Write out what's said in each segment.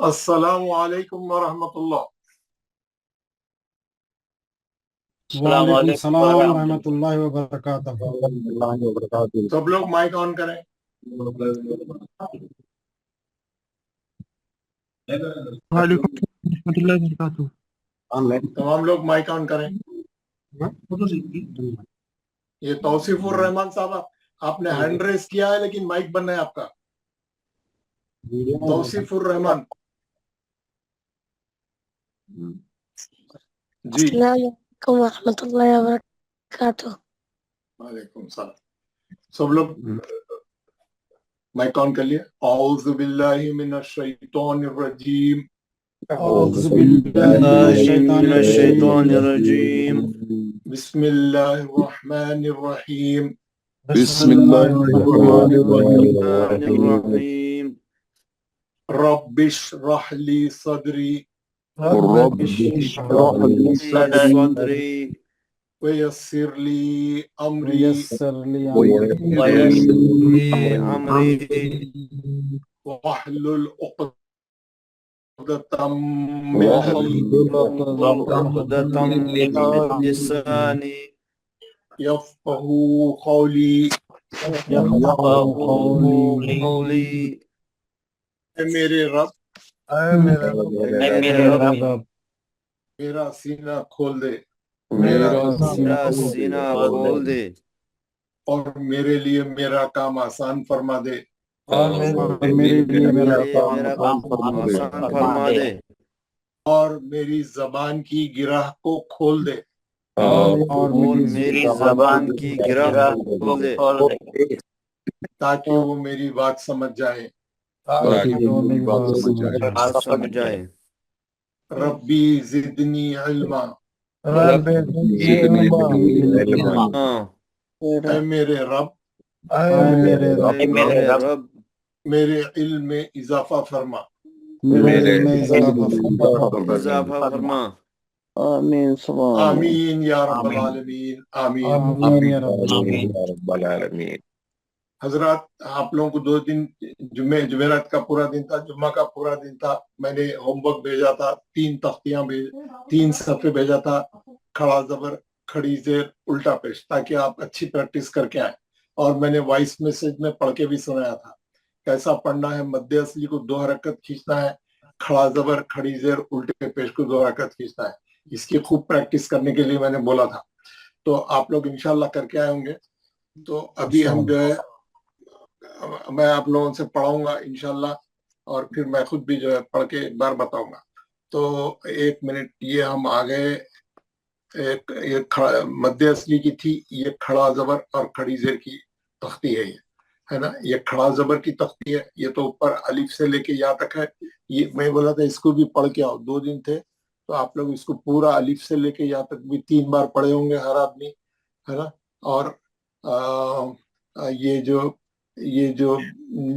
अस्सलामु अलैकुम वरहमतुल्लाह। वालेकुम सलाम रहमतुल्लाहि व बरकातहू। सब लोग माइक ऑन करें। वालेकुम रहमतुल्लाहि व बरकातहू। तमाम लोग माइक ऑन करें। ये तौसीफुर रहमान साहब, आपने हैंड रेस किया है लेकिन माइक बंद है आपका। तौसीफुर रहमान जी। अस्सलामुअलैकुम वरहमतुल्लाहि वबरकातुहू। वालेकुम सलाम। सब लोग माइक ऑन कर लिए। औज़ु बिल्लाहि मिनश शैतानिर रजीम। औज़ु बिल्लाहि मिनश शैतानिर रजीम। बिस्मिल्लाहिर रहमानिर रहीम। बिस्मिल्लाहिर्रहमानिर्रहीम। रब्बिश रहली सदरी सदरी वयस्सिरली अमरी वयस्सिरली अमरी वहलुल उक़दतम मिन लिसानी यफ़क़हू क़ौली। कौली। ऐ मेरे रब, मेरे रब मेरा सीना खोल दे मेरा सीना खोल दे और मेरे लिए मेरा काम आसान फरमा दे। और मेरे लिए मेरा काम आसान फरमा दे और मेरी जबान की गिरह को खोल दे और मेरी ज़बान की गिरह खोल दे ताकि वो मेरी बात समझ जाए। ताकि वो मेरी बात समझ जाए। रब्बी जिदनी इल्मा। ऐ मेरे रब, मेरे रब मेरे इल्म में इजाफा फरमा। इजाफा फरमा। आमीन या रब्बल आलमीन। आमीन। हजरत, आप लोगों को 2 दिन जुमेरात का पूरा दिन था, जुम्मा का पूरा दिन था। मैंने होमवर्क भेजा था, 3 तख्तियां 3 सफ़े भेजा था, खड़ा जबर, खड़ी जेर, उल्टा पेश, ताकि आप अच्छी प्रैक्टिस करके आए। और मैंने वॉइस मैसेज में पढ़ के भी सुनाया था कैसा पढ़ना है। मध्य असली को 2 हरकत खींचना है, खड़ा जबर, खड़ी जेर, उल्टे पेश को 2 हरकत खींचना है। इसकी खूब प्रैक्टिस करने के लिए मैंने बोला था, तो आप लोग इंशाल्लाह करके आए होंगे। तो अभी हम जो है, मैं आप लोगों से पढ़ाऊंगा इंशाल्लाह, और फिर मैं खुद भी जो है पढ़ के एक बार बताऊंगा। तो 1 मिनट, ये हम आ गए। ये मध्य असली की थी, ये खड़ा जबर और खड़ी जेर की तख्ती है, ये है ना। ये खड़ा जबर की तख्ती है, ये तो ऊपर अलिफ से लेके या तक है। ये मैं बोला था इसको भी पढ़ के आओ, 2 दिन थे तो आप लोग इसको पूरा अलिफ से लेके या तक भी 3 बार पढ़े होंगे हर आदमी, है ना। और ये जो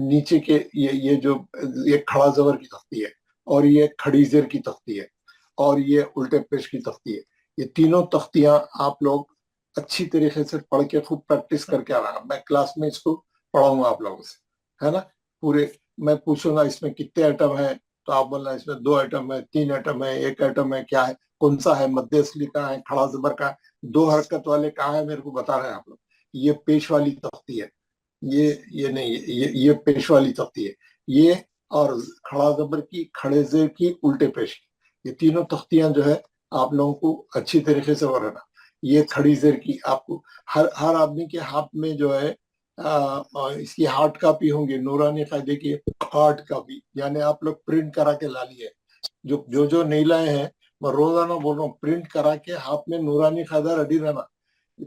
नीचे के ये खड़ा जबर की तख्ती है, और ये खड़ी जेर की तख्ती है, और ये उल्टे पेश की तख्ती है। ये तीनों तख्तियां आप लोग अच्छी तरीके से पढ़ के खूब प्रैक्टिस करके आना। मैं क्लास में इसको पढ़ाऊंगा आप लोगों से, है ना। पूरे मैं पूछूंगा इसमें कितने आइटम है, तो आप बोलना इसमें 2 आइटम है, 3 आइटम है, 1 आइटम है, क्या है, कौन सा है, मध्य असली कहाँ है, खड़ा जबर कहाँ है, 2 हरकत वाले कहाँ है, मेरे को बता रहे हैं आप लोग। ये पेश वाली तख्ती है, ये नहीं, ये पेश वाली तख्ती है, ये और खड़ा जबर की, खड़े जेर की, उल्टे पेश की, ये तीनों तख्तियां जो है आप लोगों को अच्छी तरीके से पढ़ना। ये खड़ी जेर की आपको हर आदमी के हाथ में जो है इसकी हार्ड कॉपी होंगी, नूरानी कायदे की हार्ड कॉपी, यानी आप लोग प्रिंट करा के ला लिए। जो नहीं लाए हैं, मैं रोजाना बोल रहा हूँ, प्रिंट करा के हाथ में नूरानी कायदा रेडी रहना।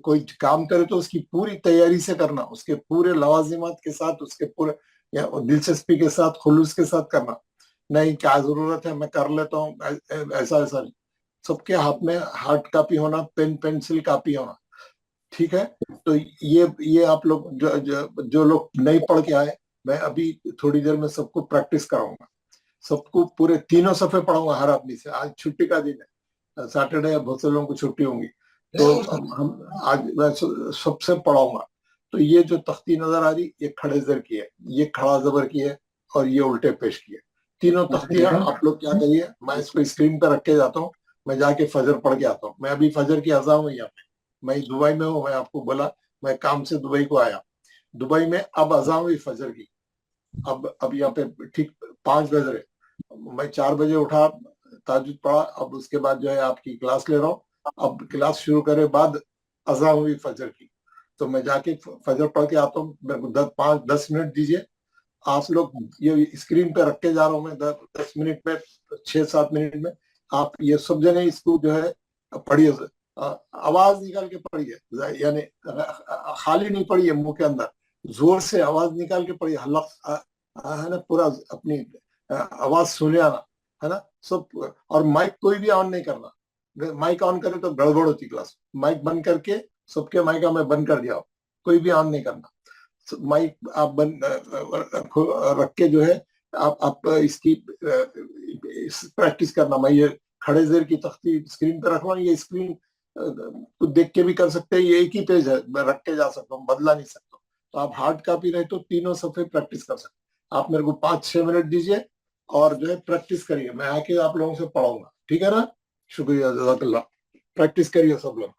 कोई काम करे तो उसकी पूरी तैयारी से करना, उसके पूरे लवाजिमात के साथ, उसके पूरे दिलचस्पी के साथ, खुलूस के साथ करना। नहीं क्या जरूरत है मैं कर लेता हूँ, ऐसा ऐसा नहीं। सबके हाथ में हार्ड कॉपी होना, पेन पेंसिल कॉपी होना, ठीक है। तो ये आप लोग जो लोग नहीं पढ़ के आए, मैं अभी थोड़ी देर में सबको प्रैक्टिस कराऊंगा, सबको पूरे तीनों सफे पढ़ाऊंगा हर आदमी से। आज छुट्टी का दिन है, सैटरडे, बहुत से लोगों को छुट्टी होंगी, तो हम आज मैं सबसे पढ़ाऊंगा। तो ये जो तख्ती नजर आ रही, ये खड़े जर की है, ये खड़ा जबर की है, और ये उल्टे पेश की है, तीनों तख्तियां आप लोग क्या करिए, मैं इसको स्क्रीन पे रख के जाता हूँ, मैं जाके फजर पढ़ के आता हूँ। मैं अभी फजर की अज़ान हुई यहाँ पे, मैं दुबई में हूँ, मैं आपको बोला मैं काम से दुबई को आया। दुबई में अब अज़ान हुई फजर की, अब यहाँ पे ठीक 5 बज रहे। मैं 4 बजे उठा, ताजुद पढ़ा, अब उसके बाद जो है आपकी क्लास ले रहा हूँ। अब क्लास शुरू करे बाद अज़ान हुई फजर की, तो मैं जाके फजर पढ़ के आता हूँ। मेरे को 5-10 मिनट दीजिए आप लोग, ये स्क्रीन पे रख के जा रहा हूँ मैं, 10 मिनट में, 6-7 मिनट में आप ये सब जने इसको जो है पढ़िए। आवाज निकाल के पढ़िए, यानी खाली नहीं पढ़िए मुंह के अंदर, जोर से आवाज निकाल के पढ़िए, हल्ला है ना, पूरा अपनी आवाज सुने आना, है ना सब। और माइक कोई भी ऑन नहीं करना, माइक ऑन करे तो गड़बड़ होती क्लास। माइक बंद करके, सबके माइक में बंद कर दिया, कोई भी ऑन नहीं करना। माइक आप बंद रख के जो है आप इसकी प्रैक्टिस करना। मैं ये खड़े जेर की तख्ती स्क्रीन पे रख रहा हूँ, ये स्क्रीन को देख के भी कर सकते हैं, ये एक ही पेज है, मैं रख के जा सकता हूँ, बदला नहीं सकता। तो आप हार्ड कॉपी रहे तो तीनों सफे प्रैक्टिस कर सकते हैं। आप मेरे को 5-6 मिनट दीजिए और जो है प्रैक्टिस करिए, मैं आके आप लोगों से पढ़ाऊंगा, ठीक है ना? शुक्रिया, जज़ाकल्लाह। प्रैक्टिस करिए सब लोग।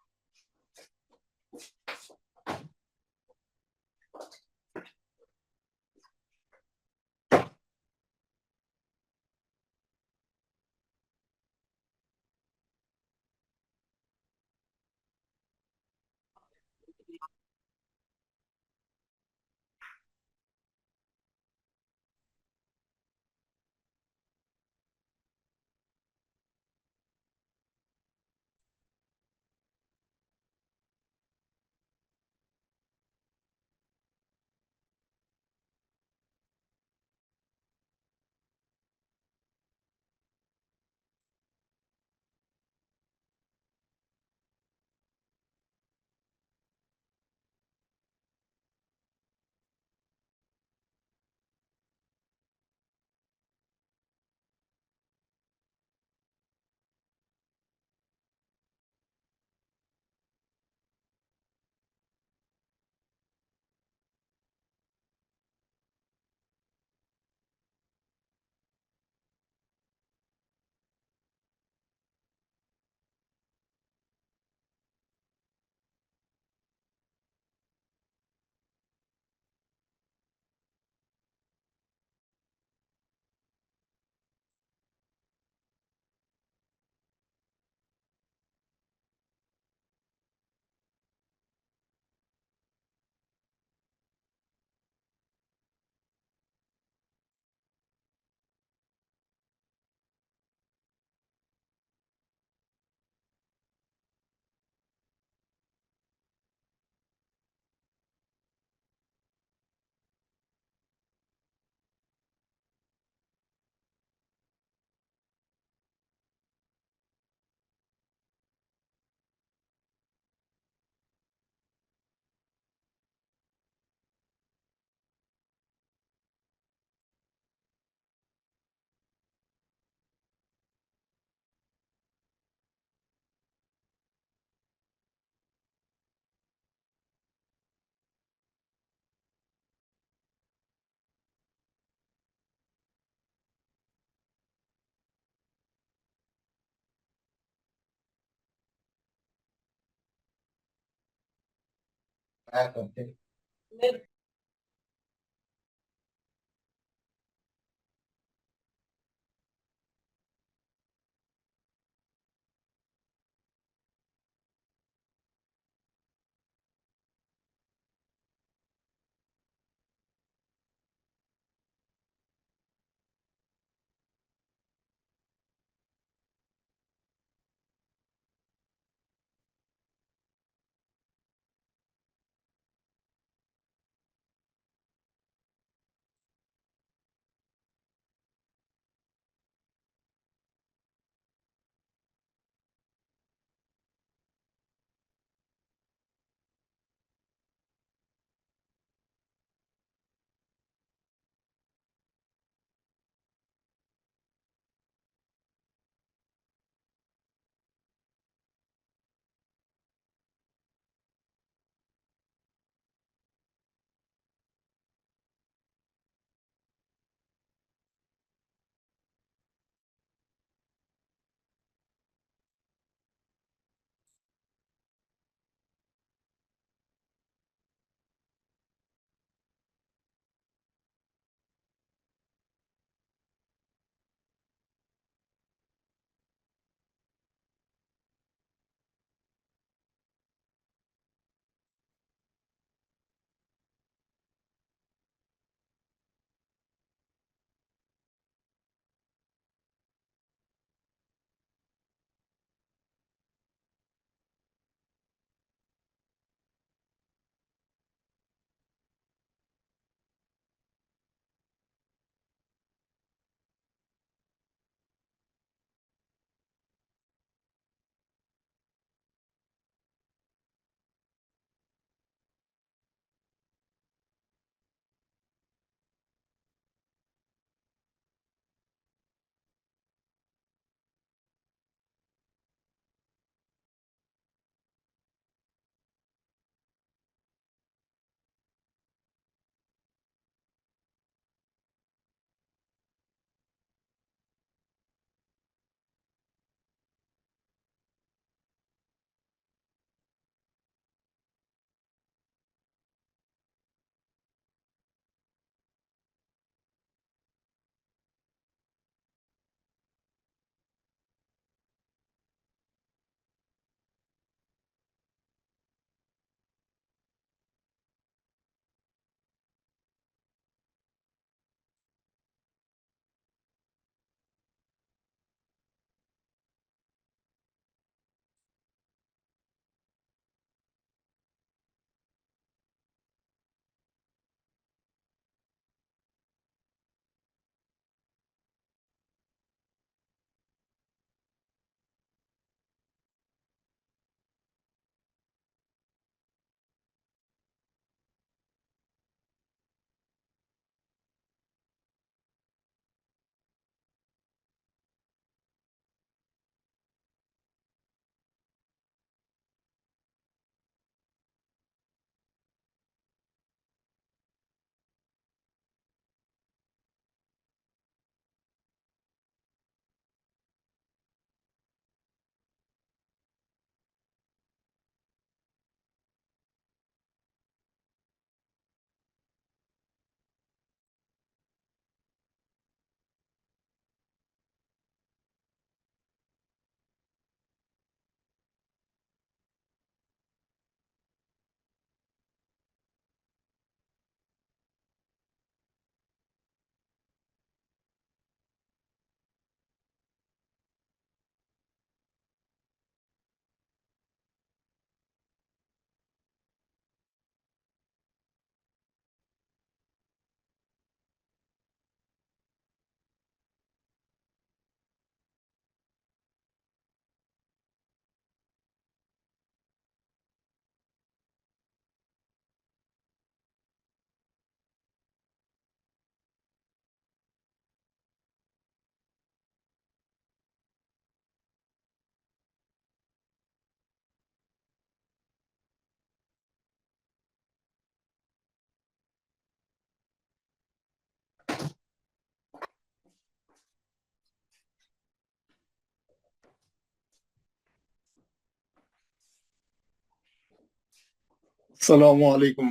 अस्सलाम वालेकुम।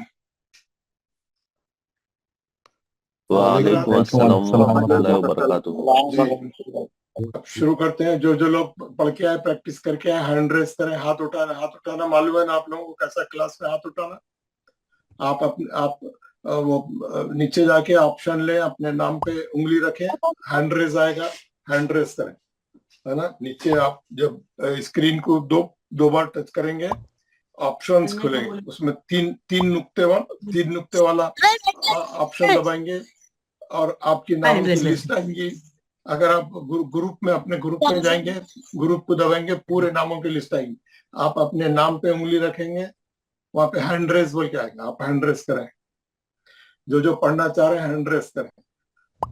वालेकुम अस्सलाम वरहमतुल्लाहि वबरकातुहू। अब शुरू करते हैं। जो जो लोग पढ़ के आए, प्रैक्टिस करके आए, हैंड रेस करें, हाथ उठाना। हाथ उठाना मालूम है ना आप लोगों को कैसा क्लास में हाथ उठाना? आप वो नीचे जाके ऑप्शन ले, अपने नाम पे उंगली रखें, हैंड रेस आएगा, हैंड रेस करें, है ना। नीचे आप जब स्क्रीन को दो बार टच करेंगे, ऑप्शंस खुलेंगे, उसमें तीन नुक्ते वाला ऑप्शन दबाएंगे और आपकी नाम की लिस्ट आएंगी। अगर आप ग्रुप में, अपने ग्रुप में जाएंगे, ग्रुप को दबाएंगे, पूरे नामों की लिस्ट आएगी। आप अपने नाम पे उंगली रखेंगे, वहां पे हैंड रेस बोल के आएगा, आप हैंड रेस करें। जो जो पढ़ना चाह रहे हैं हैंड रेस करें,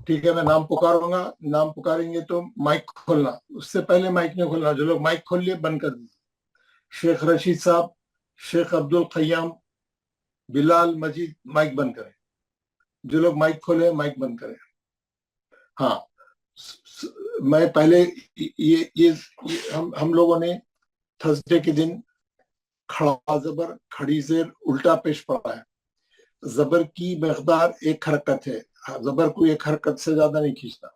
ठीक है। मैं नाम पुकारूंगा, नाम पुकारेंगे तो माइक खोलना, उससे पहले माइक नहीं खोलना। जो लोग माइक खोल लिए बंद कर दीजिए। शेख रशीद साहब, शेख अब्दुल खयाम, बिलाल मजीद, माइक बंद करें। जो लोग माइक खोले माइक बंद करें। हाँ, मैं पहले ये हम लोगों ने थर्सडे के दिन खड़ा जबर, खड़ी जेर, उल्टा पेश पढ़ा है। जबर की मकदार एक हरकत है, जबर को एक हरकत से ज्यादा नहीं खींचना।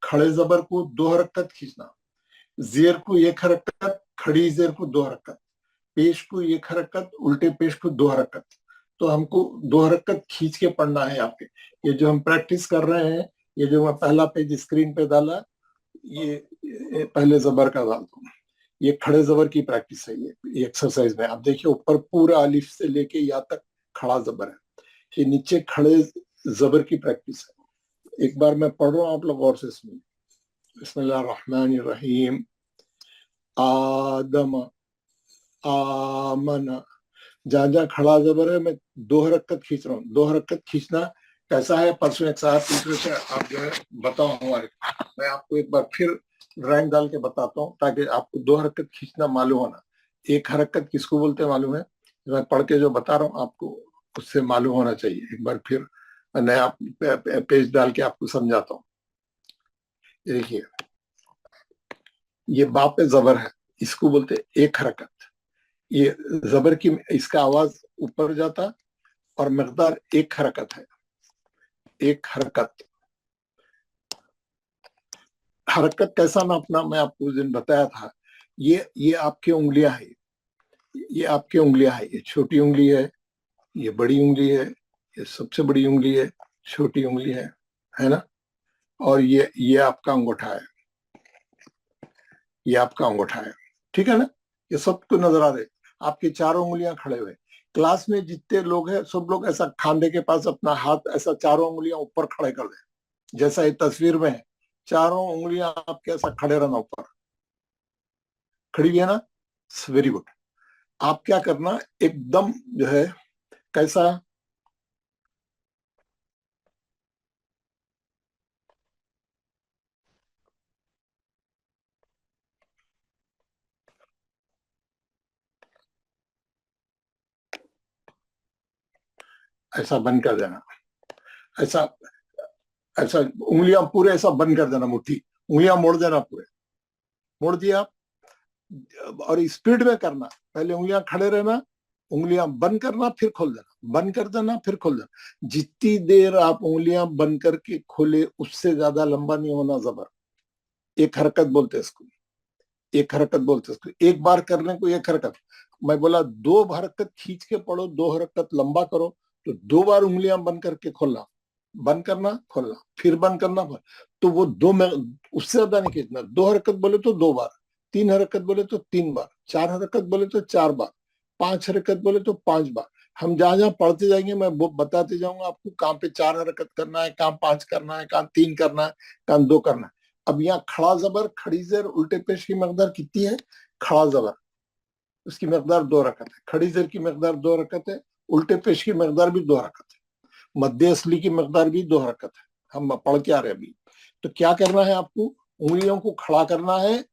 खड़े जबर को 2 हरकत खींचना। जेर को 1 हरकत, खड़ी जेर को 2 हरकत, पेश को 1 हरकत, उल्टे पेश को 2 हरकत। तो हमको 2 हरकत खींच के पढ़ना है आपके। ये जो हम प्रैक्टिस कर रहे हैं, ये जो मैं पहला पेज स्क्रीन पे डाला, ये पहले जबर का डाल दूं। ये खड़े जबर की प्रैक्टिस है। ये एक्सरसाइज में आप देखिए, ऊपर पूरा अलिफ से लेके या तक खड़ा जबर है। ये नीचे खड़े जबर की प्रैक्टिस है। एक बार मैं पढ़ रहा हूँ, आप लोग गौर से सुनिए। बिस्मिल्लाहिर्रहमानिर्रहीम। आदम, आमन। जहां जहां खड़ा जबर है, मैं 2 हरकत खींच रहा हूँ। 2 हरकत खींचना कैसा है? परसों एक साथ तीसरे से आप जो है बताओ हमारे। मैं आपको एक बार फिर ड्राइंग डाल के बताता हूँ, ताकि आपको 2 हरकत खींचना मालूम होना। 1 हरकत किसको बोलते हैं मालूम है? मैं पढ़ के जो बता रहा हूँ आपको, उससे मालूम होना चाहिए। एक बार फिर नया पेज डाल के आपको समझाता हूँ। देखिए, ये बाप पे जबर है, इसको बोलते 1 हरकत। ये जबर की, इसका आवाज ऊपर जाता और मकदार 1 हरकत है। 1 हरकत। हरकत कैसा नापना मैं आपको उस दिन बताया था। ये आपकी उंगलियां हैं, ये आपकी उंगलियां हैं। ये छोटी उंगली है, ये बड़ी उंगली है, ये सबसे बड़ी उंगली है, छोटी उंगली है ना। और ये आपका अंगूठा है, ये आपका अंगूठा है, ठीक है ना। ये सबको नजर आ रहे। आपकी 4 उंगलियां खड़े हुए। क्लास में जितने लोग हैं, सब लोग ऐसा खांधे के पास अपना हाथ ऐसा 4 उंगलियां ऊपर खड़े कर दे, जैसा ये तस्वीर में है। 4 उंगलियां आपके ऐसा खड़े रहना, ऊपर खड़ी है ना। Very good. आप क्या करना, एकदम जो है कैसा, ऐसा बंद कर देना। ऐसा ऐसा उंगलियां पूरे ऐसा बंद कर देना, मुट्ठी उंगलियां मोड़ देना, पूरे मोड़ दिया आप। और स्पीड में करना। पहले उंगलियां खड़े रहना, उंगलियां बंद करना, फिर खोल देना, बंद कर देना, फिर खोल देना। जितनी देर आप उंगलियां बंद करके खोले, उससे ज्यादा लंबा नहीं होना जबर। 1 हरकत बोलते इसको, 1 हरकत बोलते इसको। एक बार करने को 1 हरकत। मैं बोला 2 हरकत खींच के पढ़ो, 2 हरकत लंबा करो, तो 2 बार उंगलियां बंद करके खोलना, बंद करना, खोलना, फिर बंद करना। तो वो 2 में, उससे ज्यादा नहीं खींचना। 2 हरकत बोले तो 2 बार, 3 हरकत बोले तो 3 बार, 4 हरकत बोले तो 4 बार, 5 हरकत बोले तो 5 बार। हम जहां जहां पढ़ते जाएंगे, मैं वो बताते जाऊंगा आपको, कहाँ पे 4 हरकत करना है, कहाँ 5 करना है, कहाँ 3 करना है, कहाँ 2 करना है। अब यहाँ खड़ा जबर, खड़ी जेर, उल्टे पेश की मकदार कितनी है? खड़ा जबर, उसकी मकदार 2 हरकत है। खड़ी जेर की मकदार 2 हरकत है। उल्टे पेश की मकदार भी 2 हरकत है। मध्य असली की मकदार भी 2 हरकत है। हम पढ़ के आ रहे हैं अभी। तो क्या करना है आपको? उंगलियों को खड़ा करना है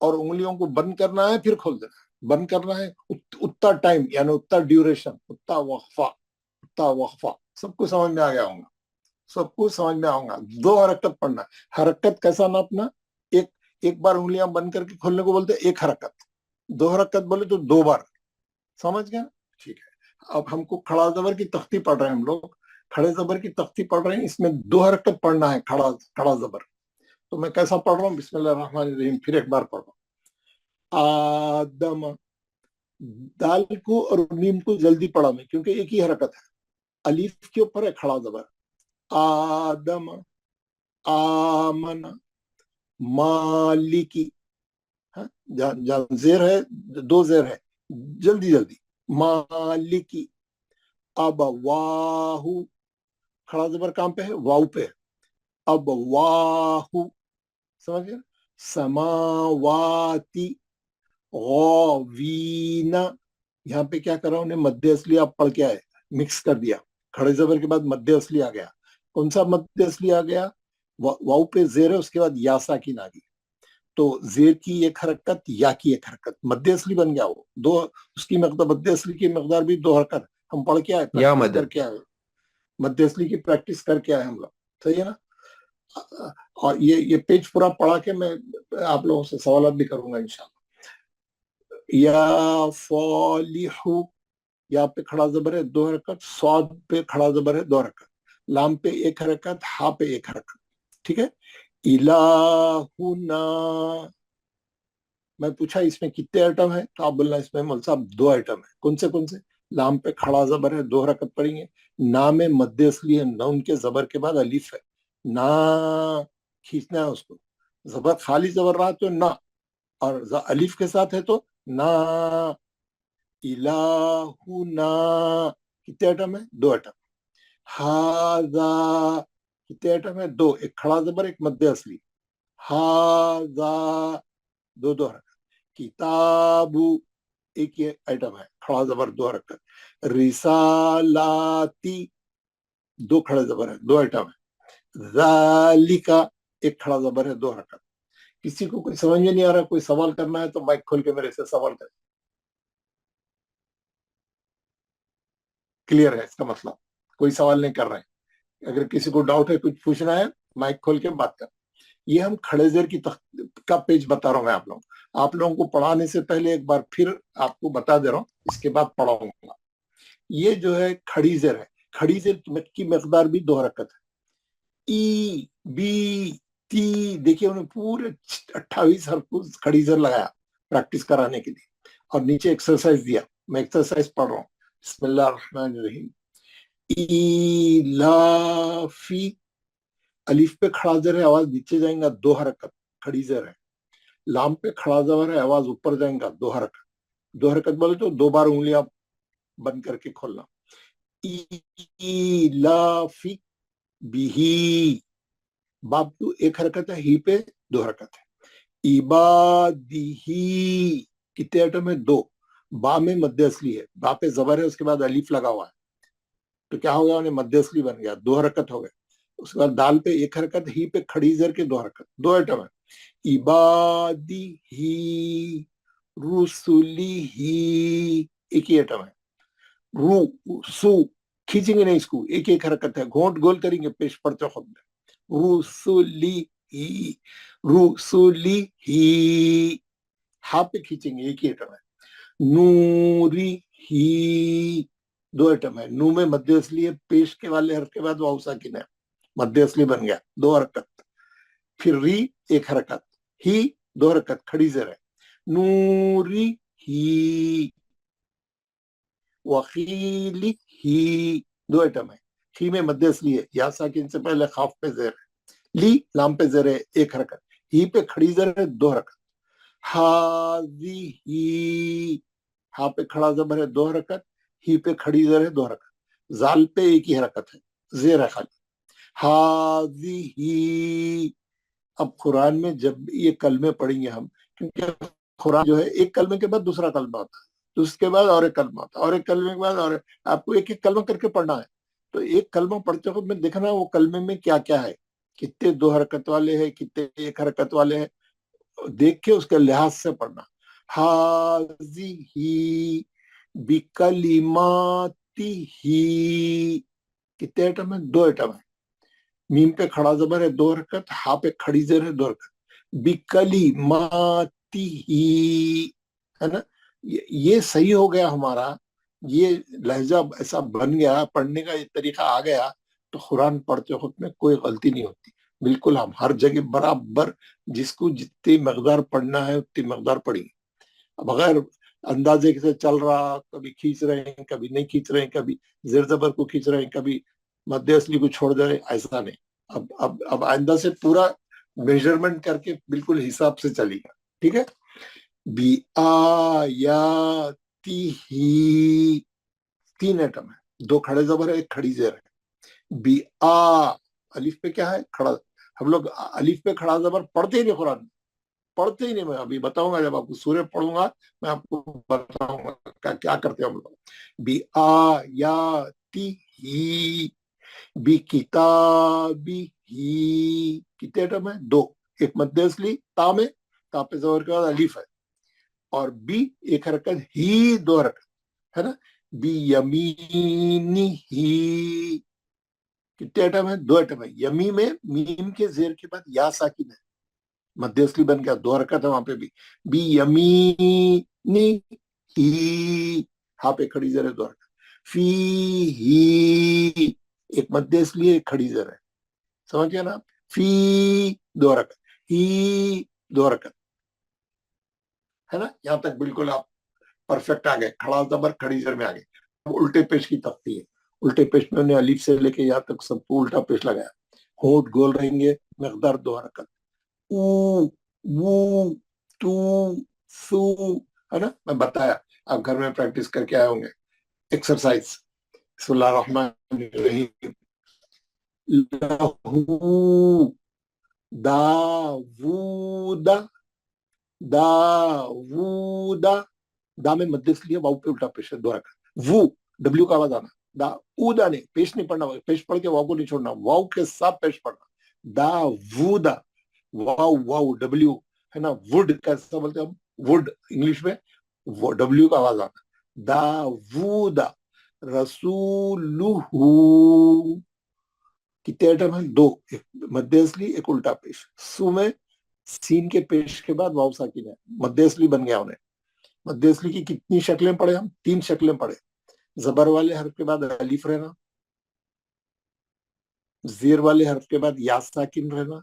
और उंगलियों को बंद करना है, फिर खोल देना है। बंद करना है उतना टाइम, यानी उतना ड्यूरेशन, उतना वक्फा। सबको समझ में आ गया होगा, सबको समझ में आऊंगा। 2 हरकत पढ़ना। हरकत कैसा नापना? एक बार उंगलियां बंद करके खोलने को बोलते 1 हरकत। 2 हरकत बोले तो 2 बार। समझ गया? ठीक है। اب ہم کو کھڑا زبر کی تختی پڑھ رہے ہیں ہم لوگ, کھڑے زبر کی تختی پڑھ رہے ہیں, اس میں 2 حرکت پڑھنا ہے کھڑا زبر. تو میں کیسا پڑھ رہا ہوں؟ بسم اللہ الرحمن الرحیم, پھر ایک بار پڑھ رہا ہوں. آدم, دال کو اور میم کو جلدی پڑھا میں کیونکہ ایک ہی حرکت ہے. الف کے اوپر ہے کھڑا زبر. آدم, آمن, مالکی, جہاں زیر ہے 2 زیر ہے, جلدی جلدی. مالکی, اب واہو, کھڑا زبر کہاں پہ ہے؟ واو پہ. اب واہو, سمجھ گئے؟ سماواتی, غاوینا, یہاں پہ کیا کرا انہیں مد اصلی آپ پڑھ کے آئے, مکس کر دیا. کھڑے زبر کے بعد مد اصلی آ گیا. کون سا مد اصلی آ گیا؟ واو پہ زیر ہے, اس کے بعد یا ساکن آ گئی. تو زیر کی ایک حرکت, یا کی ایک حرکت, مد اصلی بن گیا وہ. 2 اس کی مقدار, مد اصلی کی مقدار بھی 2 حرکت. ہم پڑھ کے آئے, پریکٹس کر کے آئے, مد اصلی کی پریکٹس کر کے آئے ہم لوگ. صحیح ہے نا؟ اور یہ پیج پورا پڑھا کے میں آپ لوگوں سے سوالات بھی کروں گا انشاءاللہ. یا فالحو, یا پہ کھڑا زبر ہے 2 حرکت, صاد پہ کھڑا زبر ہے 2 حرکت, لام پہ 1 حرکت, ہا پہ 1 حرکت. ٹھیک ہے. الہنا, میں پوچھا اس میں کتنے آئٹم ہیں تو آپ بولنا اس میں مول صاحب 2 آئٹم ہیں. کون سے؟ لام پہ کھڑا زبر ہے 2 حرکت پڑیں گے. نا میں مد اصلی ہے, نون کے زبر کے بعد الف ہے. نا کھینچنا ہے اس کو, زبر خالی زبر رہا تو نا, اور الف کے ساتھ ہے تو نا. الہنا, کتنے آئٹم ہے؟ 2 آئٹم. ہاذا, کتنے آئٹم ہے؟ 2, ایک کھڑا زبر ایک مد اصلی. ہاذا, 2 حرکت. کتابو, ایک یہ آئٹم ہے کھڑا زبر 2 حرکت. رسالاتی, 2 کھڑے زبر ہے 2 آئٹم ہے. ذالکا, ایک کھڑا زبر ہے 2 حرکت. کسی کو کوئی سمجھ میں نہیں آ رہا, کوئی سوال کرنا ہے تو مائک کھول کے میرے سے سوال کریں. کلیئر ہے اس کا مسئلہ؟ کوئی سوال نہیں کر رہے ہیں. اگر کسی کو ڈاؤٹ ہے, کچھ پوچھنا ہے, مائک کھول کے بات کر. یہ ہم کھڑے زیر کی کا پیج بتا رہا ہوں میں آپ لوگوں کو پڑھانے سے پہلے ایک بار پھر آپ کو بتا دے رہا ہوں, اس کے بعد پڑھاؤں گا. یہ جو ہے کھڑی زیر ہے, کھڑی زیر کی مقدار بھی 2 حرکت ہے. ای, بی, تی, دیکھیے انہیں پورے 28 حرف کھڑی زیر لگایا پریکٹس کرانے کے لیے, اور نیچے ایکسرسائز دیا. میں ایکسرسائز پڑھ رہا ہوں. بسم اللہ الرحمن الرحیم. ایلافی, الف پہ کھڑا زیر ہے, آواز نیچے جائیں گا 2 حرکت, کھڑی زیر ہے. لام پہ کھڑا زبر ہے, آواز اوپر جائیں گا 2 حرکت. 2 حرکت بولے تو 2 بار انگلیاں بند کر کے کھولنا. ایلافی بیہی, باب تو 1 حرکت ہے, ہی پہ 2 حرکت ہے. عبادہی, کتنے آئٹم ہے؟ 2. با میں مد اصلی ہے, با پہ زبر ہے, اس کے بعد الف لگا ہوا ہے, تو کیا ہو گیا؟ انہیں مد اصلی بن گیا, 2 حرکت ہو گئے. اس کے بعد دال پہ 1 حرکت, ہی پہ کھڑی زیر کے 2 حرکت, 2 آئٹم ہے. عبادی ہی, رسولی ہی, ایک ہی آئٹم ہے. رو, سو, کھینچیں گے نہیں اس کو, ایک حرکت ہے, گھونٹ گول کریں گے پیش پڑتے خود میں. رسولی ہی, رسولی ہی, ہاں پہ کھینچیں گے, ایک ہی آئٹم ہے. نوری ہی, 2 آئٹم ہے. نو میں مد اصلی ہے, پیش کے والے حرف کے بعد واو ساکن ہے, مد اصلی بن گیا, 2 حرکت. پھر ری 1 حرکت, ہی 2 حرکت, کھڑی زیر ہے. نوری ہی, وخیلی ہی, 2 آئٹم ہے. ہی میں مد اصلی ہے, یا ساکن سے پہلے خاف پہ زیر ہے. لی, لام پہ زیر ہے 1 حرکت, ہی پہ کھڑی زیر ہے 2 حرکت. ہاذی ہی, ہاں پہ کھڑا زبر ہے 2 حرکت, ہی پہ کھڑی زیر ہے 2 حرکت. زال پہ 1 ہی حرکت ہے, زیر ہے خالی. ہاذی ہی. اب قرآن میں جب یہ کلمے پڑھیں گے ہم, کیونکہ قرآن جو ہے ایک کلمے کے بعد دوسرا کلمہ ہوتا ہے, تو اس کے بعد اور ایک کلمہ ہوتا ہے, اور ایک کلمے کے بعد اور آپ کو ایک کلمہ کر کے پڑھنا ہے. تو ایک کلمہ پڑھتے وقت میں دیکھنا وہ کلمے میں کیا کیا ہے, کتنے 2 حرکت والے ہیں, کتنے 1 حرکت والے ہیں, دیکھ کے اس کے لحاظ سے پڑھنا. ہاذی ہی بکلماتی ہی, کتنے آئٹم ہے؟ 2 آئٹم ہے. میم پہ کھڑا زبر ہے 2 حرکت, ہا پہ کھڑی زیر ہے 2 حرکت. بکلماتی ہی, ہے نا. یہ صحیح ہو گیا ہمارا یہ لہجہ ایسا بن گیا, پڑھنے کا یہ طریقہ آ گیا, تو قرآن پڑھتے وقت میں کوئی غلطی نہیں ہوتی. بالکل ہم ہر جگہ برابر جس کو جتنی مقدار پڑھنا ہے اتنی مقدار پڑھیں. بغیر اندازے سے چل رہا, کبھی کھینچ رہے ہیں, کبھی نہیں کھینچ رہے ہیں, کبھی زیر زبر کو کھینچ رہے ہیں, کبھی مد اصلی کو چھوڑ دے رہے ہیں, ایسا نہیں. اب آئندہ سے پورا میجرمنٹ کر کے بالکل حساب سے چلے گا. ٹھیک ہے. بی آیاتی ہی, 3 ایٹم ہے, 2 کھڑے زبر ہے, 1 کھڑی زیر ہے. بی الف پہ کیا ہے, کھڑا. ہم لوگ الف پہ کھڑا زبر پڑھتے ہی نہیں قرآن میں, پڑھتے ہی نہیں. میں ابھی بتاؤں گا, جب آپ کو سورہ پڑھوں گا میں آپ کو بتاؤں گا کیا کرتے ہیں ہم لوگ. بی آیاتی ہی, بی کتابی ہی, کتنے ایٹم ہے, 2. 1 مد اصلی تا میں, تا پہ زبر کے بعد الف ہے, اور بی 1 حرکت, ہی 2 حرکت ہے نا. بی یمینی ہی, کتنے ایٹم ہے, 2 ایٹم ہے. یمی میں میم کے زیر کے بعد یا ساکن ہے, مد اصلی بن گیا, 2 حرکت ہے وہاں پہ بھی. بی یمینی ہی, ہاں پہ کھڑی زیر ہے, 2 حرکت. فی ہی, 1 مد اصلی ہے, 1 کھڑی زیر ہے, سمجھ گیا نا. فی 2 حرکت, ہی 2 حرکت ہے نا. یہاں تک بالکل آپ پرفیکٹ آ گئے. کھڑا زبر کھڑی زیر میں آ گئے. الٹے پیش کی تختی ہے. الٹے پیش میں انہیں الف سے لے کے یہاں تک سب کو الٹا پیش لگایا. ہونٹ گول رہیں گے, مقدار 2 حرکت. او وو تو سو, ہے نا. میں بتایا, آپ گھر میں پریکٹس کر کے آئے ہوں گے. ایکسرسائز. بسم اللہ الرحمن الرحیم. لہو داوودا, داوودا, دا میں مد اصلی ہے, واو پہ الٹا پیش ہے, 2 حرکت. وو, ڈبلیو کا آواز آنا. دا اودا نہیں, پیش نہیں پڑھنا, پیش پڑھ کے واو کو نہیں چھوڑنا, واو کے ساتھ پیش پڑھنا. دا وودا, واو واو ڈبلیو ہے نا. وڈ کیسا بولتے ہیں ہم, وڈ انگلش میں ڈبلیو کا آواز آنا. دا وودا رسولہ, کتنے ایٹم ہیں, 2. 1 مد اصلی, 1 الٹا پیش. سو میں سین کے پیش کے بعد واو ساکن ہے, مد اصلی بن گیا انہیں. مد اصلی کی کتنی شکلیں پڑھے ہم, 3 شکلیں پڑھے. زبر والے حرف کے بعد الف رہنا, زیر والے حرف کے بعد یا ساکن رہنا,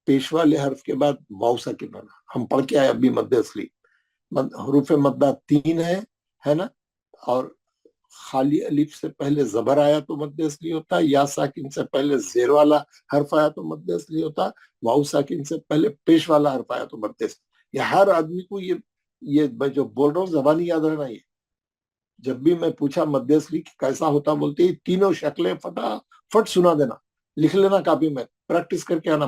پیش والے حرف کے بعد واو ساکن رہنا. ہم پڑھ کے آئے ابھی مد اصلی. حروف مدہ 3 ہے نا. اور خالی الف سے پہلے زبر آیا تو مد اصلی ہوتا, یا ساکن سے پہلے زیر والا حرف آیا تو مد اصلی ہوتا, واو ساکن سے پہلے پیش والا حرف آیا تو مد اصلی. یہ ہر آدمی کو یہ میں جو بول رہا ہوں زبانی یاد رہنا. یہ جب بھی میں پوچھا مد اصلی کیسا ہوتا, بولتے ہی 3 شکلیں فٹافٹ سنا دینا, لکھ لینا کاپی میں, پریکٹس کر کے آنا,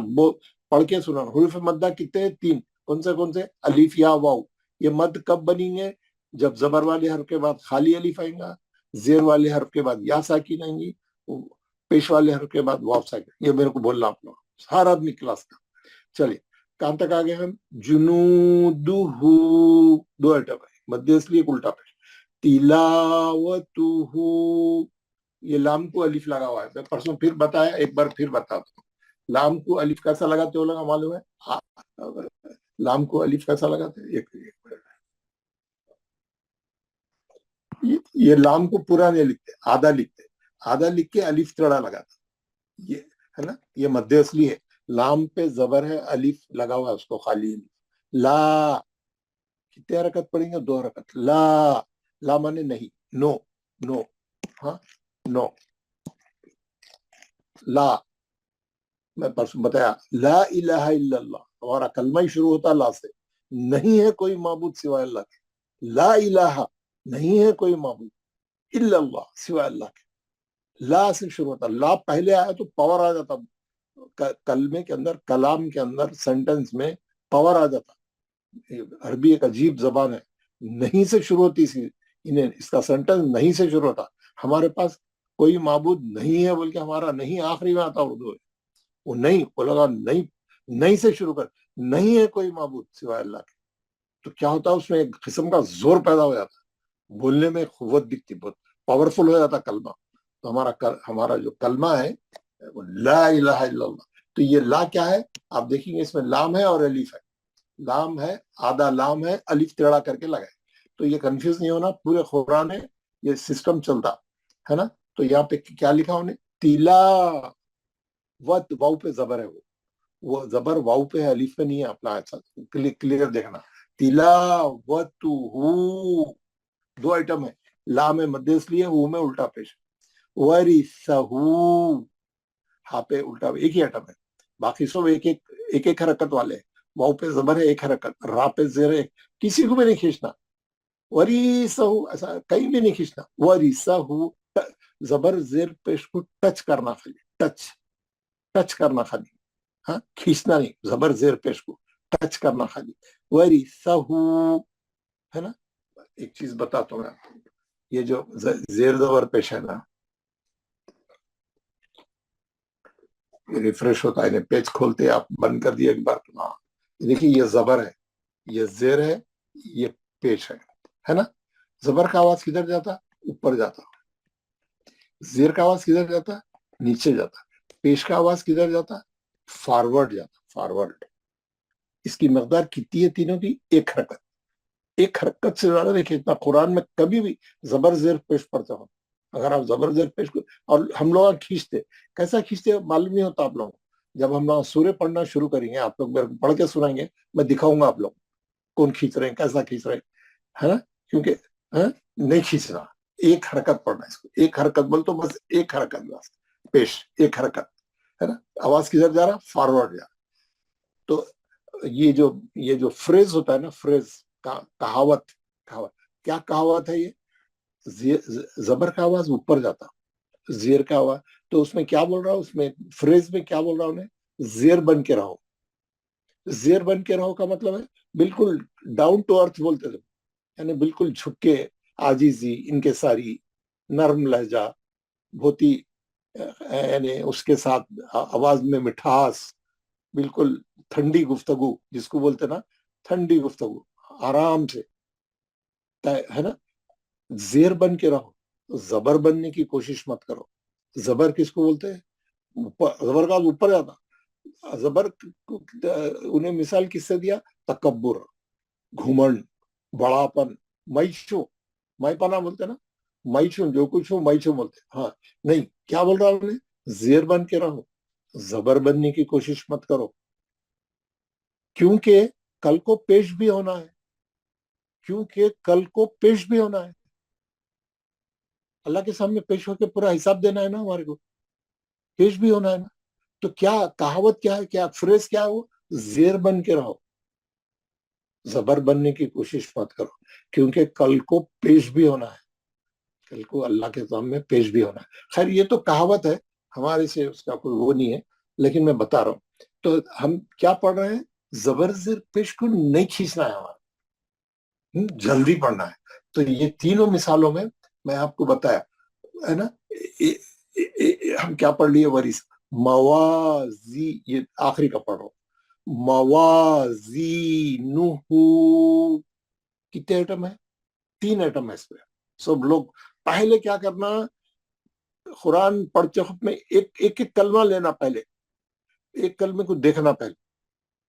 پڑھ کے سنانا. حروف مدہ کتنے, 3. کون سے, الف یا واو. یہ مد کب بنیں گے, جب زبر والے حرف کے بعد خالی الف آئیں گا, زیر والے حرف کے بعد یا ساکن آئیں گی, پیش والے حرف کے بعد واو ساکن. یہ میرے کو بولنا آپ لوگ, ہر آدمی کلاس کا. چلیے کہاں تک آ گئے ہم. جنودہ, 2 ایٹم ہے, مد اصلی 1 الٹا پیش. تلاوتہ, یہ لام کو الف لگا ہوا ہے, میں پرسوں پھر بتایا, ایک بار پھر بتا دوں. لام کو الف کیسا لگاتے ہو لگا معلوم ہے, لام کو الف کیسا لگاتے ہیں, یہ لام کو پورا نہیں لکھتے, آدھا لکھتے, آدھا لکھ کے الف تڑا لگاتے, یہ ہے نا. یہ مد اصلی ہے, لام پہ زبر ہے, الف لگا ہوا ہے اس کو خالی. لا, کتنے حرکت پڑیں گے, 2 حرکت. لا, لا مانے نہیں, نو, نو, ہاں نو. لا, میں پرسوں بتایا, لا الہ الا اللہ, ہمارا کلمہ ہی شروع ہوتا لا سے. نہیں ہے کوئی معبود سوائے اللہ کے. لا الہ, نہیں ہے کوئی معبود, الا اللہ, سوائے اللہ کے. لا سے شروع ہوتا, لا پہلے آیا تو پاور آ جاتا, کلمے کے اندر, کلام کے اندر, سینٹنس میں پاور آ جاتا. عربی ایک عجیب زبان ہے, نہیں سے شروع ہوتی انہیں, اس کا سینٹنس نہیں سے شروع ہوتا. ہمارے پاس کوئی معبود نہیں ہے بول کے ہمارا نہیں آخری میں آتا اردو ہے. وہ نہیں, وہ لگا نہیں, نہیں سے شروع کر, نہیں ہے کوئی معبود سوائے اللہ کے. تو کیا ہوتا, اس میں ایک قسم کا زور پیدا ہو جاتا, بولنے میں قوت دکھتی, بہت پاورفل ہو جاتا کلمہ. تو ہمارا جو کلمہ ہے وہ لا الہ الا اللہ. تو یہ لا کیا ہے, آپ دیکھیں گے اس میں لام ہے اور الف ہے. لام ہے, آدھا لام ہے, الف ٹیڑھا کر کے لگائے. تو یہ کنفیوز نہیں ہونا, پورے قرآن ہے ये सिस्टम चलता है ना। तो यहाँ पे क्या लिखा उन्हें, तिलावत, वाव पे जबर है, वो जबर वाव पे है, अलीफ पे नहीं है अपना। ऐसा क्लियर देखना, तिलावतुहू, दो आइटम है, ला में मध्य इसलिए, हु में उल्टा पेश, वरिसहू, हा पे उल्टा, एक ही आइटम है, बाकी सब एक एक हरकत वाले हैं। वाव पे जबर है एक हरकत, रा पे जेर है, किसी को भी नहीं खींचना, वरीसहू ऐसा कहीं भी नहीं खींचना, वरीसहू, जबर जेर पेश को टच करना खाली, टच करना खाली, हाँ खींचना नहीं, जबर जेर पेश को टच करना खाली, वरीसहू, है ना। एक चीज बताता हूँ मैं आपको, ये जो जेर जबर पेश है ना, रिफ्रेश होता है, पेज खोलते आप, बंद कर दिया एक बार तो, हाँ देखिए ये जबर है, ये जेर है, ये पेश है ना। जबर का आवाज किधर जाता, ऊपर जाता, जेर का आवाज किधर जाता, नीचे जाता, पेश का आवाज किधर जाता, फॉरवर्ड जाता, फॉरवर्ड। इसकी मकदार कितनी है तीनों की, एक हरकत, एक हरकत से ज्यादा। देखिए इतना कुरान में कभी भी जबर जेर पेश पढ़ते हो, अगर आप जबर जेर पेश को, और हम लोग खींचते, कैसा खींचते मालूम नहीं होता आप लोगों को। जब हम लोग सूर्य पढ़ना शुरू करेंगे, आप लोग मेरे को पढ़ के सुनाएंगे, मैं दिखाऊंगा आप लोग कौन खींच रहे हैं, कैसा खींच रहे हैं, है ना। क्योंकि नहीं खींचना, एक हरकत पढ़ना इसको, एक हरकत बोल तो बस एक हरकत, बस पेश, एक हरकत, है ना। आवाज किधर जा रहा, फॉरवर्ड जा रहा। तो ये जो फ्रेज होता है ना, फ्रेज कहावत, क्या कहावत है ये, जबर का आवाज ऊपर जाता, जेर का आवाज, तो उसमें क्या बोल रहा हूं, उसमें फ्रेज में क्या बोल रहा हूं उन्हें, जेर बन के रहो, जेर बन के रहो का मतलब है बिल्कुल डाउन टू अर्थ बोलते थे, यानी बिल्कुल झुक के, आजीजी इनके सारी, नर्म लहजा, बहुत ही यानी उसके साथ आवाज में मिठास, बिल्कुल ठंडी गुफ्तगू जिसको बोलते ना, ठंडी गुफ्तगू, आराम से, है ना। जेर बन के रहो, जबर बनने की कोशिश मत करो। जबर किसको बोलते हैं, जबर का ऊपर जाता, जबर उन्हें मिसाल किससे दिया, तकब्बुर, घुमंड, बड़ापन, मैशो, मैपना बोलते ना, मैशो, जो कुछ हो मैशो बोलते, हाँ नहीं, क्या बोल रहा हूं उन्हें, जेर बन के रहो, जबर बनने की कोशिश मत करो, क्योंकि कल को पेश भी होना है, क्योंकि कल को पेश भी होना है, अल्लाह के सामने पेश होकर पूरा हिसाब देना है ना हमारे को, पेश भी होना है ना। तो क्या कहावत क्या है, क्या फ्रेज क्या है, वो जेर बन के रहो, जबर बनने की कोशिश मत करो, क्योंकि कल को पेश भी होना है, कल को अल्लाह के सामने पेश भी होना है। खैर ये तो कहावत है, हमारे से उसका कोई वो नहीं है, लेकिन मैं बता रहा हूँ। तो हम क्या पढ़ रहे हैं, जबर जेर पेश को नहीं खींचना है हमारा, जल्दी पढ़ना है। तो ये तीनों मिसालों में मैं आपको बताया है ना। हम क्या पढ़ लिए, वरिस, मवाजी, ये आखिरी का पढ़ो, मवाजीनुहु, कितने आइटम है, तीन आइटम है इसमें। सब लोग पहले क्या करना, कुरान पढ़ते वक्त में एक एक कलमा लेना, पहले एक कलमे को देखना, पहले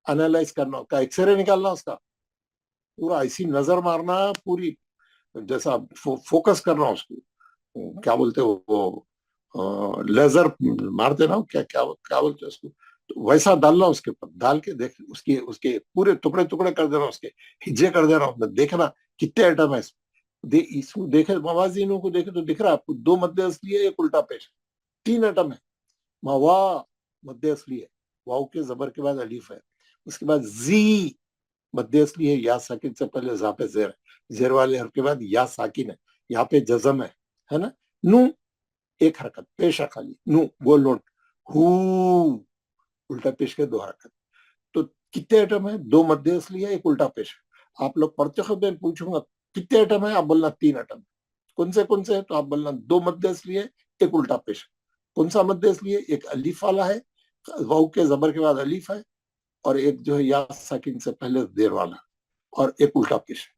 एनालाइज करना, उसका एक्सरे निकालना, उसका पूरा ऐसी नजर मारना पूरी, जैसा फोकस करना उसको, क्या बोलते हो वो, लेजर मारते ना, क्या क्या क्या बोलते हैं उसको, तो वैसा डालना उसके ऊपर, डाल के देख, उसके उसके पूरे टुकड़े टुकड़े कर देना, उसके हिज्जे कर देना, उसमें देखना कितने आइटम है इसमें। इसको देखे, मवाजीनों को देखे तो दिख रहा है आपको, दो मध्य असली है, एक उल्टा पेश, तीन आइटम है। मवा मध्य असली है, वाव के जबर के बाद अलीफ है, उसके बाद जी मध्य असली है, या साकिन से पहले जा पे जेर है, जेर वाले हर्फ के बाद या साकिन है, यहाँ पे जजम है ना। नू एक हरकत, पेश है खाली, नू गोल नोट, हु उल्टा पेश के दो हरकत। तो कितने आइटम है, दो मध्य असली है, एक उल्टा पेश है। आप लोग पढ़ते हो, मैं पूछूंगा कितने आइटम है, आप बोलना तीन आइटम। कौन से है, तो आप बोलना दो मध्य असली है, एक उल्टा पेश है। कौन सा मध्य असली है, एक अलीफ वाला है, वाव के जबर के बाद अलीफ है, और एक जो है या साकिन से पहले देर वाला, और एक उल्टा पेश है।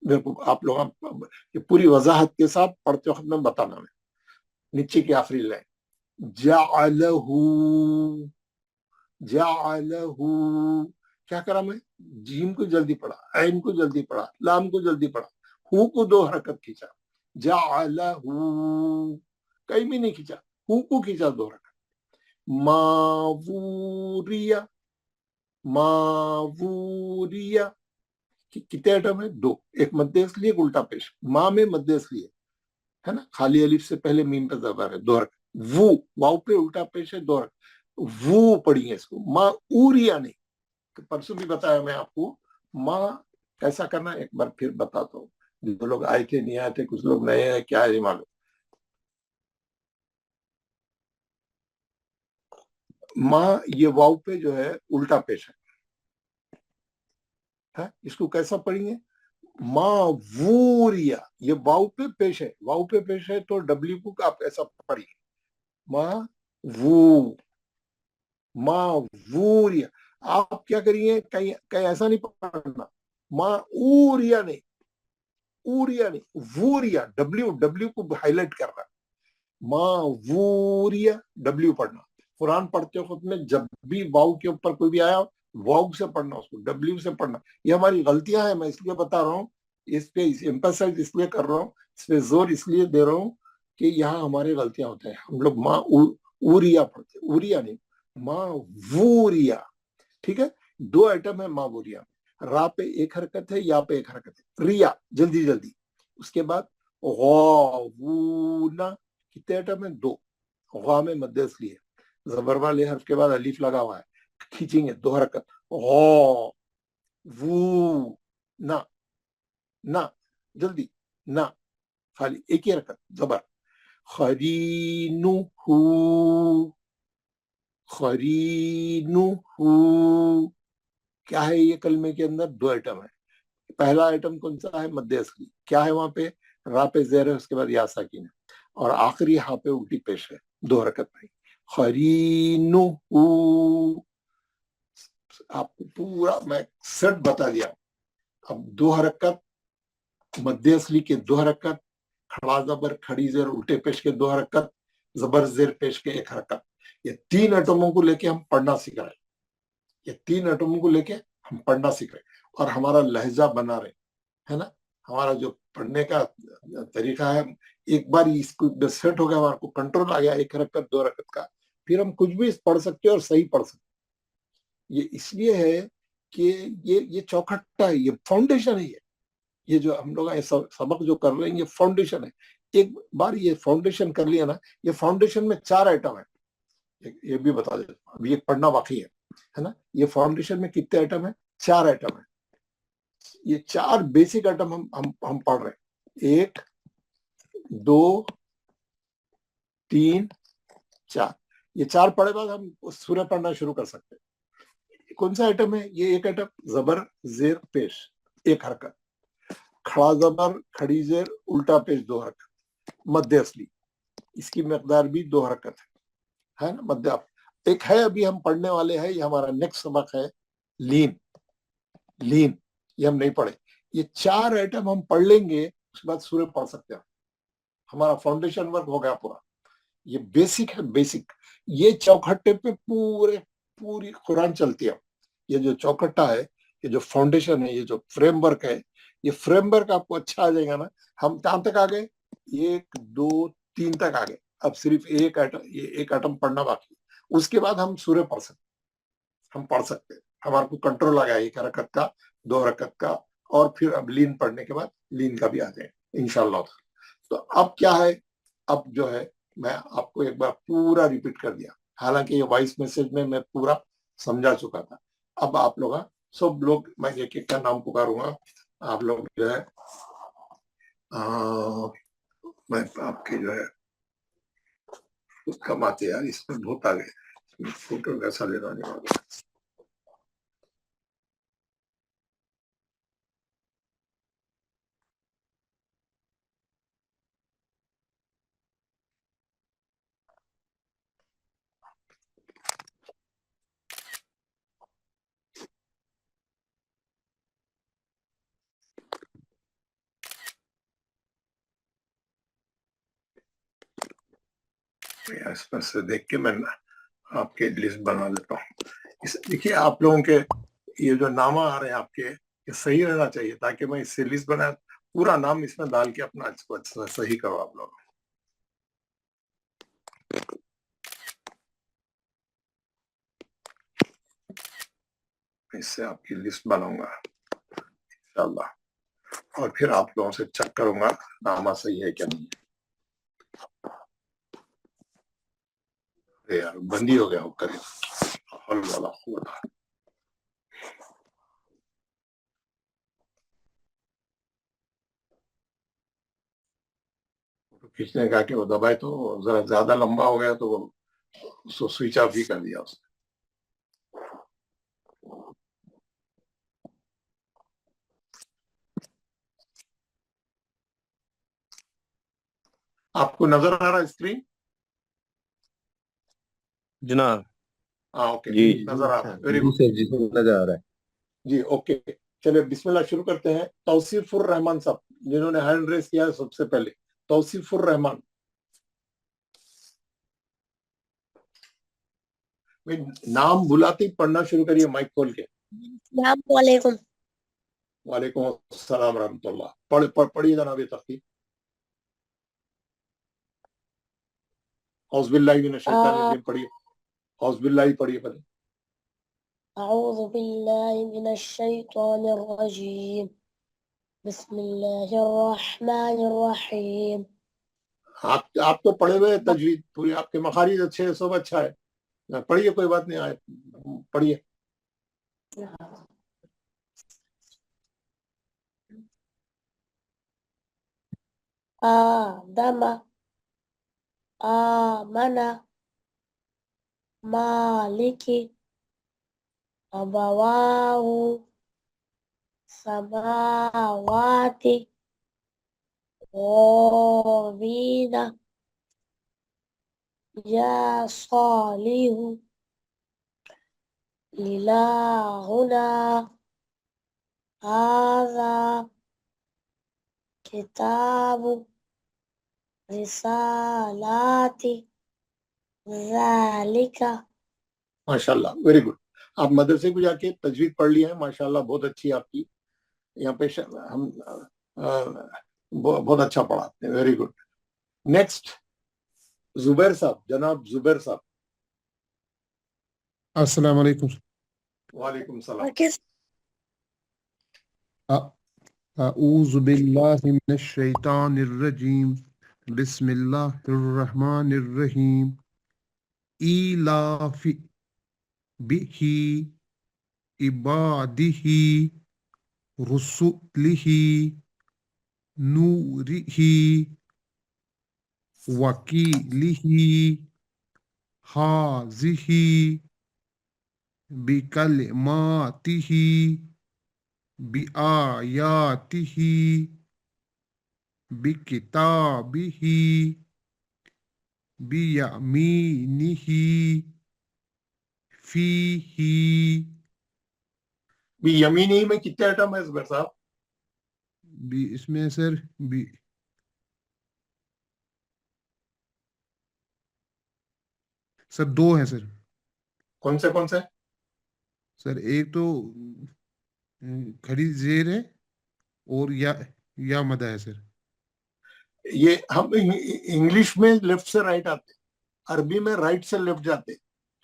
मेरे को आप लोग ये पूरी वजाहत के साथ पढ़ते वक्त में बताना है। नीचे की आखिरी लाइन, जाअलहू, जाअलहू, क्या करा मैं, जीम को जल्दी पढ़ा, ऐन को जल्दी पढ़ा, लाम को जल्दी पढ़ा, हु को दो हरकत खींचा, जाअलहू, कहीं भी नहीं खींचा, हु को खींचा 2 रकत। मावूरिया, मावूरिया, कितने आइटम है? 2, एक मध्य असली एक उल्टा पेश। माँ में मध्य असली है ना, खाली अलिफ से पहले मीम पे जबर है, 2 रकत। वो वाव पे उल्टा पेश है, 2 रकत, वो पढ़िए इसको। माँ उरिया नहीं, परसों भी बताया मैं आपको माँ कैसा करना, एक बार फिर बताता हूँ। जो लोग आए थे नहीं आए थे, कुछ लोग नए हैं, क्या है मालूम। माँ ये वाव पे जो है उल्टा पेश है, इसको कैसा पढ़ेंगे? मावूरिया, ये वाव पे पेश है, वाव पे पेश है तो डब्ल्यू को आप ऐसा पढ़िए, मावू, मावूरिया। आप क्या करिए, कहीं कहीं ऐसा नहीं पढ़ना, माऊरिया नहीं, ऊरिया नहीं, वूरिया, डब्ल्यू, डब्ल्यू को हाईलाइट करना, मावूरिया, डब्ल्यू पढ़ना। कुरान पढ़ते वक्त में जब भी वाव के ऊपर कोई भी आया, वाव से पढ़ना, उसको डब्ल्यू से पढ़ना। ये हमारी गलतियां हैं, मैं इसलिए बता रहा हूँ, इस पे एम्फसाइज इसलिए कर रहा हूँ, इस पे जोर इसलिए दे रहा हूँ कि यहाँ हमारी गलतियां होते हैं। हम लोग उरिया पढ़ते, उरिया नहीं, मावूरिया। ठीक है, 2 आइटम है मावूरिया। रा पे 1 हरकत है, या पे 1 हरकत है, रिया, जल्दी जल्दी। उसके बाद गौना, कितने आइटम है? 2। गौ में मध्य असली है, जबर वाले हर्फ के बाद अलीफ लगा हुआ है, खींचेंगे, 2 हरकत। गौ, वू, ना, ना, जल्दी, ना, खाली एक ही हरकत, जबर। खरीनु हू, खरीनु हू, क्या है ये कलमे के अंदर? 2 आइटम है। पहला आइटम कौन सा है? मध्य असली, क्या है वहां पे? रा पे ज़ेर है, उसके बाद या साकिन है, और आखिरी हा पे उल्टी पेश है, 2 हरकत नहीं। खरीनु, आपको पूरा मैं सेट बता दिया। अब 2 हरकत, मध्य असली के 2 हरकत, खड़ा जबर खड़ी जेर उल्टे पेश के 2 हरकत, जबर जेर पेश के 1 हरकत। ये 3 आइटमों को लेके हम पढ़ना सीख रहे हैं, ये 3 आइटमों को लेके हम पढ़ना सीख रहे हैं, और हमारा लहजा बना रहे, है ना। हमारा जो पढ़ने का तरीका है, एक बार इसको सेट हो गया, हमारे को कंट्रोल आ गया 1 हरकत 2 हरकत का, फिर हम कुछ भी पढ़ सकते हैं और सही पढ़ सकते हैं। ये इसलिए है कि ये चौखट्टा है, ये फाउंडेशन है। ये जो हम लोग सबक जो कर रहे हैं, ये फाउंडेशन है। एक बार ये फाउंडेशन कर लिया ना, ये फाउंडेशन में 4 आइटम है, ये भी बता देता हूं, अभी ये पढ़ना बाकी है ना। ये फाउंडेशन में कितने आइटम है? 4 आइटम है। ये 4 बेसिक आइटम हम पढ़ रहे हैं, 1 2 3 4। ये 4 पढ़े बाद हम सूरह पढ़ना शुरू कर सकते हैं। कौन सा आइटम है ये? एक आइटम जबर जेर पेश 1 हरकत, खड़ा जबर खड़ी जेर उल्टा पेश 2 हरकत, मध्य असली, इसकी मकदार भी 2 हरकत है ना, मध्य। एक है अभी हम पढ़ने वाले हैं, ये हमारा नेक्स्ट सबक है, लीन, लीन, ये हम नहीं पढ़े। ये 4 आइटम हम पढ़ लेंगे, उसके बाद सूरह पढ़ सकते हैं, हमारा फाउंडेशन वर्क हो गया पूरा। ये बेसिक है, बेसिक। ये चौखट्टे पे पूरी कुरान चलती है। ये जो चौखट्टा है, ये जो फाउंडेशन है, ये जो फ्रेमवर्क है, ये फ्रेमवर्क आपको अच्छा आ जाएगा ना। हम कहां तक आ गए? 1 2 3 तक आ गए। अब सिर्फ एक आइटम, ये एक आइटम पढ़ना बाकी, उसके बाद हम सूरह पढ़ सकते, हम पढ़ सकते हैं। हमारे को कंट्रोल आ गया 1 हरकत का, 2 हरकत का, और फिर अब लीन पढ़ने के बाद लीन का भी आ जाए इंशाल्लाह। तो अब क्या है, अब जो है मैं आपको एक बार पूरा रिपीट कर दिया, हालांकि ये वॉइस मैसेज में मैं पूरा समझा चुका था। अब आप लोग, सब लोग, मैं एक एक का नाम पुकारूंगा, आप लोग जो है मैं आपके जो है कम आते यार, इसमें बहुत आ गए, फोटो कैसा लेना नहीं होगा। इसमें से देख के मैं आपके लिस्ट बना देता हूँ। देखिए आप लोगों के ये जो नामा आ रहे हैं आपके, ये सही रहना चाहिए, ताकि मैं इससे लिस्ट बना पूरा नाम इसमें डाल के अपना इसको सही करो आप लोग. इससे आपकी लिस्ट बनाऊंगा इंशाल्लाह, और फिर आप लोगों से चेक करूंगा नामा सही है क्या नहीं. यार बंदी हो गया होकर हल वाला हुआ. खींचने का कि वो दबाए तो जरा ज्यादा लंबा हो गया तो उसको स्विच ऑफ ही कर दिया उसने. आपको नजर आ रहा है स्क्रीन? जनाब हाँ ओके जी नजर आ रहा है. वेरी गुड सर जी नजर आ रहा है. जी ओके. चलिए बिस्मिल्लाह शुरू करते हैं. तौसीफुर रहमान साहब जिन्होंने हैंड रेस किया है सबसे पहले, तौसीफुर रहमान. नाम बुलाते ही पढ़ना शुरू करिए माइक खोल के. वालेकुम. वालेकुम अस्सलाम रहमतुल्लाह. पढ़िए जनाब तख्ती. औज़ुबिल्लाहि मिनश शैतानिर रजीम पढ़िए. औज़ुबिल्लाहि पढ़िए पहले. أعوذ بالله من الشيطان الرجيم. بسم الله الرحمن الرحيم. आप तो पढ़े हुए तजवीद पूरी, आपके मखारिज अच्छे हैं, सब अच्छा है. पढ़िए कोई बात नहीं, आए पढ़िए. آدم آمن مالك أبواه سماوات طاغين يا صالح إلهنا هذا كتاب رسالات ذلك. माशाल्लाह वेरी गुड. आप मदरसे को जाके तजवीद पढ़ लिया है माशाल्लाह, बहुत अच्छी आपकी. यहाँ पे हम बहुत अच्छा पढ़ाते हैं. Very good. नेक्स्ट जुबैर साहब, जनाब जुबैर साहब. अस्सलाम वालेकुम. वालेकुम सलाम. अऊज़ु बिल्लाहि मिनश शैतानिर रजीम. बिस्मिल्लाहिर रहमानिर रहीम. इलाफि बिही इबादिही रुसुलिही नूरिही वकीलिही हाज़िही बिकलिमातिही बिआयातिही बिकिताबिही बियमीनिही फीही. भी यमीनी में कितने आइटम है जुबैर साहब? इसमें सर सर दो हैं सर. कौन से? सर एक तो खड़ी जेर है और या मदा है सर. ये हम इंग्लिश में लेफ्ट से राइट आते, अरबी में राइट से लेफ्ट जाते.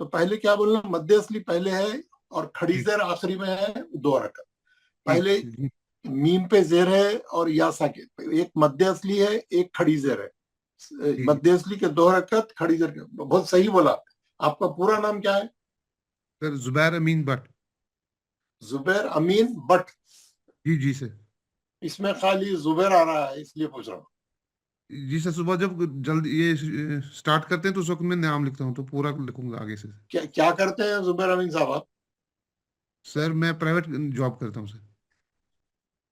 तो पहले क्या बोलना, मध्य असली पहले है और खड़ी जेर आखिरी में है, दो हरकत. पहले मीम पे जेर है और या साकिन, एक मध्य असली है एक खड़ी जेर है. मध्य असली के दो हरकत, खड़ी जेर के. बहुत सही बोला. आपका पूरा नाम क्या है? सर जुबैर अमीन भट्ट. जुबैर अमीन भट्ट. जी जी सर. इसमें खाली जुबैर आ रहा है इसलिए पूछ रहा हूँ. जी सर, सुबह जब जल्द ये स्टार्ट करते हैं तो उस वक्त मैं नाम लिखता हूँ, तो पूरा लिखूंगा आगे से. क्या करते हैं जुबैर अमीन साहब आप? सर मैं प्राइवेट जॉब करता हूँ सर.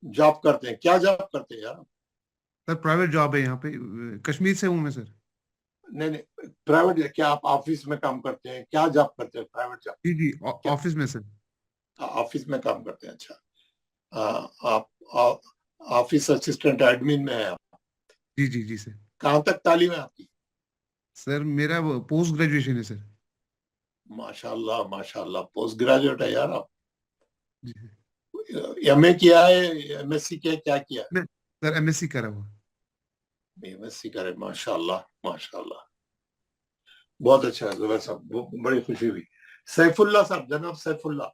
जॉब करते हैं? क्या जॉब करते हैं यार? सर प्राइवेट जॉब है यहाँ पे, कश्मीर से हूँ मैं सर. नहीं प्राइवेट क्या आप ऑफिस में काम करते हैं? क्या जॉब करते हैं? Private job? जी जी ऑफिस में सर. ऑफिस में काम करते हैं. अच्छा. आप ऑफिस असिस्टेंट एडमिन में है आप? जी जी जी सर. कहाँ तक तालीम है आपकी? सर मेरा पोस्ट ग्रेजुएशन है सर. माशाल्लाह माशाल्लाह, पोस्ट ग्रेजुएट है यार आप. जी एमए किया है, एमएससी किया, क्या किया है? سر ایم ایس سی کرا ہوا. BMSc کرے, ماشاء اللہ ماشاء اللہ, بہت اچھا ہے زبیر صاحب, بڑی خوشی ہوئی. سیف اللہ صاحب, جناب سیف اللہ.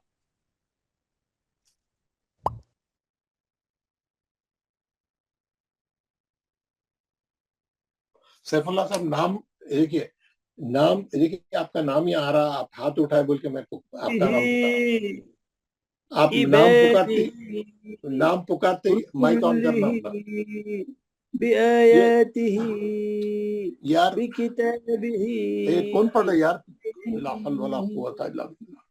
سیف اللہ صاحب, نام دیکھیے, نام دیکھیے, آپ کا نام ہی آ رہا, آپ ہاتھ اٹھائے بول کے میں آپ کا نام پکارا. آپ نام پکارتے ہی مائک آن کرنا ہوگا. بآياته یار بكتابه کون پڑھ رہا ہے یار؟ لا حول ولا قوت الا باللہ.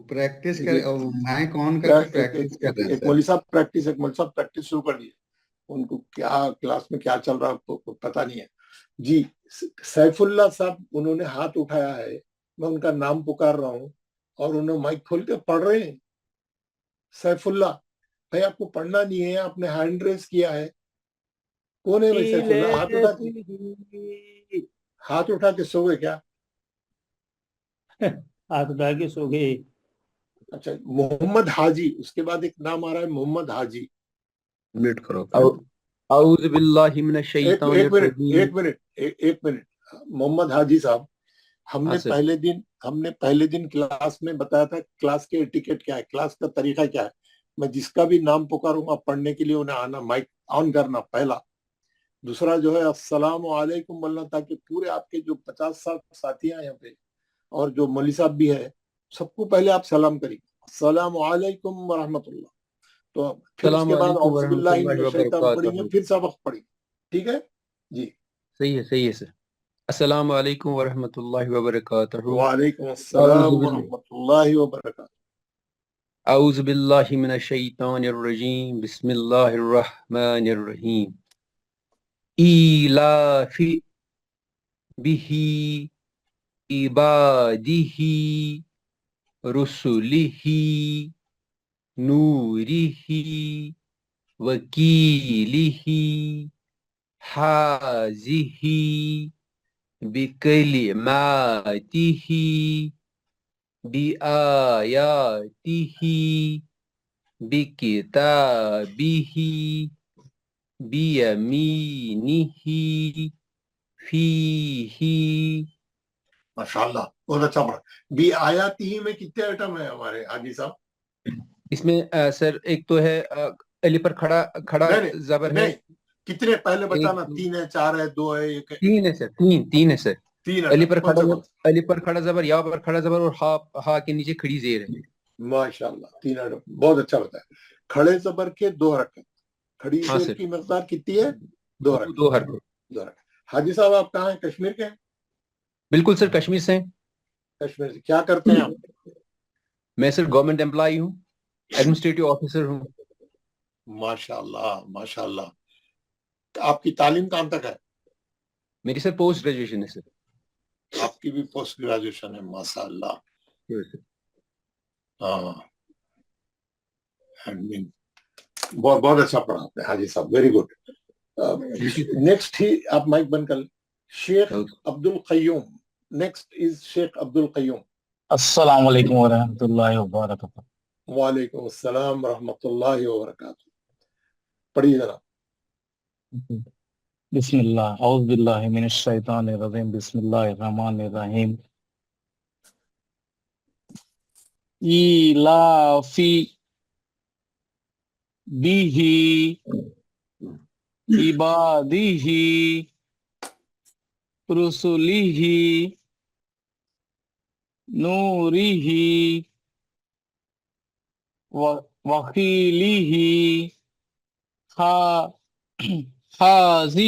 پریکٹس کر, مائک آن کر کے پریکٹس کر رہے ہیں ایک سر. مولوی صاحب پریکٹس شروع کر دیے. ان کو کیا کلاس میں کیا چل رہا پتہ نہیں ہے. جی سیف اللہ صاحب, انہوں نے ہاتھ اٹھایا ہے, میں ان کا نام پکار رہا ہوں اور انہوں مائک کھول کے پڑھ رہے ہیں. سیف اللہ بھائی, آپ کو پڑھنا نہیں ہے, آپ نے ہینڈ ریز کیا ہے. کون ہے بھائی سیف اللہ؟ ہاتھ اٹھا کے سو گئے کیا؟ ہاتھ اٹھا کے سو گئے. اچھا, محمد حاجی, اس کے بعد ایک نام آ رہا ہے محمد حاجی. میوٹ کرو. اعوذ باللہ من الشیطان الرجیم. ایک منٹ, محمد حاجی صاحب, ہم ہاں نے سر. پہلے دن کلاس میں بتایا تھا کلاس کے ایٹیکیٹ کیا ہے, کلاس کا طریقہ کیا ہے. میں جس کا بھی نام پکاروں گا پڑھنے کے لیے انہیں آنا, مائک آن کرنا پہلا. دوسرا جو ہے السلام علیکم بولنا, تاکہ پورے آپ کے جو 50-60 ساتھی ہیں یہاں پہ اور جو مولوی صاحب بھی ہے, سب کو پہلے آپ سلام کریں, السلام علیکم ورحمۃ اللہ. تو پھر اس السلام کے بعد علیکم اعوذ ورحمۃ باللہ من اللہ الشیطان پڑھیں گے, وبرکاتہ. پھر سبق پڑھیں گے. ٹھیک ہے جی. صحیح ہے سر. السلام علیکم ورحمۃ اللہ وبرکاتہ. وعلیکم السلام ورحمۃ اللہ وبرکاتہ. اعوذ باللہ من الشیطان الرجیم. بسم اللہ الرحمن الرحیم. ایلاف به عبادہ رسلہ نورہ وکیلہ حاذہ بکلماتہ بآیاتہ بکتابہ بیمینہ فیہ. ماشاء اللہ, بہت اچھا پڑھا. بھی آیاتی ہی میں کتنے آئٹم ہیں ہمارے حاجی صاحب؟ اس میں سر ایک تو ہے علی پر کھڑا زبر ہے. نہیں, کتنے پہلے بتانا, 3 ہے, 4 ہے, 2 ہے, 1 ہے؟ 3 ہے سر, 3 ہے سر. 3 علی آئٹم. پر کھڑا زبر, یا پر کھڑا زبر, اور ہا کے نیچے کھڑی زیر ہے. ماشاء اللہ, 3 آئٹم, بہت اچھا بتایا. کھڑے زبر کے 2 حرکت, کھڑی ہاں زیر سر. کی مقدار کتنی ہے؟ 2 حرکت. 2 حرف. 2 حرکت. حاجی صاحب آپ کہاں ہیں, کشمیر کے ہیں؟ بالکل سر, کشمیر سے ہیں. کشمیر سے. کیا کرتے ہیں آپ؟ میں سر گورنمنٹ امپلائی ہوں, ایڈمنسٹریٹو آفیسر ہوں. ماشاء اللہ ماشاء اللہ. آپ کی تعلیم کہاں تک ہے؟ میری سر پوسٹ گریجویشن ہے سر. آپ کی بھی پوسٹ گریجویشن ہے, ماشاء اللہ. ہاں, بہت اچھا پڑھا آپ نے حاجی صاحب, ویری گڈ. نیکسٹ ہی آپ مائک بند کر لیں. شیخ عبد القیوم, نیکسٹ از شیخ عبد القیوم. السلام علیکم ورحمۃ اللہ وبرکاتہ. وعلیکم السلام ورحمۃ اللہ وبرکاتہ. پڑھیے ذرا. بسم اللہ, اعوذ باللہ من الشیطان الرجیم, بسم اللہ الرحمن الرحیم. ایلافی بیہی عبادیہ رسلہ نورہ وکیلہ حاذہ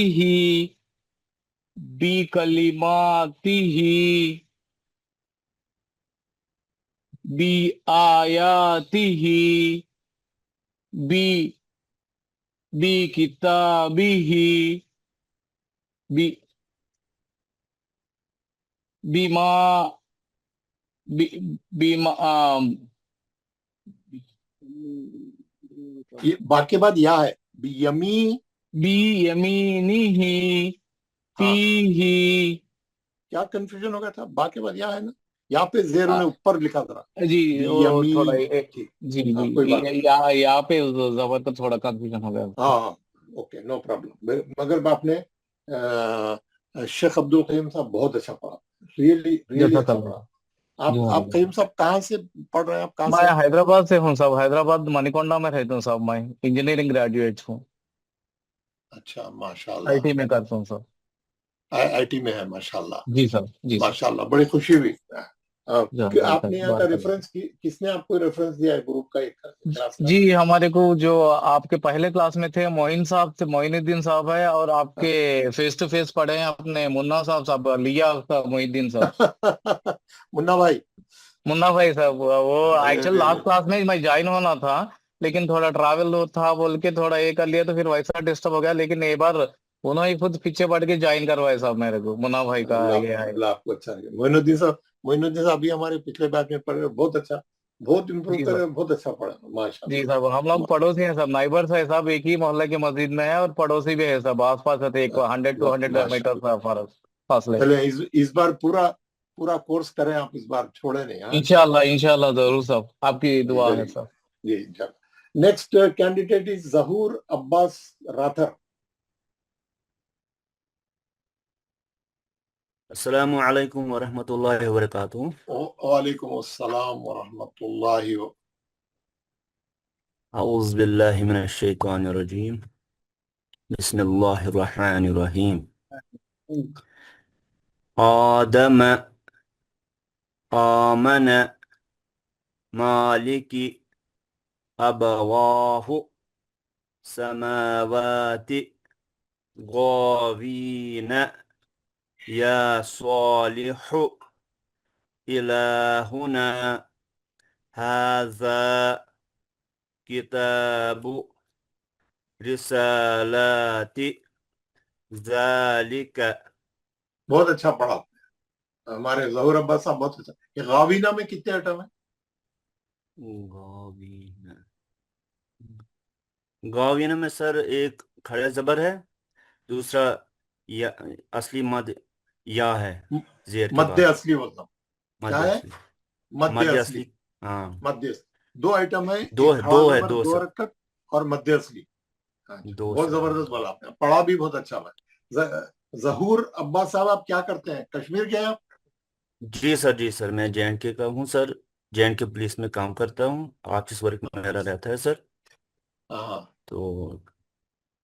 بکلماتہ بآیاتہ بکتابہ با کے بعد یا ہے, بیمینہ بیمینہ فیہ. کیا کنفیوژن ہو گیا تھا, با کے بعد یا ہے نا, यहाँ पे जेर ने ऊपर लिखा था जी वो थोड़ा ठीक, जी हाँ, कोई बात नहीं। यहाँ पे जबर का थोड़ा कंफ्यूजन हो गया। हाँ ओके, नो प्रॉब्लम। मगर आपने शेख अब्दुल कयूम साहब बहुत अच्छा पढ़ा, रियली रियली अच्छा जज़ाकल्लाह। पढ़ा। जी आप कयूम साहब कहाँ से पढ़ रहे हैं? आप कहाँ मैं से? हैदराबाद से हूँ साहब, हैदराबाद मणिकोंडा में रहता हूँ साहब, मैं इंजीनियरिंग ग्रेजुएट हूँ, अच्छा माशाल्लाह, आईटी में करता हूँ साहब। आईटी में है माशाल्लाह, जी सर, जी सर। माशाल्लाह, बड़ी खुशी हुई। आपने यहाँ का बारक रेफरेंस किसने आपको रेफरेंस दिया है ग्रुप का, एक क्लास का? जी हमारे को जो आपके पहले क्लास में थे मोइन साहब थे, मोइनुद्दीन साहब है, और आपके फेस टू फेस पढ़े हैं अपने मुन्ना साहब लिया था मोइनुद्दीन साहब। मुन्ना भाई, मुन्ना भाई साहब वो अरे एक्चुअल अरे लास्ट अरे, क्लास में मैं ज्वाइन होना था, लेकिन थोड़ा ट्रैवल था बोल के थोड़ा ये कर लिया, तो फिर वैसा डिस्टर्ब हो गया, लेकिन एक बार उन्होंने ही खुद पीछे पड़ के ज्वाइन करवाया साहब मेरे को, मुन्ना भाई का ये है। अल्लाह आपको अच्छा लगे। मोइनुद्दीन साहब अभी हमारे पिछले बैच में पढ़े, बहुत अच्छा, बहुत इम्प्रूव जी करे, साहब, बहुत अच्छा पढ़ा जी माशाल्लाह। साहब हम लोग पड़ोसी हैं सब, नाइबर्स है साहब, एक ही मोहल्ले की मस्जिद में है, और पड़ोसी भी है सब, आस पास है, एक 100-200 मीटर माशाल्लाह, फासले। चले इस बार पूरा पूरा कोर्स करें आप, इस बार छोड़े नहीं। हाँ इंशाल्लाह इंशाल्लाह जरूर साहब, आपकी जी, दुआ वेरी है साहब। जी इंशाल्लाह। Next candidate is Zahoor Abbas rather. अस्सलामु अलैकुम वरहमतुल्लाहि वबरकातुहू। वालेकुम अस्सलाम व रहमतुल्लाहि व औज़ु बिल्लाहि मिनश शैतानिर रजीम। बिस्मिल्लाहिर रहमानिर रहीम। आदम आमन मालिकी अबवाहु समावाति गावीन या सालिहु इलाहुना हाज़ा किताबु रिसालाति ज़ालिका। बहुत अच्छा पढ़ा आपने। हमारे जहूर अब्बास साहब बहुत अच्छा। ये गावीना में कितने आइटम है? गावीना गावीना में सर एक खड़े जबर है, दूसरा या असली मद या है जेर के मध्य बाद, असली मतलब क्या मध्य है? असली, मध्य मध्य असली, असली। हाँ, मध्य असली। दो आइटम है, दो एक है, खड़ा है जबर दो दो सर, हरकत और मध्य असली। हाँ जी, दो बहुत सर, हाँ जबरदस्त दो। बोला आपने, पढ़ा भी बहुत अच्छा है। जहूर अब्बास साहब आप क्या करते हैं, कश्मीर के हैं आप? जी सर, मैं जे का हूँ सर, जे पुलिस में काम करता हूँ, ऑफिस वर्क में मेरा रहता है सर। हाँ तो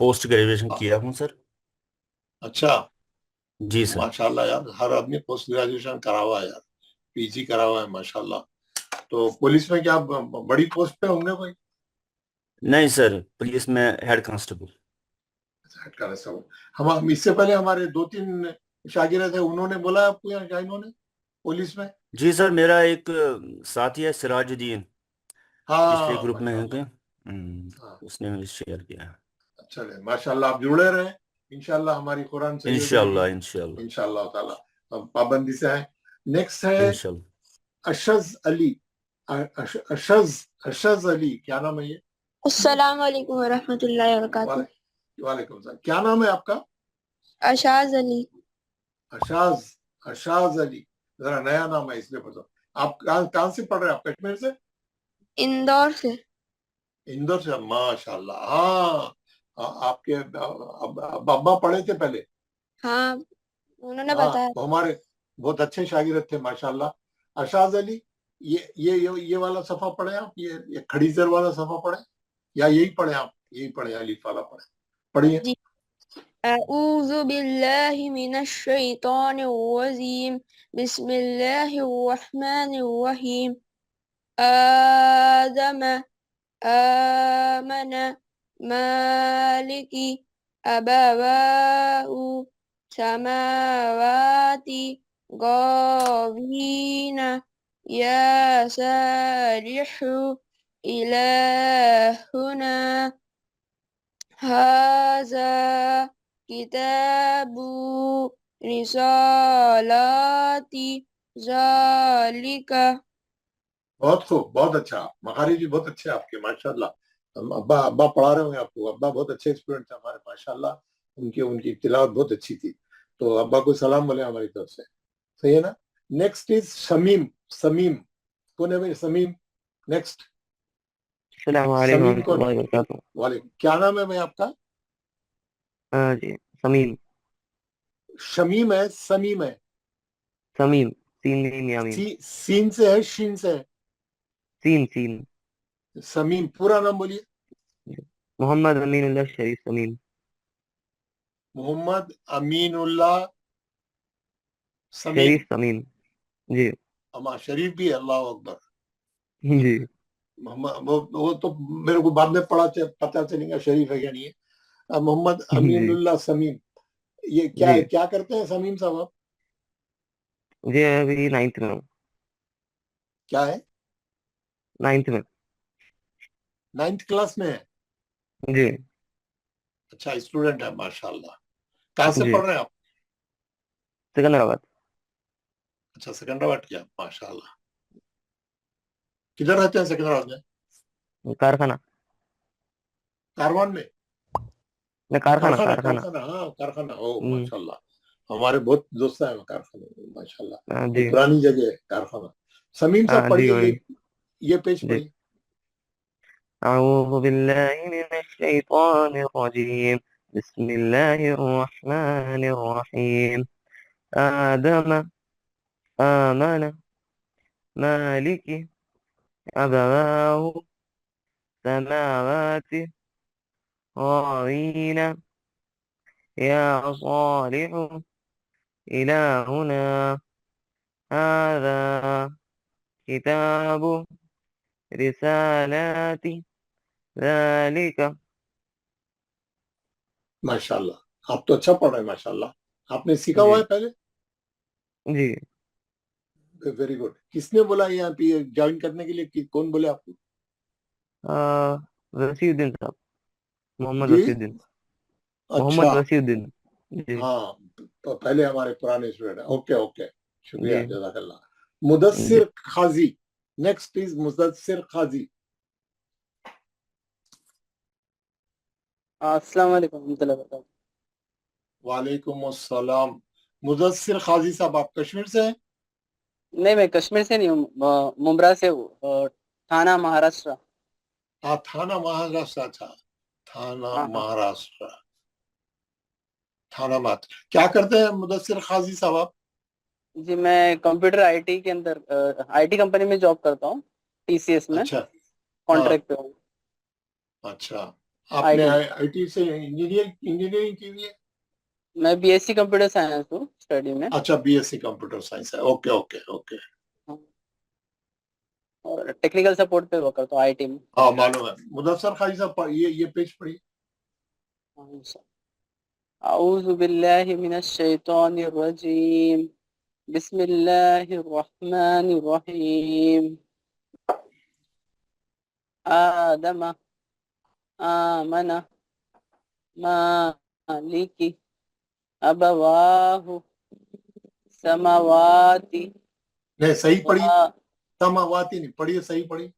पोस्ट ग्रेजुएशन हाँ, किया हूँ सर। अच्छा जी सर। माशाल्लाह यार, हर आदमी पोस्ट ग्रेजुएशन करा हुआ है यार, पीजी करा हुआ है माशाल्लाह। तो पुलिस में क्या बड़ी पोस्ट पे होंगे कोई? नहीं सर, पुलिस में हेड कांस्टेबल। Head constable. हम इससे पहले हमारे 2-3 शागिर्द थे, उन्होंने बोला आपको यहाँ ज्वाइन होने पुलिस में? जी सर, मेरा एक साथी है सिराजुद्दीन, पिछले हाँ ग्रुप में है माशाल्लाह। क्या, हाँ उसने मुझे शेयर किया है। चले माशाल्लाह, आप जुड़े रहे, इंशाल्लाह हमारी कुरान सही हो जाएगी इंशाल्लाह इंशाल्लाह इंशाल्लाह ताला। हम पाबंदी से है। नेक्स्ट है इंशाल्लाह। अशज अली। अशज अशज अली, क्या नाम है ये? अस्सलाम वालेकुम वरहमतुल्लाहि वबरकातुहू। वालेकुम सलाम, क्या नाम है आपका? अशाज अली। अशाज, अशाज अली, जरा नया नाम है इसलिए पूछो। आप कहाँ से पढ़ रहे हैं? आप कश्मीर से? इंदौर से। इंदौर से, माशाल्लाह। हाँ आपके अब्बा पढ़े थे पहले। हाँ, उन्होंने हाँ बताया। वो हमारे बहुत अच्छे शागिर्द थे माशाल्लाह। अशाज अली, ये वाला सफा पढ़े आप, ये खड़ीजर वाला सफा पढ़े, या यही पढ़े आप? यही पढ़े, अलीफ वाला पढ़े, पढ़िए। जी। अऊज़ु बिल्लाहि मिनश शैतानिर रजीम। बिस्मिल्लाहिर रहमानिर रहीम। आदम आमन मालिकी अबवाउ समावाति गावीना या सालिहु इलाहुना हाजा किताबु रिसालाति ज़ालिका। बहुत खूब, बहुत अच्छा, मखारी जी बहुत अच्छे आपके माशाल्लाह। अब्बा अब्बा पढ़ा रहे होंगे आपको, अब्बा बहुत अच्छे स्टूडेंट थे हमारे माशाल्लाह, उनकी उनकी तिलावत बहुत अच्छी थी। तो अब्बा को सलाम बोले हमारी तरफ से, सही है ना? Next is Shamim. समीम पुणे में समीम. नेक्स्ट अस्सलाम वालेकुम समीम कौन? warahmatullahi wabarakatuh. वालेकुम. क्या नाम है भाई आपका? जी समीम. शमीम है, समीम है? समीम सीन मीम या मीम. सीन से है, शीन से है? सीन सीन. समीम. पूरा नाम बोलिए. मोहम्मद अमीनुल्लाह शरीफ समीम. मोहम्मद अमीनुल्लाह समीम. शरीफ समीम. जी अमा शरीफ भी है. अल्लाह अकबर. जी. वो तो मेरे को बाद में पता चलेगा शरीफ है क्या नहीं है. मोहम्मद अमीनुल्लाह समीम. ये क्या जी. क्या करते हैं समीम साहब आप? जी अभी 9th में हूँ. क्या है? 9th में. 9th क्लास में है? जी अच्छा, स्टूडेंट है. माशाल्लाह. कहाँ से जी. पढ़ रहे हैं आप? सिकंदराबाद. अच्छा, सिकंदराबाद क्या? माशाल्लाह. किधर रहते हैं सिकंदराबाद में? कारखाना. कारवान में? कारखाना कारखाना. कारखाना. कारखाना. हाँ, कारखाना. ओ माशाल्लाह. हमारे बहुत दोस्त हैं कारखाने में. माशाल्लाह. जी पुरानी जगह है कारखाना. समीम साहब जी पढ़िए. वही. ये पेज जी. पढ़िए. أعوذ بالله من الشيطان الرجيم. بسم الله الرحمن الرحيم. آدم آمن مالك أبواه سماوات طاغين يا صالح إلهنا هذا كتاب رسالات ذلك. माशाल्लाह. आप तो अच्छा पढ़ रहे हैं. माशाल्लाह. आपने सीखा हुआ है पहले? जी. Very good. किसने बोला यहाँ पे ज्वाइन करने के लिए? कौन बोले आपको? रसीउद्दीन साहब. मोहम्मद जी. रसीउद्दीन. अच्छा. मोहम्मद रसीउद्दीन. जी हाँ, तो पहले हमारे पुराने स्टूडेंट है. Okay okay. शुक्रिया. जी जज़ाकल्लाह. मुदस्सिर खाजी. Next is Mudassir Khaji. अस्सलाम वालेकुम रहमतुल्लाहि व बरकातहू. वालेकुम अस्सलाम. मुदस्सिर खाजी साहब, आप कश्मीर से हैं? नहीं, मैं कश्मीर से नहीं हूँ, मुंब्रा से हूँ, थाना महाराष्ट्र. हाँ, थाना महाराष्ट्र. अच्छा, थाना हाँ हाँ. महाराष्ट्र. थाना मात. क्या करते हैं मुदस्सिर खाजी साहब आप? जी मैं कंप्यूटर आईटी के अंदर आईटी कंपनी में जॉब करता हूँ, टीसीएस में अच्छा. हाँ. कॉन्ट्रैक्ट पे हूँ. अच्छा, आपने आईटी आईटी से इंजीनियरिंग की हुई है? मैं बीएससी कंप्यूटर साइंस हूँ स्टडी में. अच्छा, बीएससी कंप्यूटर साइंस है. Okay okay okay. हाँ. और टेक्निकल सपोर्ट पे वर्क करता हूँ आईटी में. हाँ, मालूम है. मुदस्सिर खाजी साहब, ये पेज पढ़िए. अऊज़ु बिल्लाहि मिनश शैतानिर रजीम. बिस्मिल्लाहिर रहमानिर रहीम. आदम आमन मालिकी अबवाहु समावाती. नहीं, सही पढ़िए. समावाती नहीं पढ़िए, सही पढ़िए.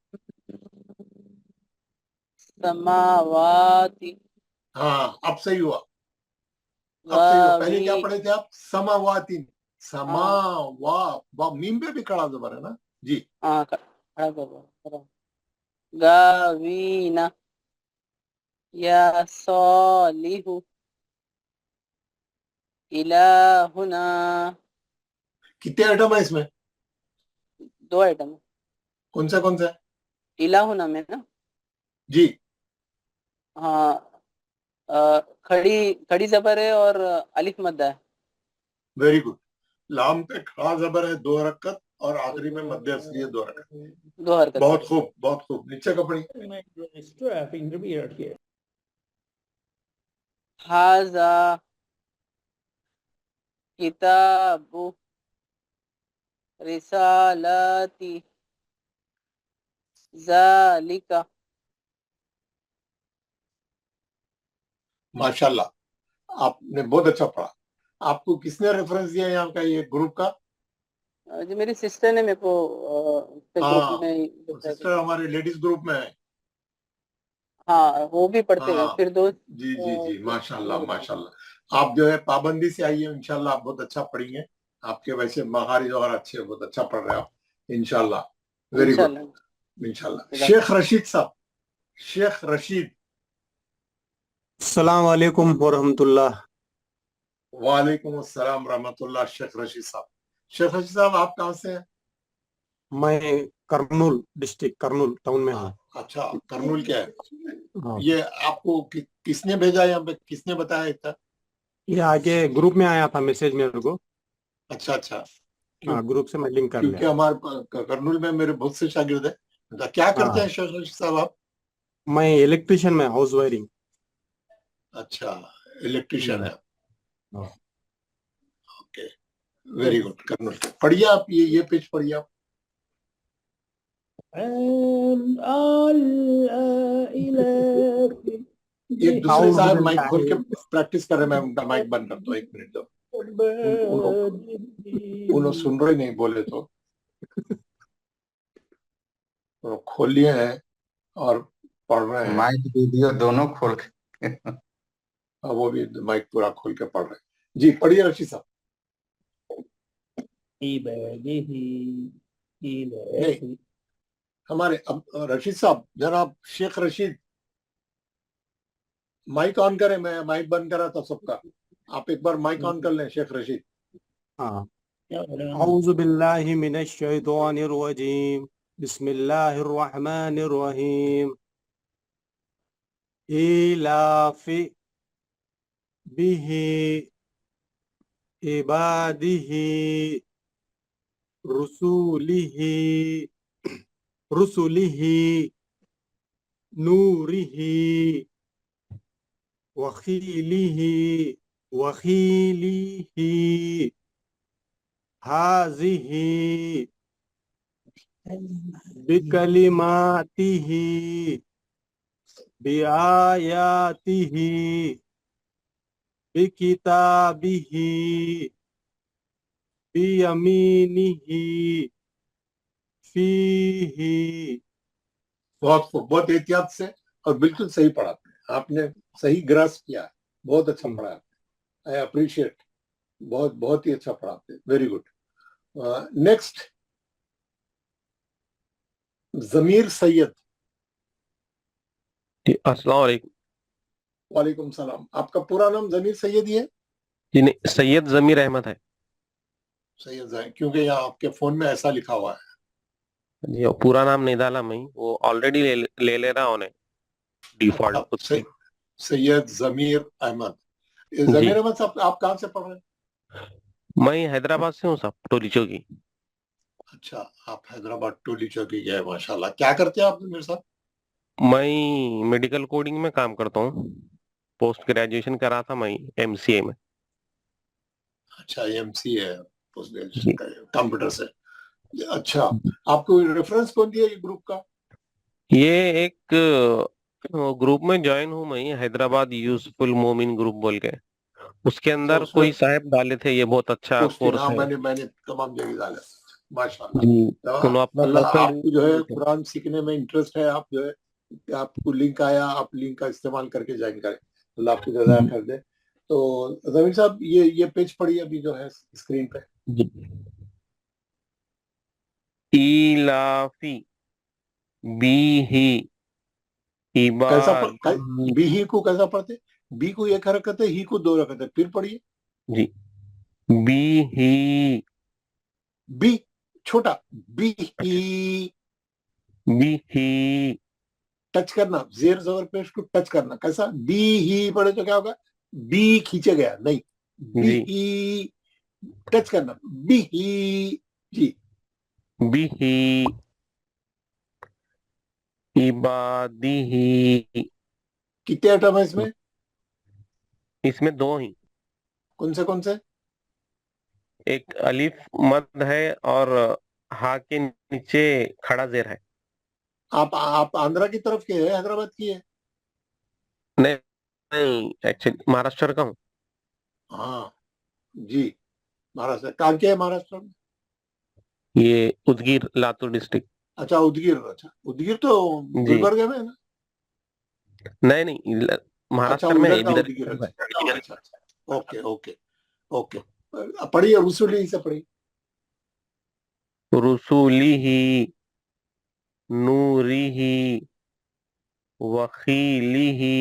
समावाती हाँ, अब सही हुआ. अब सही हुआ. पहले क्या पढ़े थे आप? समावाती. मीम पे भी खड़ा जबर है ना जी. हाँ गावीना या सालिहु इलाहुना. कितने आइटम है इसमें? 2 आइटम. कौन सा? इलाहुना में ना. जी. हाँ, खड़ी जबर है और अलिफ मद्दा है. Very good. लाम पे खड़ा जबर है 2 हरकत और आखिरी में मध्य असली है 2 हरकत. 2 हरकत. बहुत खूब, बहुत खूब. नीचे का पढ़िए. हाजा किताबु रिसालाती ज़ालिका. माशाल्लाह, आपने बहुत अच्छा पढ़ा. आपको किसने रेफरेंस दिया यहाँ का, ये ग्रुप का? जी मेरी सिस्टर ने मेरे को हाँ, में. सिस्टर हमारे लेडीज ग्रुप में है. हाँ, वो भी पढ़ते हैं. हाँ. फिर दोस्त. जी. माशाल्लाह. आप जो है पाबंदी से आइए, इंशाल्लाह आप बहुत अच्छा पढ़ेंगे. आपके वैसे महारिज और अच्छे, बहुत अच्छा पढ़ रहे हो आप, इंशाल्लाह, वेरी गुड, इंशाल्लाह। इंशाल्लाह। शेख रशीद साहब, शेख रशीद। अस्सलाम वालेकुम वरहमतुल्लाह। वालेकुम अस्सलाम रहमतुल्लाह। शेख रशीद साहब, शेख रशीद साहब आप कहाँ से हैं? मैं करनूल डिस्ट्रिक्ट, करनूल टाउन में हूँ। अच्छा, करनूल के है। हाँ। ये आपको किसने भेजा यहाँ पे, किसने बताया इतना? ये आगे ग्रुप में आया था मैसेज मेरे को। अच्छा अच्छा, क्यों? हाँ, ग्रुप से मैं लिंक कर क्योंकि लिया। हमारे करनूल में मेरे बहुत से शागिर्द हैं। तो क्या करते हैं शेख रशीद साहब आप? मैं इलेक्ट्रिशियन में, हाउस वायरिंग। अच्छा, इलेक्ट्रिशियन है। हाँ। Okay, very good. करनूल के पढ़िए आप, ये पेज पढ़िए आप। एक दूसरे साहब माइक खोल के प्रैक्टिस कर रहे हैं, मैं उनका माइक बंद करता हूँ, 1 मिनट दो। उन्होंने सुन रहे नहीं बोले तो खोल लिए हैं और पढ़ रहे हैं। माइक वीडियो दोनों खोल के वो भी माइक पूरा खोल के पढ़ रहे हैं। जी पढ़िए रशीद साहब। नहीं, हमारे अब रशीद साहब, जनाब शेख रशीद, माइक ऑन करें। मैं माइक बंद करा था सबका, आप एक बार माइक ऑन कर लें शेख रशीद। हाँ। औज़ु बिल्लाहि मिनश शैतानिर रजीम, बिस्मिल्लाहिर रहमानिर रहीम। इलाफि बिही इबादिही रुसुलिही नूरिही वखीलिही हाज़िही बिकलिमातिही बिआयातिही बिकिताबिही बियमीनिही फीही। बहुत एहतियात से और बिल्कुल सही पढ़ाते हैं आपने, सही ग्रास्प किया, बहुत अच्छा पढ़ाया। आई अप्रिशिएट, बहुत ही अच्छा पढ़ाते हैं, वेरी गुड। नेक्स्ट, जमीर सैयद। अस्सलाम वालेकुम। वालेकुम सलाम। आपका पूरा नाम जमीर सैयद ही है? जी नहीं, सैयद जमीर अहमद है सैयद है, क्योंकि यहाँ आपके फोन में ऐसा लिखा हुआ है। जी। और पूरा नाम नहीं डाला मैं, वो ऑलरेडी ले रहा उन्हें डिफॉल्ट खुद से। सैयद जमीर अहमद। जी। जमीर अहमद साहब आप कहाँ से पढ़ रहे हैं? मैं हैदराबाद से हूँ साहब, टोली चौकी। अच्छा, आप हैदराबाद टोली चौकी गए, माशाल्लाह। क्या करते हैं आप मेरे साथ? मैं मेडिकल कोडिंग में काम करता हूँ, पोस्ट ग्रेजुएशन करा था मैं एमसीए में। अच्छा, एमसीए है, पोस्ट ग्रेजुएशन कंप्यूटर से। अच्छा, आपको रेफरेंस कौन दिया ये ग्रुप का? ये एक ग्रुप में ज्वाइन हूँ मैं, हैदराबाद यूसफुल मोमिन ग्रुप बोल के। उसके अंदर कोई साहब डाले थे, ये बहुत अच्छा कोर्स हाँ, है। मैंने तमाम जगह डाला, माशाल्लाह। जी, उन्होंने अपना अल्लाह, पर्सनल आपको जो है कुरान सीखने में इंटरेस्ट है, आप जो है, आपको लिंक आया, आप लिंक का इस्तेमाल करके ज्वाइन करें, अल्लाह आपको जज़ा कर दे। तो जमीर साहब ये पेज पढ़िए अभी जो है स्क्रीन पे। इलाफी बीही कैसा बी को कैसा पढ़ते? बी को एक हरकत है, ही को 2 हरकत है। फिर पढ़िए। जी, बीही, बी छोटा, बीही, बीही, टच करना, जेर ज़बर पेश को टच करना। कैसा? बी ही पढ़े तो क्या होगा? बी खींचे गया नहीं, बी ही टच करना, बी ही। जी, बीही इबादिही। कितने आइटम है इसमें? इसमें 2 ही। कौन से? एक अलिफ मद है और हा के नीचे खड़ा जेर है। आप आंध्रा की तरफ के है, हैदराबाद की है? नहीं नहीं, एक्चुअली महाराष्ट्र का हूँ। हाँ जी, महाराष्ट्र। कहाँ के है महाराष्ट्र में? ये उदगीर, लातूर डिस्ट्रिक्ट। अच्छा, उदगीर। अच्छा, उदगीर तो गुलबर्गा में है ना? नहीं नहीं, अच्छा, महाराष्ट्र में उधर का इधर। उदगीर। अच्छा, ओके ओके ओके पढ़िए रुसूली से पढ़िए. रुसूलिही नूरिही वखीलिही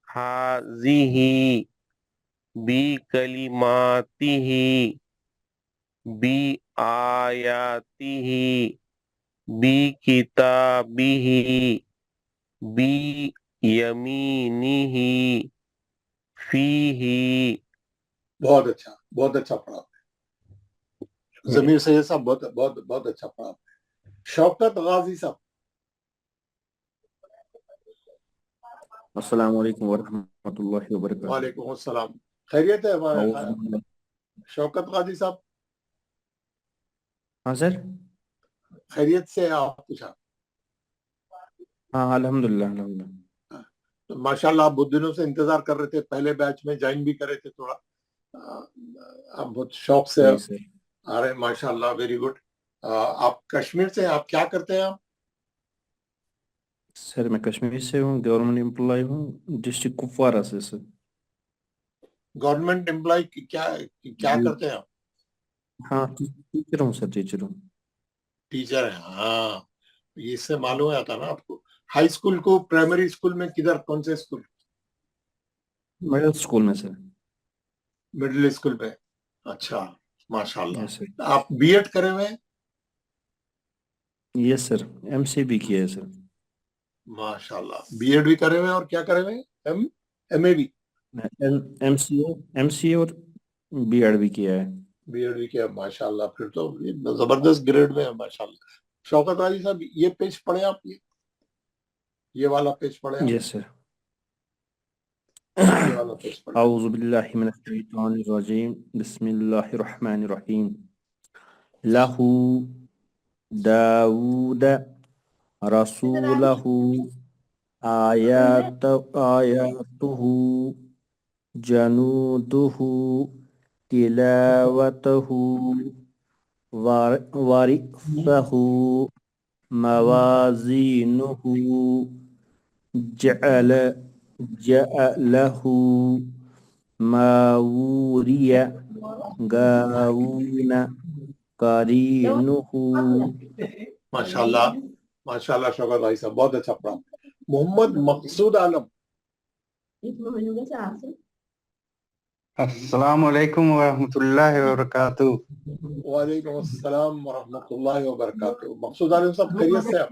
हाज़िही बी कलिमातिही बी आयातिही बी किताबिही बी यमीनिही फीही. बहुत अच्छा पढ़ा आपने. जमीर सैयद साहब बहुत बहुत बहुत अच्छा पढ़ा आपने. शौकत गाजी साहब. अस्सलाम वालेकुम वरहमतुल्लाहि वबरकातुहू. वालेकुम अस्सलाम. खैरियत है हमारे शौकत गाजी साहब? हाँ सर. खैरियत से आप पूछा? हाँ अल्हम्दुलिल्लाह अल्हम्दुलिल्लाह. तो माशाल्लाह आप बहुत दिनों से इंतजार कर रहे थे, पहले बैच में ज्वाइन भी करे थे थोड़ा. आप बहुत शौक से जी सर. आ रहे हैं माशाल्लाह. Very good. आप कश्मीर से, आप क्या करते हैं आप? सर मैं कश्मीर से हूँ, गवर्नमेंट एम्प्लॉय हूँ, डिस्ट्रिक्ट कुपवारा से सर. गवर्नमेंट एम्प्लॉय क्या जी. करते हैं आप? हाँ टीचर हूँ सर, टीचर हूँ. टीचर हैं. हाँ, इससे मालूम आता ना आपको. हाई स्कूल को प्राइमरी स्कूल में किधर, कौन से स्कूल? मिडिल स्कूल में सर. मिडिल स्कूल में. अच्छा माशाल्लाह. Yes sir. आप बीएड करे हुए हैं? यस सर, एमसीबी किया है सर. माशाल्लाह. बीएड भी करे हुए हैं और क्या करे हुए हैं? एमए भी? एमसीए और बीएड भी किया है. बीएड भी किया. माशाल्लाह. फिर तो ये जबरदस्त ग्रेड में है माशाल्लाह. शौकत अली साहब ये पेज पढ़े आप? ये वाला पेज पढ़े आप? Yes sir. ये वाला पेज पढ़े. औज़ु बिल्लाहि मिनश शैतानिर रजीम. बिस्मिल्लाहिर रहमानिर रहीम. लहू दाऊद रसूलहू आयातुहू जनूदुहू तिलावतहू वरिसहू मवाजीनुहु जअलहू मावूरिया गाऊन करीनुहु. माशाल्लाह माशाल्लाह. शौकत भाई साहब बहुत अच्छा पढ़ा. मोहम्मद मकसूद आलम. अस्सलाम वालेकुम वरहमतुल्लाहि वबरकातुहू. वालेकुम अस्सलाम वरहमतुल्लाहि वबरकातुहू. मकसूद आलम साहब खैरियत से आप?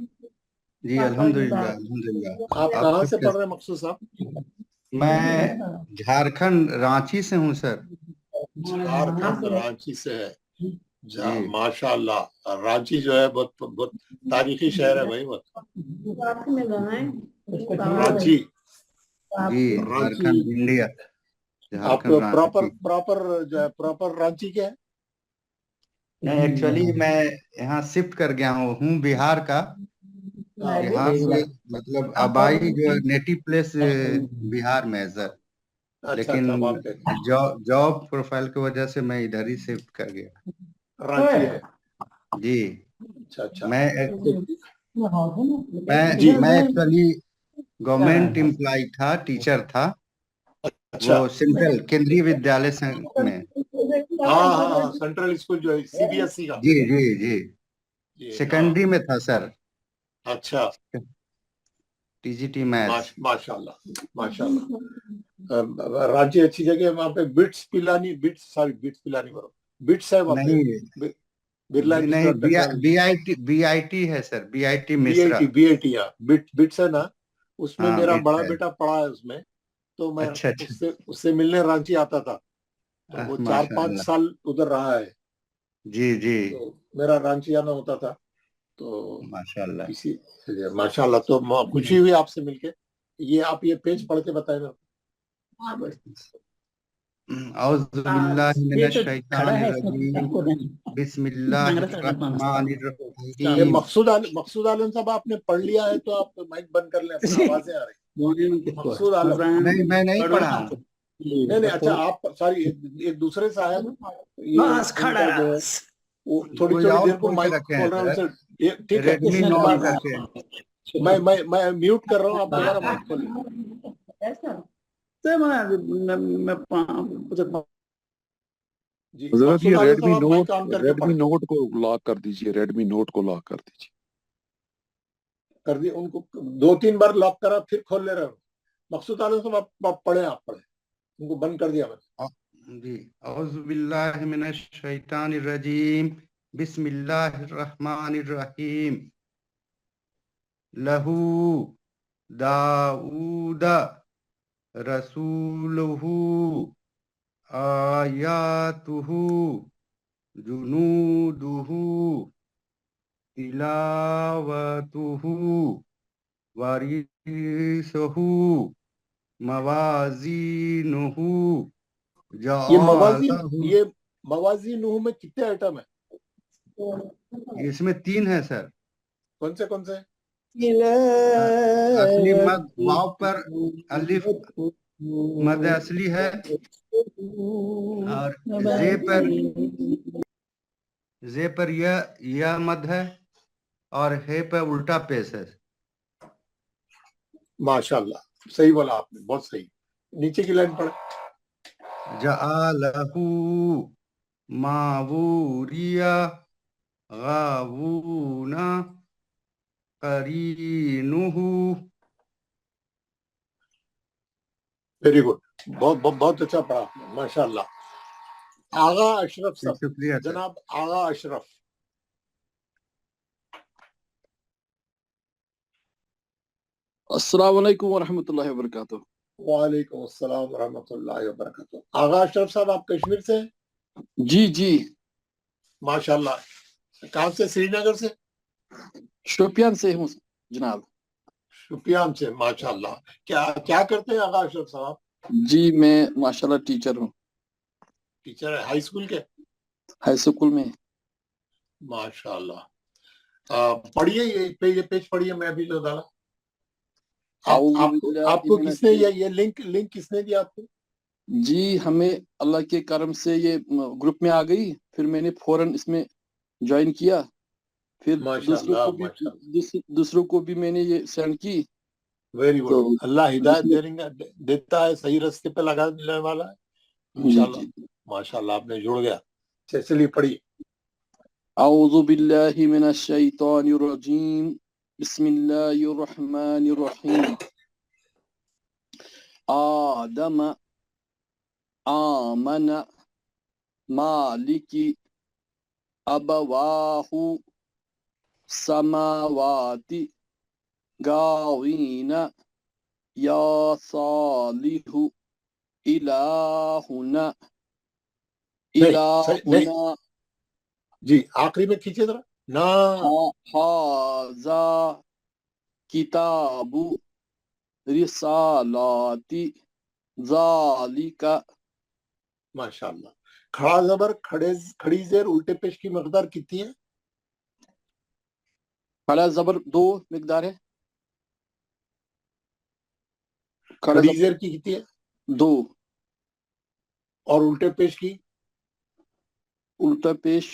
जी अल्हम्दुलिल्लाह अल्हम्दुलिल्लाह. आप कहाँ से पढ़ रहे हैं मकसूद साहब? मैं झारखंड रांची से हूँ सर. झारखंड रांची से है. जी माशाल्लाह. रांची जो है बहुत बहुत तारीखी शहर है भाई. बहुत रांची. जी झारखंड इंडिया. आप झारखंड रांची. प्रॉपर जो है प्रॉपर रांची के हैं? नहीं एक्चुअली मैं यहाँ शिफ्ट कर गया हूँ बिहार का. यहाँ से मतलब आबाई जो नेटिव प्लेस बिहार में है सर. लेकिन जॉब प्रोफाइल की वजह से मैं इधर ही शिफ्ट कर गया. रांची है. जी. अच्छा. मैं एक्चुअली गवर्नमेंट एम्प्लॉय था, टीचर था. अच्छा. वो सेंट्रल केंद्रीय विद्यालय में. हाँ सेंट्रल स्कूल जो है सीबीएसई का. जी जी जी. सेकेंडरी में था सर. अच्छा. TGT maths. माशाल्लाह माशाल्लाह. रांची अच्छी जगह है. वहाँ पे बिट्स पिलानी बरो बिट्स है वहाँ पे. बिरला नहीं बीआईटी है sir. BIT Mishra. BIT bits है ना. उसमें मेरा बड़ा बेटा पढ़ा है उसमें. तो मैं उससे मिलने रांची आता था. तो वो 4-5 साल उधर रहा है. जी जी. तो मेरा रांची आना होता था. तो माशाल्लाह इसी माशाल्लाह. तो खुशी हुई आपसे मिलके. ये आप ये पेज पढ़ के बताए ना. औज़ु बिल्लाहि मिनश शैतानिर रजीम. बिस्मिल्लाहिर्रहमानिर ये रहीम. मकसूद आलम साहब आपने पढ़ लिया है तो आप माइक बंद कर लें. अपनी आवाजें आ रही. मकसूद आलम. नहीं मैं नहीं पढ़ा. नहीं अच्छा. आप सॉरी एक दूसरे साहब वो थोड़ी देर को माइक खोल रहा हूँ. ठीक है. मैं म्यूट कर रहा हूँ. आप दोबारा माइक खोलिए. جی حضرت یہ مقصود عالم ریڈمی صاحب آپ نوٹ مائک آن کر کے ریڈمی پڑھیں. نوٹ کو لاک کر دیجئے، ریڈمی نوٹ کو لاک کر دیجئے. کر دی ان کو 2-3 بار لاک کرا پھر کھول لے رہے ہو. مقصود عالم صاحب آپ پڑھیں، آپ پڑھیں. ان کو بند کر دیا میں نے. جی اعوذ باللہ من الشیطان الرجیم بسم اللہ الرحمن الرحیم لہو داؤد رسولہ آیاتہ جنودہ تلاوتہ ورثہ موازینہ یہ موازین میں کتنے آئٹم ہیں؟ اس میں 3 ہیں سر. کون سے کون سے؟ اصلی مد واو پر الف مد اصلی ہے، اور زے پر یا مد ہے، اور ہے پر الٹا پیش ہے. ماشاءاللہ صحیح بولا آپ نے، بہت صحیح. نیچے کی لائن پڑھیں. جعلہ ماوریا غاوون قرینہ. ویری گڈ، بہت اچھا پڑھا آپ نے، ماشاءاللہ. آغا اشرف صاحب، شکریہ سر. جناب آغا اشرف. السلام علیکم ورحمۃ اللہ وبرکاتہ. وعلیکم السلام ورحمۃ اللہ وبرکاتہ. آغا اشرف صاحب آپ کشمیر سے ہیں؟ جی جی ماشاءاللہ. کہاں سے؟ سری نگر سے؟ شوپیان سے ہوں جناب. شوپیان سے، ماشاءاللہ. کیا کرتے ہیں آغا اشرف صاحب؟ جی میں ماشاءاللہ ٹیچر ہوں. ٹیچر ہے ہائی اسکول کے؟ ہائی اسکول میں. ماشاءاللہ. پڑھیے یہ پیج پڑھیے، میں ابھی جو ڈالا. آپ کو کس نے یہ لنک کس نے دیا آپ کو؟ جی ہمیں اللہ کے کرم سے یہ گروپ میں آ گئی، پھر میں نے فوراً اس میں جوائن کیا، پھر دوسروں کو بھی میں نے یہ سینڈ کی. Very good. اللہ ہدایت دیتا ہے، صحیح راستے پہ لگانے والا ہے انشاءاللہ. ماشاءاللہ آپ نے جڑ گیا. چلیے پڑھیے. اعوذ باللہ من الشیطان الرجیم بسم اللہ الرحمن الرحیم. آدم آمن مالک ابواہ سماوات گاوین یا صالح الہنا جی آخری میں کھینچے ذرا. نا ھذا کتاب رسالات ذالک. ماشاءاللہ. کھڑا زبر کھڑی زیر الٹے پیش کی مقدار کتنی ہے؟ کھڑا زبر 2 مقدار ہے. کھڑی زیر کی کتنی ہے؟ 2. اور الٹے پیش کی؟ الٹا پیش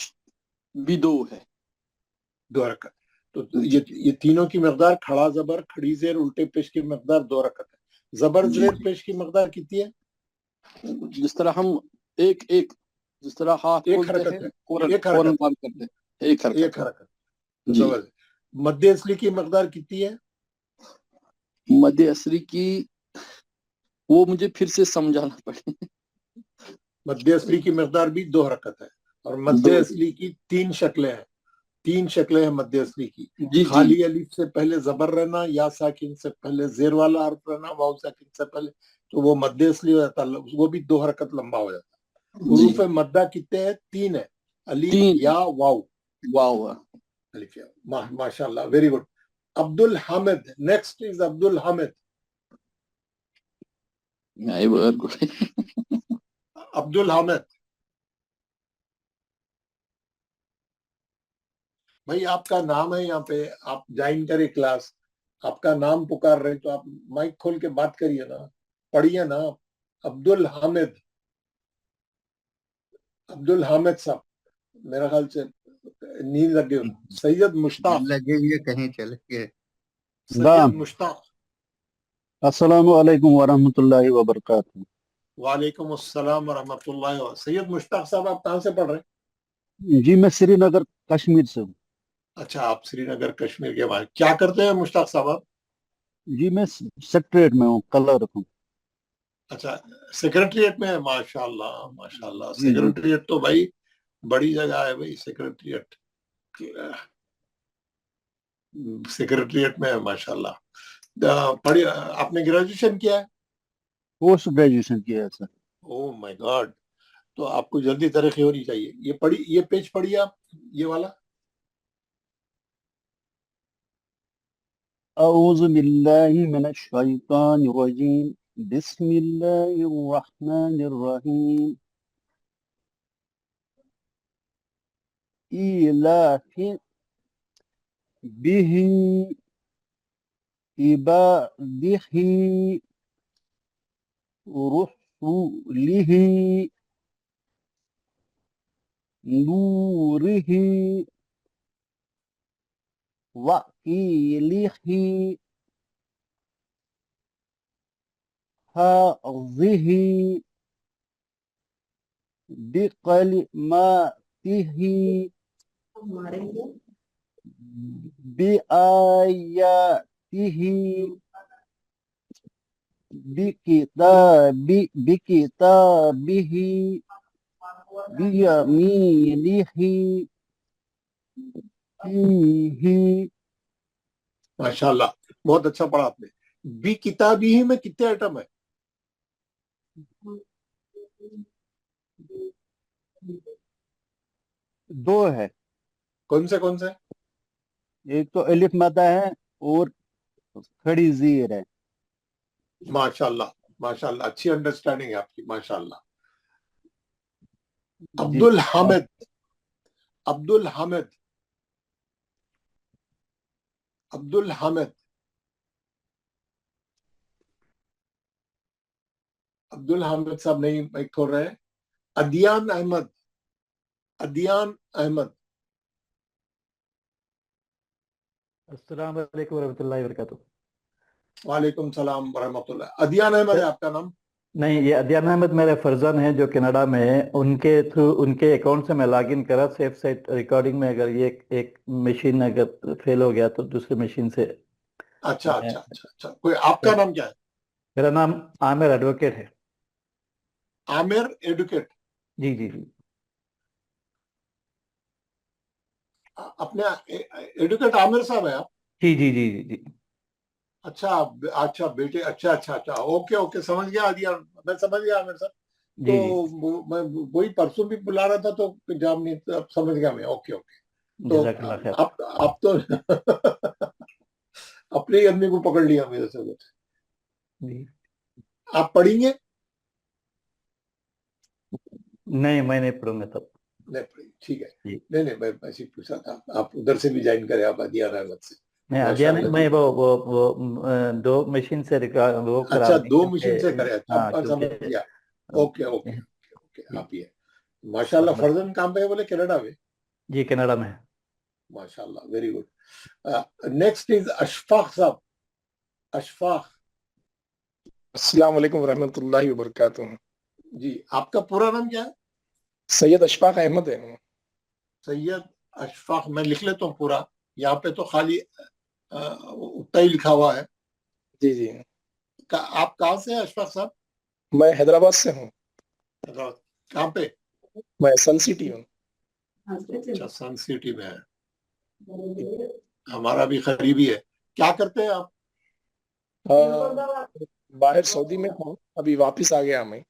بھی 2 ہے. 2 رکعت. تو یہ تینوں کی مقدار کھڑا زبر کھڑی زیر الٹے پیش کی مقدار 2 رکعت ہے. زبر زیر پیش کی مقدار کتنی ہے؟ جس طرح ہم ایک جس طرح ہاتھ کھولتے ہیں فوراً بند کرتے ہیں. ایک حرکت. مد اصلی کی مقدار کتنی ہے؟ مد اصلی کی وہ مجھے پھر سے سمجھانا پڑے. مد اصلی کی مقدار بھی 2 حرکت ہے. اور مد اصلی کی 3 شکلیں ہیں. 3 شکلیں ہیں مد اصلی کی. خالی الف سے پہلے زبر رہنا، یا ساکن سے پہلے زیر والا حرف رہنا، واو ساکن سے پہلے، تو وہ مد اصلی ہو جاتا ہے. وہ بھی 2 حرکت لمبا ہو جاتا ہے. حروف مدہ کتنے ہیں؟ 3 ہے. الف یا واو. الف یا. ماشاءاللہ very good. Abdul الحامد. Next is عبد الحامد. عبد الحامد بھائی، آپ کا نام ہے یہاں پہ، آپ جوائن کرے کلاس، آپ کا نام پکار رہے تو آپ مائک کھول کے بات کریے نا، پڑھیے نا. عبد الحامد. عبد الحامد صاحب میرا خیال سے نیند لگ گئی. سید مشتاق. لگے ہوئے کہیں چلے گئے. سید مشتاق. السلام علیکم ورحمۃ اللہ وبرکاتہ. वालेकुम अस्सलाम वरहमतुल्लाहि व सैयद मुश्ताक साहब, आप कहाँ से पढ़ रहे हैं? जी मैं श्रीनगर कश्मीर से हूँ। अच्छा, आप श्रीनगर कश्मीर के बाहर क्या करते हैं मुश्ताक साहब आप? जी मैं सेक्रेटरीट में हूँ, क्लर्क हूँ। अच्छा, सेक्रेटरीट में है, माशाल्लाह माशाल्लाह। जी जी सेक्रेटरीट तो भाई बड़ी जगह है भाई, सेक्रेटरीट सेक्रेटरीट में है माशाल्लाह। पढ़ी आपने ग्रेजुएशन किया है? पोस्ट ग्रेजुएशन किया है सर। ओह माय गॉड, तो आपको जल्दी तरक्की होनी चाहिए। ये पढ़ी, ये पेज पढ़िए आप, ये वाला। अऊज़ु बिल्लाहि मिनश शैतानिर रजीम, बिस्मिल्लाहिर रहमानिर रहीम, इलाफि बिही इबादिही रुसूलिही नूरिही वकीलिही हाज़िही बिकलिमातिही बिआयातिही बिकिताबिही बियमीनिही फीही। माशाल्लाह, बहुत अच्छा पढ़ा आपने। बी किताबी ही में कितने आइटम है? दो है। कौन से कौन से? एक तो अलिफ मदा है और खड़ी जीर है। माशाल्लाह माशाल्लाह, अच्छी अंडरस्टैंडिंग है आपकी माशाल्लाह। जी अब्दुल हामिद, अब्दुल हामिद, अब्दुल हामिद, अब्दुल हामिद साहब नहीं माइक खोल रहे हैं। अदियान अहमद, अदियान अहमद। अस्सलाम वालेकुम रहमतुल्लाहि व बरकातुहू। वालेकुम सलाम वरहमतुल्लाह। अदियान अहमद है आपका नाम? नहीं, ये अदियान अहमद मेरे फर्जन है जो कनाडा में है। उनके थ्रू, उनके अकाउंट से मैं लॉगिन करा सेफ साइट रिकॉर्डिंग में। अगर ये एक मशीन अगर फेल हो गया तो दूसरी मशीन से अच्छा मैं, अच्छा अच्छा अच्छा। कोई आपका नाम क्या है? मेरा नाम आमिर एडवोकेट है। आमिर एडवोकेट। जी जी जी। अपने एडवोकेट आमिर साहब है आप? जी जी जी जी जी। अच्छा अच्छा बेटे, अच्छा अच्छा अच्छा, ओके ओके, समझ गया अदियान, मैं समझ गया आमिर साहब। जी जी तो मैं वही परसों भी बुला रहा था तो पंजाब नहीं, तो अब समझ गया मैं। Okay okay. तो जज़ाकल्लाह खैर। आप तो अपने ही आदमी को पकड़ लिया मेरे से। जी। आप पढ़ेंगे? नहीं, मैं नहीं पढ़ूंगा तब। नहीं पढ़ेंगे, ठीक है। जी। नहीं नहीं, मैं ऐसे ही पूछा था। आप उधर से भी ज्वाइन करें, आप अदियान अहमद से। नहीं, अदियान माशाल्लाह। मैं वो दो मशीन से वो करा अच्छा, दो क्योंकि मशीन से करे। अच्छा, हाँ, अब समझ क्योंकि गया। ओके ओके ओके, आप ये माशाल्लाह। फर्जन कहाँ पे है बोले? कनाडा में? जी कनाडा में है। माशाल्लाह, very good. Next is Ashfaq साहब। अशफाक अस्सलाम वालेकुम रहमतुल्लाहि व बरकातुहू। जी, आपका पूरा नाम क्या है? सैयद अशफाक अहमद है। सैयद अशफाक, मैं लिख लेता हूँ पूरा। यहाँ पे तो खाली उतना ही लिखा हुआ है। जी जी। आप कहाँ से हैं अशफाक साहब? मैं हैदराबाद से हूँ। कहाँ पे? मैं सन सिटी हूँ। अच्छा, सन सिटी में है। हमारा भी करीबी है। क्या करते हैं आप? बाहर सऊदी में था, अभी वापस आ गया मैं।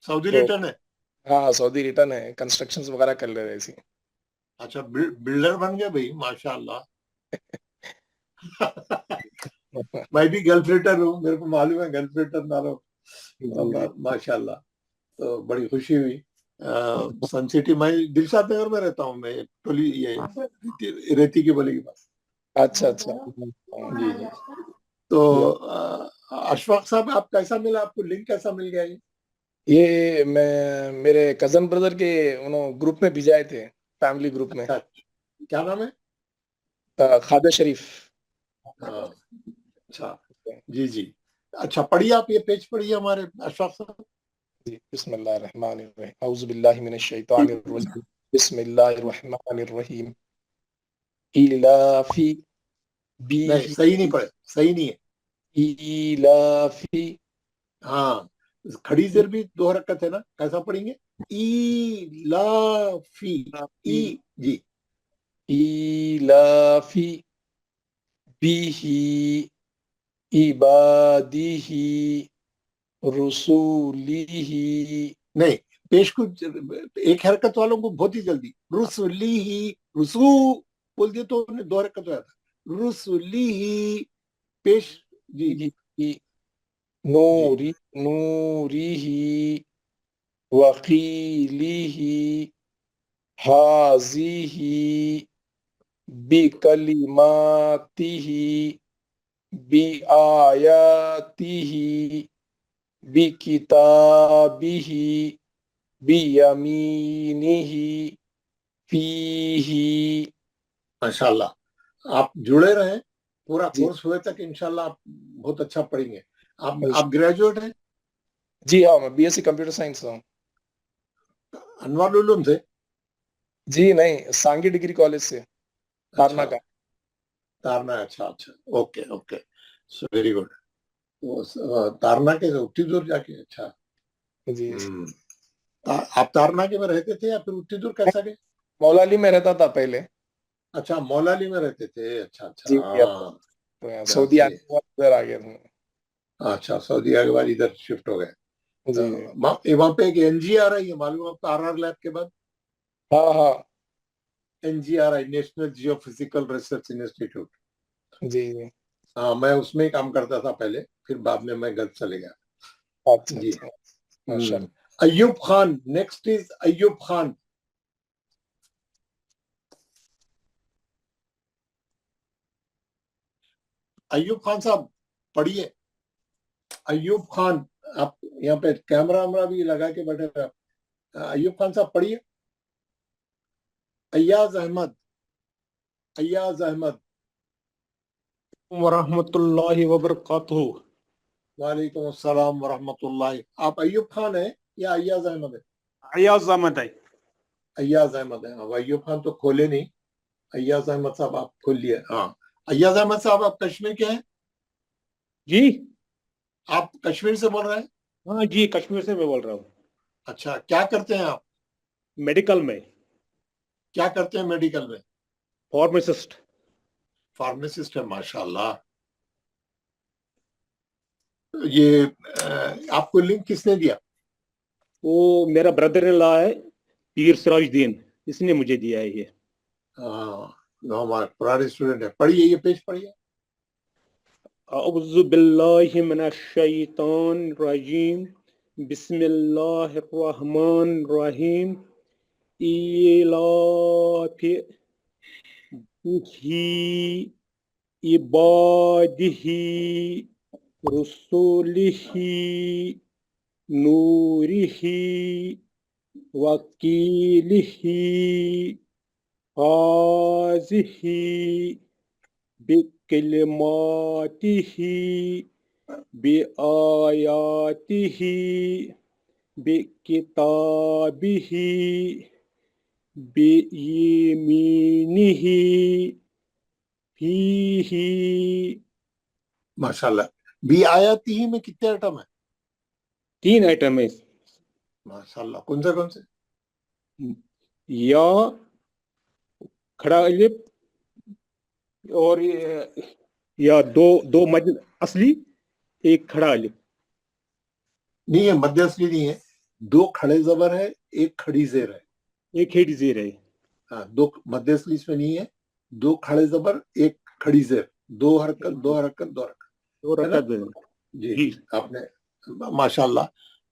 सऊदी तो रिटर्न है? हाँ, सऊदी रिटर्न है, कंस्ट्रक्शंस वगैरह कर ले रहे थे। अच्छा, बिल्डर बन गए भाई, माशाल्लाह। मैं भी गल्फ रिटर हूँ, मेरे को मालूम है गल्फ रिटर नालो। माशाल्लाह, तो बड़ी खुशी हुई। सन सिटी, मैं दिलशाद नगर में रहता हूँ। मैं टोली ये रेती की बोली के पास। अच्छा अच्छा। जी जी। तो अशफाक साहब, आप कैसा मिला? आपको लिंक कैसा मिल गया? ये मैं मेरे कजन ब्रदर के उन्होंने ग्रुप में भिजाए थे, फैमिली ग्रुप में। क्या नाम है? खादर शरीफ। अच्छा जी जी। अच्छा, पढ़िए आप, ये पेज पढ़िए हमारे अशफाक साहब। جی بسم اللہ الرحمن الرحیم اعوذ باللہ من الشیطان الرجیم بسم اللہ الرحمن الرحیم ایلافی بی نہیں صحیح نہیں پڑھے، صحیح نہیں ہے. ایلافی ہاں کھڑی زیر بھی 2 حرکت ہے نا، کیسا پڑھیں گے؟ ایلافی ای جی ایلافی بیہی عبادیہی رسولیہی. نہیں، پیش کو ایک حرکت والوں کو بہت ہی جلدی رسولی ہی رسو بول دیے تو 2 حرکت ہو جاتا. رسولی ہی پیش جی نوری نوریہی وقیلیہی حازیہی بکلماتہی بآیاتہی بکتابہی بیمینہی فیہی. ماشاءاللہ آپ جڑے رہیں پورا کورس ہوئے تک انشاءاللہ آپ بہت اچھا پڑھیں گے. آپ گریجویٹ ہیں؟ جی ہاں میں B S C computer science ہوں. انوار العلوم سے؟ جی نہیں سانگی ڈگری کالج سے تارنا کا. تارنا اچھا اچھا اوکے اوکے ویری گڈ. تارنا کے اتنی دور جا کے اچھا جی آپ تارنا کے میں رہتے تھے یا پھر اتنی دور کیسا گئے؟ مولا علی میں رہتا تھا پہلے. اچھا مولا علی میں رہتے تھے. اچھا اچھا جی ہاں سعودی آنے کے بعد ادھر آ گیا تھا. اچھا سعودی کے بعد ادھر شفٹ ہو گئے. جی وہاں پہ ایک این جی آر آئی ہے معلوم آپ کو آر آر لیب کے بعد؟ ہاں ہاں N G R I national geophysical research institute. جی ہاں میں اس میں ہی کام کرتا تھا پہلے، پھر بعد میں گھر چلے گیا. اچھا جی ماشاء اللہ. Ayub Khan next is Ayub Khan. ایوب خان صاحب پڑھیے. ایوب خان آپ یہاں پہ کیمرہ ویمرہ بھی لگا کے بیٹھے ہوئے. ایوب خان صاحب پڑھیے. ایاز احمد ایاز احمد. ورحمۃ اللہ وبرکاتہ. وعلیکم السلام ورحمۃ اللہ. آپ ایوب خان ہیں یا ایاز احمد ہے؟ ایاز احمد ہے. ایاز احمد ہے. اب ایوب خان تو کھولے نہیں، ایاز احمد صاحب آپ کھول لیے. ہاں ایاز احمد صاحب آپ کشمیر کے ہیں؟ جی آپ کشمیر سے بول رہے ہیں؟ ہاں جی کشمیر سے میں بول رہا ہوں. اچھا کیا کرتے ہیں آپ؟ میڈیکل میں کیا کرتے ہیں میڈیکل میں؟ فارماسسٹ. فارماسسٹ ہے ماشاء اللہ. یہ آپ کو لنک کس نے دیا؟ وہ میرا بردر ان لا ہے پیر سراج الدین، اس نے مجھے دیا ہے یہ. ہاں ہمارے پرانے اسٹوڈنٹ ہے. پڑھیے یہ پیج پڑھیے. اعوذ باللہ من الشیطان الرجیم بسم اللہ الرحمن الرحیم. ایلاف ہی عبادہ رسولہ نورہ وکیلہ حاضہ بکلماتہ بآیاتہ بکتابہ بیمینہ فیہ. ماشاء اللہ. بھی آیاتی ہی میں کتنے آئٹم ہیں؟ 3 آئٹم ہے. ماشاء اللہ. کون سے؟ یا کھڑا الف اور یا دو مد اصلی ایک کھڑا الف. نہیں ہے مد اصلی نہیں ہے، 2 کھڑے زبر ہے ایک کھڑی زیر ہے. ایک کھڑی زیر ہے. ہاں 2 مد اصلی اس میں نہیں ہے، 2 کھڑے زبر ایک کھڑی زیر. 2 حرکت 2 حرکت 2 حرکت. جی آپ نے ماشاء اللہ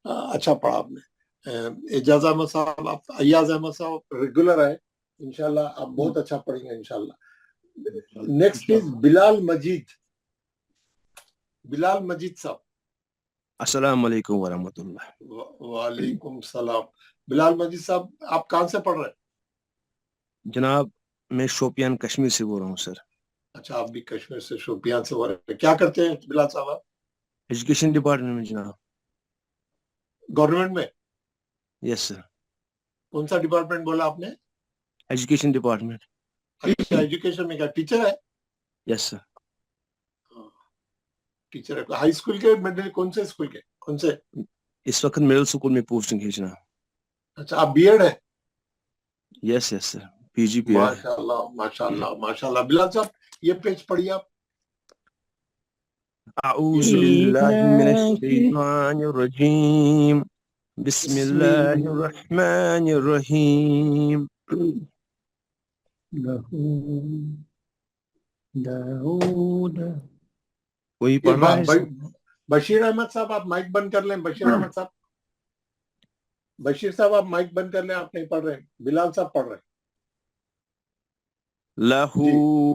اچھا پڑھا آپ نے. اعجاز احمد صاحب آپ ایاز احمد صاحب ریگولر ہے انشاءاللہ آپ بہت اچھا پڑھیں گے انشاءاللہ. نیکسٹ از بلال مجید. بلال مجید صاحب. السلام علیکم ورحمۃ اللہ. وعلیکم السلام. بلال مجید صاحب آپ کہاں سے پڑھ رہے ہیں؟ جناب میں شوپیان کشمیر سے بول رہا ہوں سر. اچھا آپ بھی کشمیر سے شوپیان سے بول رہے ہیں. کیا کرتے ہیں بلال صاحب آپ؟ ایجوکیشن ڈپارٹمنٹ میں جناب. गवर्नमेंट में? यस सर, कौन सा डिपार्टमेंट बोला आपने? Education department. अच्छा, एजुकेशन में क्या टीचर है? यस सर, टीचर है। हाई स्कूल के, मिडिल, कौन से स्कूल के, कौन से? इस वक्त मिडिल स्कूल में पोस्टिंग है जनाब। अच्छा, आप बीएड है? Yes yes sir, PGPEd. माशाल्लाह माशाल्लाह माशाल्लाह। बिलाल साहब ये पेज पढ़िए आप। अऊज़ु बिल्लाहि मिनश शैतानिर रजीम, बिस्मिल्लाहिर रहमानिर रहीम। वही पढ़ रहा है सर। बशीर अहमद साहब आप माइक बंद कर लें। बशीर अहमद साहब, बशीर साहब आप माइक बंद कर लें, आप नहीं पढ़ रहे हैं, बिलाल साहब पढ़ रहे हैं। लहू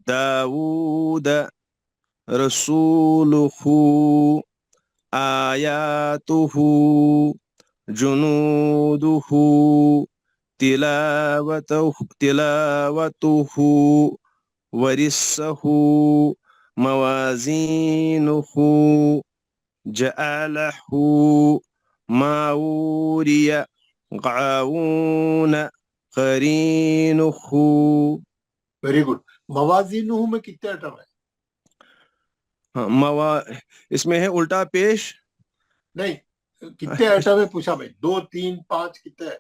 दाऊद रसूलुहु आयातुहु जुनूदुहु तिलावतुहु वरिस्सहु मवाजीनुहु जअलहु माऊरिया गाऊन करीनुहु। Very good. मवाजीनुहु में कितने आइटम है? हाँ, इसमें है उल्टा पेश। नहीं, कितने आइटम है पूछा मैं। 2 3 5 कितने है?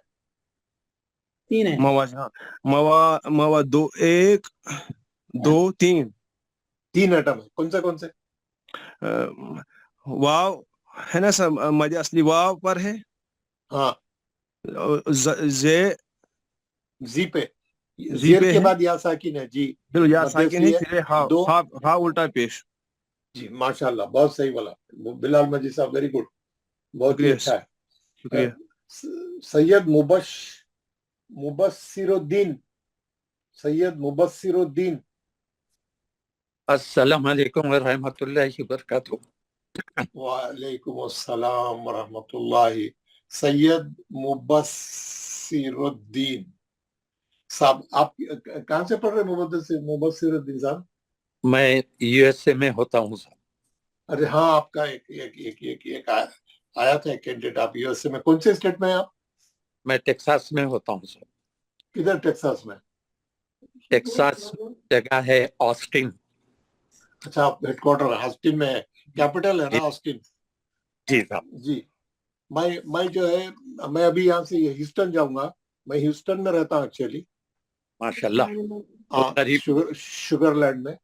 3 है। मवा 2 1 2 3 3 आइटम है। कौन से? वाव है ना सर, मद असली वाव पर है। हाँ, जे जी पे, जी जेर पे के है। बाद या साकिन है जी। फिर या मध्य साकिन सी है, है। फिर हा दो हा उल्टा पेश। जी माशाल्लाह, बहुत सही बोला बिलाल मजीद साहब, वेरी गुड, बहुत ही शुक्रिया अच्छा है। शुक्रिया। सैयद मुबस्सिरुद्दीन, सैयद मुबस्सिरुद्दीन। अस्सलाम वालेकुम व रहमतुल्लाहि व बरकातुहू। वालेकुम अस्सलाम व रहमतुल्लाहि। सैयद मुबस्सिरुद्दीन साहब, आप कहाँ से पढ़ रहे हैं? मुबस्सिरुद्दीन साहब, मैं यूएसए में होता हूँ सर। अरे हाँ, आपका एक आया था कैंडिडेट। आप यूएसए में कौन से स्टेट में हैं आप? मैं टेक्सास में होता हूँ सर। किधर टेक्सास में? टेक्सास जगह है ऑस्टिन। अच्छा, आप हेडक्वार्टर ऑस्टिन में है, कैपिटल है ना ऑस्टिन? जी साहब। जी, मैं जो है, मैं अभी यहाँ से ह्यूस्टन जाऊंगा। मैं ह्यूस्टन में रहता हूँ एक्चुअली। माशाल्लाह। शुगरलैंड में।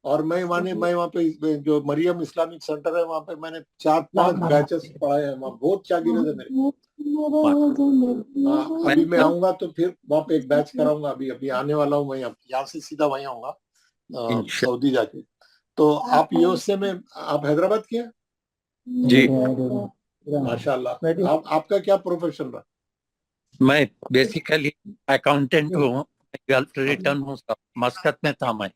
और मैं वहाँ पे जो मरियम इस्लामिक सेंटर है, वहाँ पे मैंने 4-5 बैचेस पढ़ाए हैं। वहाँ बहुत शागिर्द है मेरे। अभी मैं आऊंगा तो फिर वहाँ पे एक बैच कराऊंगा। अभी आने वाला हूँ मैं, यहाँ से सीधा वहीं आऊंगा सऊदी जाके। तो आप यूएसए में, आप हैदराबाद के हैं? जी माशाल्लाह। आपका क्या प्रोफेशन रहा? मैं बेसिकली अकाउंटेंट हूँ, गल्फ रिटर्न हूँ सर। मस्कत में था मैं।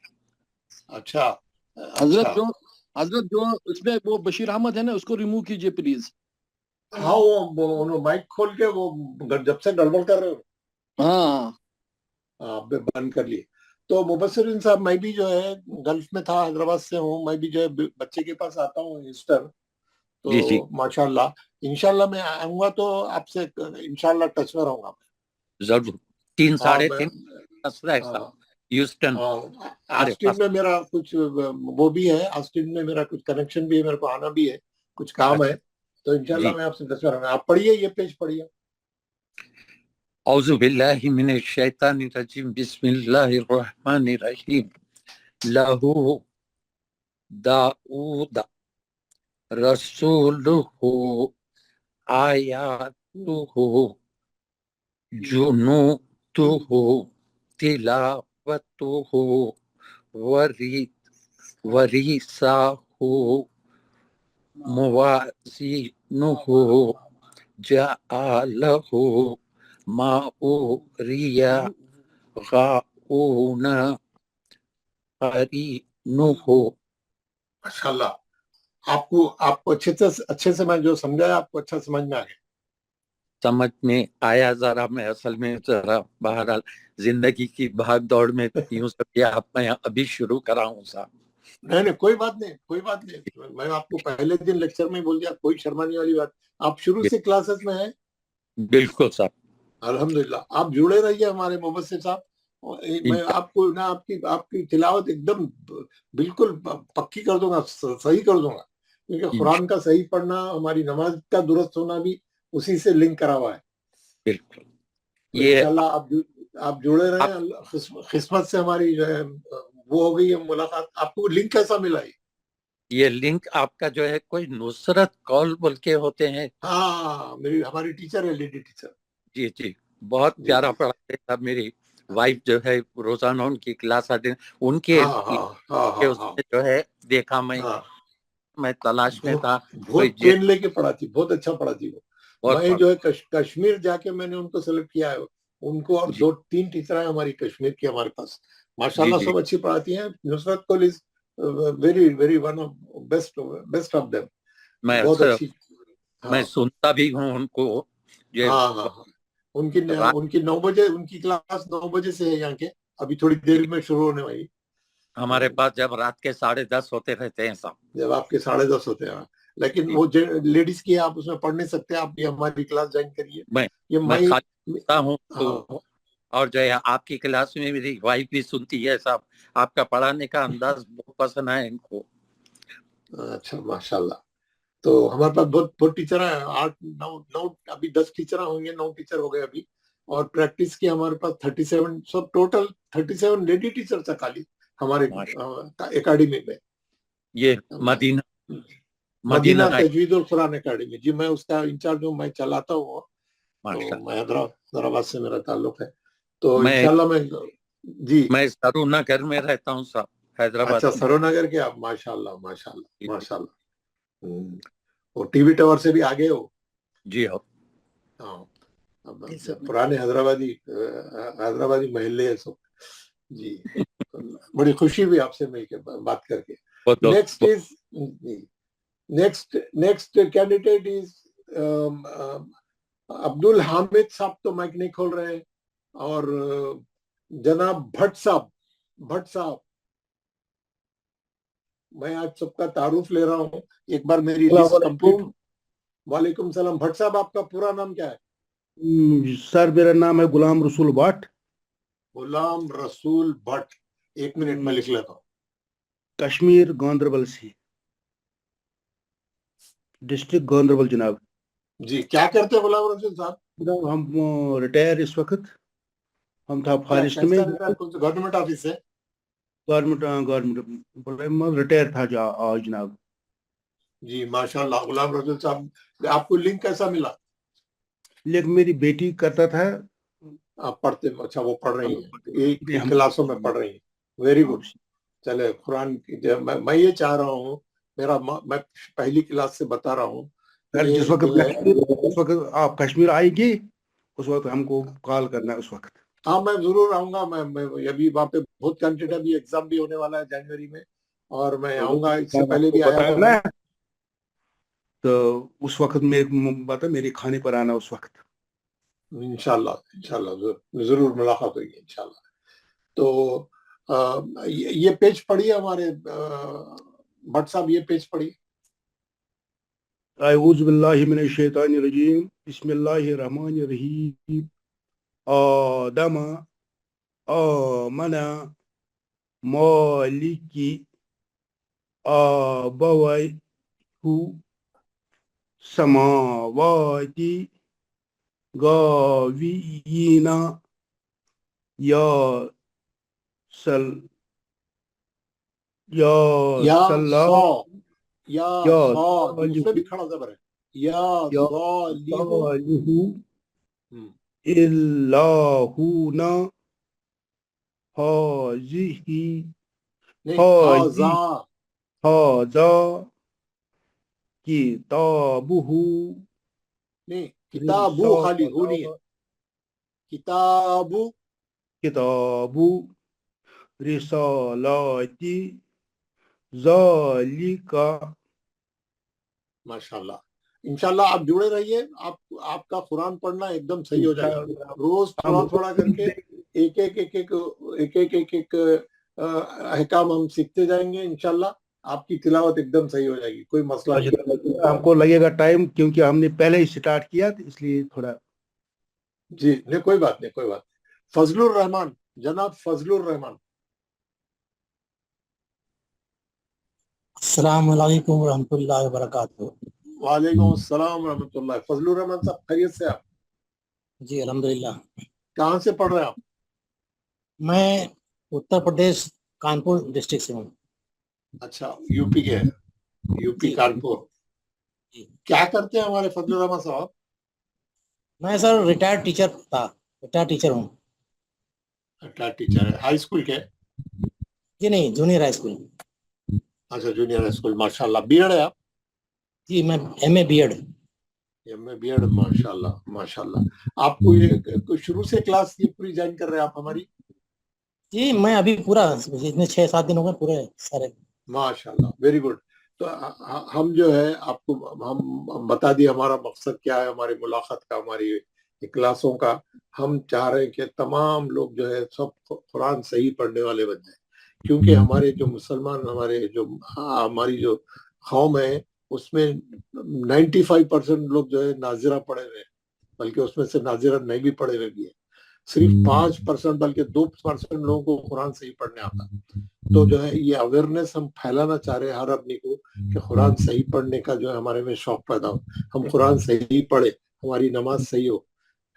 अच्छा, हजरत जो उसमें वो बशीर अहमद है ना, उसको रिमूव कीजिए प्लीज। हाँ, वो माइक खोल के वो जब से गड़बड़ कर रहे हो। हाँ, आप बंद कर लिए। तो मुबस्सिरुद्दीन साहब, मैं भी जो है गल्फ में था, हैदराबाद से हूँ। मैं भी जो है बच्चे के पास आता हूँ ईस्टर। जी जी। तो माशाल्लाह, इंशाल्लाह मैं आऊंगा तो आपसे इंशाल्लाह टच में रहूंगा। जरूर। 3 साढ़े 3 ह्यूस्टन। ऑस्टिन में मेरा कुछ वो भी है, ऑस्टिन में मेरा कुछ कनेक्शन भी है, मेरे को आना भी है, कुछ काम है। तो इंशाल्लाह मैं आपसे टच में रहूंगा। आप पढ़िए, ये पेज पढ़िए। औज़ु बिल्लाहि मिनश शैतानिर रजीम, बिस्मिल्लाहिर रहमानिर रहीम। लहू दाऊद रसूलुहु आयातुहु जुनूदुहु तिलावतुहु वरिसाहु मुवाज़िनुहु जअलहु माऊरिया गाऊन करीनुहु। माशाल्लाह, आपको अच्छे से मैं जो समझाया, आपको अच्छा समझ में आ गया? समझ में आया जरा। मैं असल में जरा बहरहाल जिंदगी की भाग दौड़ में यूं सब आप मैं अभी शुरू करा हूँ साहब। نہیں نہیں کوئی بات نہیں، کوئی بات نہیں، میں آپ کو پہلے دن لیکچر میں بول دیا، کوئی شرمانے والی بات. آپ شروع سے کلاسز میں ہیں؟ بالکل صاحب. الحمدللہ. آپ جڑے رہیے ہمارے مبصر صاحب. میں آپ کو نا آپ کی تلاوت ایک دم بالکل پکی کر دوں گا، صحیح کر دوں گا، کیونکہ قرآن کا صحیح پڑھنا، ہماری نماز کا درست ہونا بھی اسی سے لنک کرا ہوا ہے. بالکل. یہ انشاءاللہ آپ جڑے رہیں. قسمت سے ہماری جو ہے وہ ہو گئی ہے ملاقات. آپ کو لنک کیسا ملا؟ یہ لنک آپ کا جو ہے کوئی نصرت کال بول کے ہوتے ہیں. ہاں ہماری ٹیچر ہے، لیڈی ٹیچر. جی جی بہت پیارا پڑھاتے ہیں. میری وائف جو ہے روزانہ ان کی کلاس آتے ہیں. ان کے اس میں جو ہے دیکھا میں تلاش میں تھا. بہت پین لے کے پڑھاتی، بہت اچھا پڑھاتی وہ. میں جو ہے کشمیر جا کے میں نے ان کو سلیکٹ کیا ہے، ان کو اور 2-3 ٹیچر ہیں ہماری کشمیر کی ہمارے پاس. ماشاءاللہ سب اچھی پڑھاتی ہیں. Nusrat Kaul is very one of best of them. بہت اچھی. میں سنتا بھی ہوں ان کو. ہاں ان کی 9 بجے ان کی کلاس 9 بجے سے ہے یہاں کے. ابھی تھوڑی دیر میں شروع ہونے والی. ہمارے پاس جب رات کے 10:30 ہوتے رہتے ہیں صاحب. جب آپ کے 10:30 ہوتے ہیں. لیکن وہ لیڈیز کی آپ اس میں پڑھ نہیں سکتے. آپ بھی ہماری کلاس جوائن کریے. میں خالی ہوں اور جو ہے آپ کی کلاس میں میری وائف بھی سنتی ہے صاحب. آپ کا پڑھانے کا انداز بہت پسند ہے ان کو. اچھا ماشاءاللہ. تو ہمارے پاس بہت ٹیچر ہیں. 8-9 ابھی 10 ٹیچر ہوں گے. 9 ٹیچر ہو گئے ابھی. اور پریکٹس کی ہمارے پاس 37 سب ٹوٹل 37 لیڈی ٹیچر تھا خالی ہمارے اکیڈمی میں. یہ مدینہ تجوید القرآن اکیڈمی. جی میں اس کا انچارج ہوں. میں چلاتا ہوں. میں حیدرآباد سے میرا تعلق ہے. تو انشاءاللہ میں سرو نگر میں رہتا ہوں صاحب، حیدرآباد. اچھا سرو نگر کے آپ. ماشاءاللہ ماشاءاللہ ماشاءاللہ. اور ٹی وی ٹاور سے بھی آگے ہو؟ جی ہاں. پرانے حیدرآبادی محلے ہیں سب. جی بڑی خوشی ہوئی آپ سے مل کے بات کر کے. نیکسٹ کینڈیڈیٹ از عبد الحامد صاحب. تو مائک نہیں کھول رہے ہیں. اور جناب بھٹ صاحب میں آج سب کا تعارف لے رہا ہوں. ایک بار میری لسٹ کمپلیٹ. وعلیکم السلام. بھٹ صاحب آپ کا پورا نام کیا ہے؟ سر میرا نام ہے غلام رسول بھٹ. غلام رسول بھٹ. 1 منٹ میں لکھ لیتا ہوں. کشمیر گاندربل سے، ڈسٹرکٹ گاندربل جناب. جی کیا کرتے ہیں غلام رسول صاحب؟ ہم ریٹائر اس وقت. ہم تھا فارسٹ میں. گورنمنٹ آفس سے؟ گورنمنٹ ریٹائر تھا آج جناب. جی ماشاءاللہ. غلام رسول صاحب آپ کو لنک کیسا ملا؟ لیکن میری بیٹی کرتا تھا. آپ پڑھتے؟ اچھا وہ پڑھ رہی ہیں ایک کلاسوں میں پڑھ رہی ہیں. Very good. چلے قرآن کی میں یہ چاہ رہا ہوں. میں پہلی کلاس سے بتا رہا ہوں جس وقت آپ کشمیر آئے گی اس وقت ہم کو کال کرنا ہے اس وقت. ہاں میں ضرور آؤں گا. میں ابھی وہاں پہ بہت کینڈیڈیٹ. ابھی ایگزام بھی ہونے والا ہے جنوری میں اور میں آؤں گا. اس سے پہلے بھی آیا ہوں تو اس وقت میرے کھانے پر آنا اس وقت. انشاءاللہ ضرور ملاقات ہوگی انشاءاللہ. تو یہ پیج پڑھیے ہمارے بھٹ صاحب. یہ پیج پڑھیے. اعوذ باللہ من الشیطان الرجیم. بسم اللہ الرحمن الرحیم. آدم آمنا مالکی آبویہ سماواتی گاوینا یا دوسرے بھی کھڑا زبر ہے. یا اللہونا ہاذا کتابہ. نہیں کتابو خالی ہو نہیں ہے. کتابو رسالاتی ذالکا. ماشاءاللہ. انشاءاللہ آپ جڑے رہیے. آپ کا قرآن پڑھنا ایک دم صحیح ہو جائے گا. روز تھوڑا تھوڑا کر کے ایک अहकाम हम सीखते जाएंगे इंशाल्लाह, आपकी तिलावत एकदम सही हो जाएगी, कोई मसला नहीं। हमको लगेगा टाइम क्योंकि हमने पहले ही स्टार्ट किया तो इसलिए थोड़ा। जी नहीं, कोई बात नहीं, कोई बात नहीं। फजलुर रहमान, जनाब फजलुर रहमान। अस्सलाम वालेकुम रहमतुल्लाहि व बरकातहू। वालेकुम अस्सलाम रहमतुल्लाह। फजलुर रहमान साहब, खैरियत से आप? जी अल्हम्दुलिल्लाह। कहाँ से पढ़ रहे हैं आप? मैं उत्तर प्रदेश कानपुर डिस्ट्रिक्ट से हूँ। अच्छा, यूपी के हैं, यूपी कानपुर। क्या करते हैं हमारे फजलुर रहमान साहब? मैं सर रिटायर्ड टीचर था, रिटायर्ड टीचर हूँ। रिटायर्ड टीचर है, हाई स्कूल के? जी नहीं, जूनियर हाई स्कूल। अच्छा, जूनियर हाई स्कूल, माशाल्लाह। बीएड है आप? जी मैं एमए बीएड। एमए बीएड, माशाल्लाह माशाल्लाह। आपको ये शुरू से क्लास ये पूरी ज्वाइन कर रहे हैं आप हमारी? जी मैं अभी पूरा इतने 6-7 दिन हो गए पूरे सारे। माशाल्लाह, वेरी गुड। तो हम जो है आपको हम बता दिए हमारा मकसद क्या है, हमारी मुलाकात का, हमारी क्लासों का। हम चाह रहे हैं कि तमाम लोग जो है सब कुरान सही पढ़ने वाले बन जाए, क्योंकि हमारे जो मुसलमान, हमारी जो कौम है उसमें 95% लोग जो है नाजिरा पढ़े हुए, बल्कि उसमें से नाजिरा नहीं भी पढ़े हुए भी है। सिर्फ 5% बल्कि 2% लोगों को कुरान सही पढ़ने आता। तो जो है ये अवेयरनेस हम फैलाना चाह रहे हैं हर आदमी को कि कुरान सही पढ़ने का जो है हमारे में शौक पैदा हो, हम कुरान सही पढ़े, हमारी नमाज सही हो,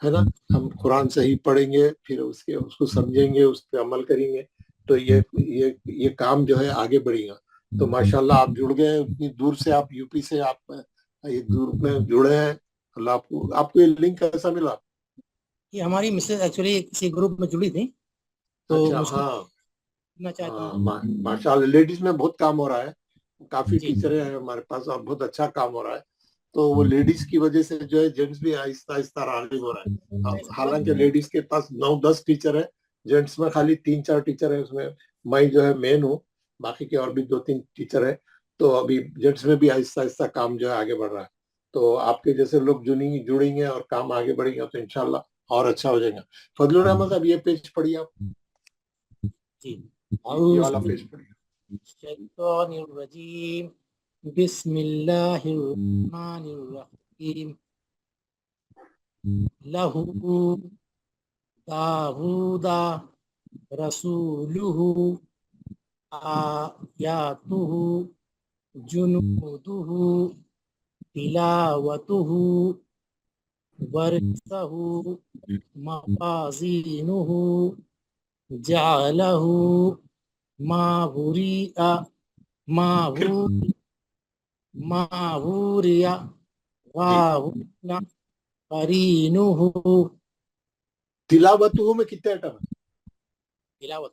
है ना। हम कुरान सही पढ़ेंगे, फिर उसको समझेंगे, उस पर अमल करेंगे, तो ये काम जो है आगे बढ़ेगा। तो माशाल्लाह आप जुड़ गए उतनी दूर से, आप यूपी से, आप ये ग्रुप में जुड़े हैं। अल्लाह आपको ये लिंक कैसा मिला? ये हमारी मिसेज एक्चुअली किसी ग्रुप में जुड़ी थी, तो अच्छा, हाँ मैं चाहता हाँ, हूँ। माशाल्लाह लेडीज में बहुत काम हो रहा है, काफी टीचरें हैं हमारे पास और बहुत अच्छा काम हो रहा है। तो वो लेडीज की वजह से जो है जेंट्स भी आहिस्ता आहिस्ता राजी हो रहा है। हालांकि लेडीज के पास 9-10 टीचर है, जेंट्स में खाली 3-4 टीचर है, उसमें मैं जो है मेन हूँ, बाकी के और भी 2-3 टीचर है। तो अभी जेंट्स में भी आहिस्ता आहिस्ता काम जो है आगे बढ़ रहा है। तो आपके जैसे लोग जुड़ेंगे और काम आगे बढ़ेगा तो इंशाल्लाह और अच्छा हो जाएगा। फजलुर रहमान साहब, ये पेज पढ़िए आप, ये वाला पेज पढ़िए। शैतानिर्रजीम, बिस्मिल्लाहिर्रहमानिर्रहीम। लहू दाऊदा रसूलुहु आयातुहु जुनूदुहु तिलावतुहु वर्सहु मवाज़ीनुहु जअलहु मावूरिया वाहुना करीनुहु। तिलावतुहु में कितने आइटम है? तिलावत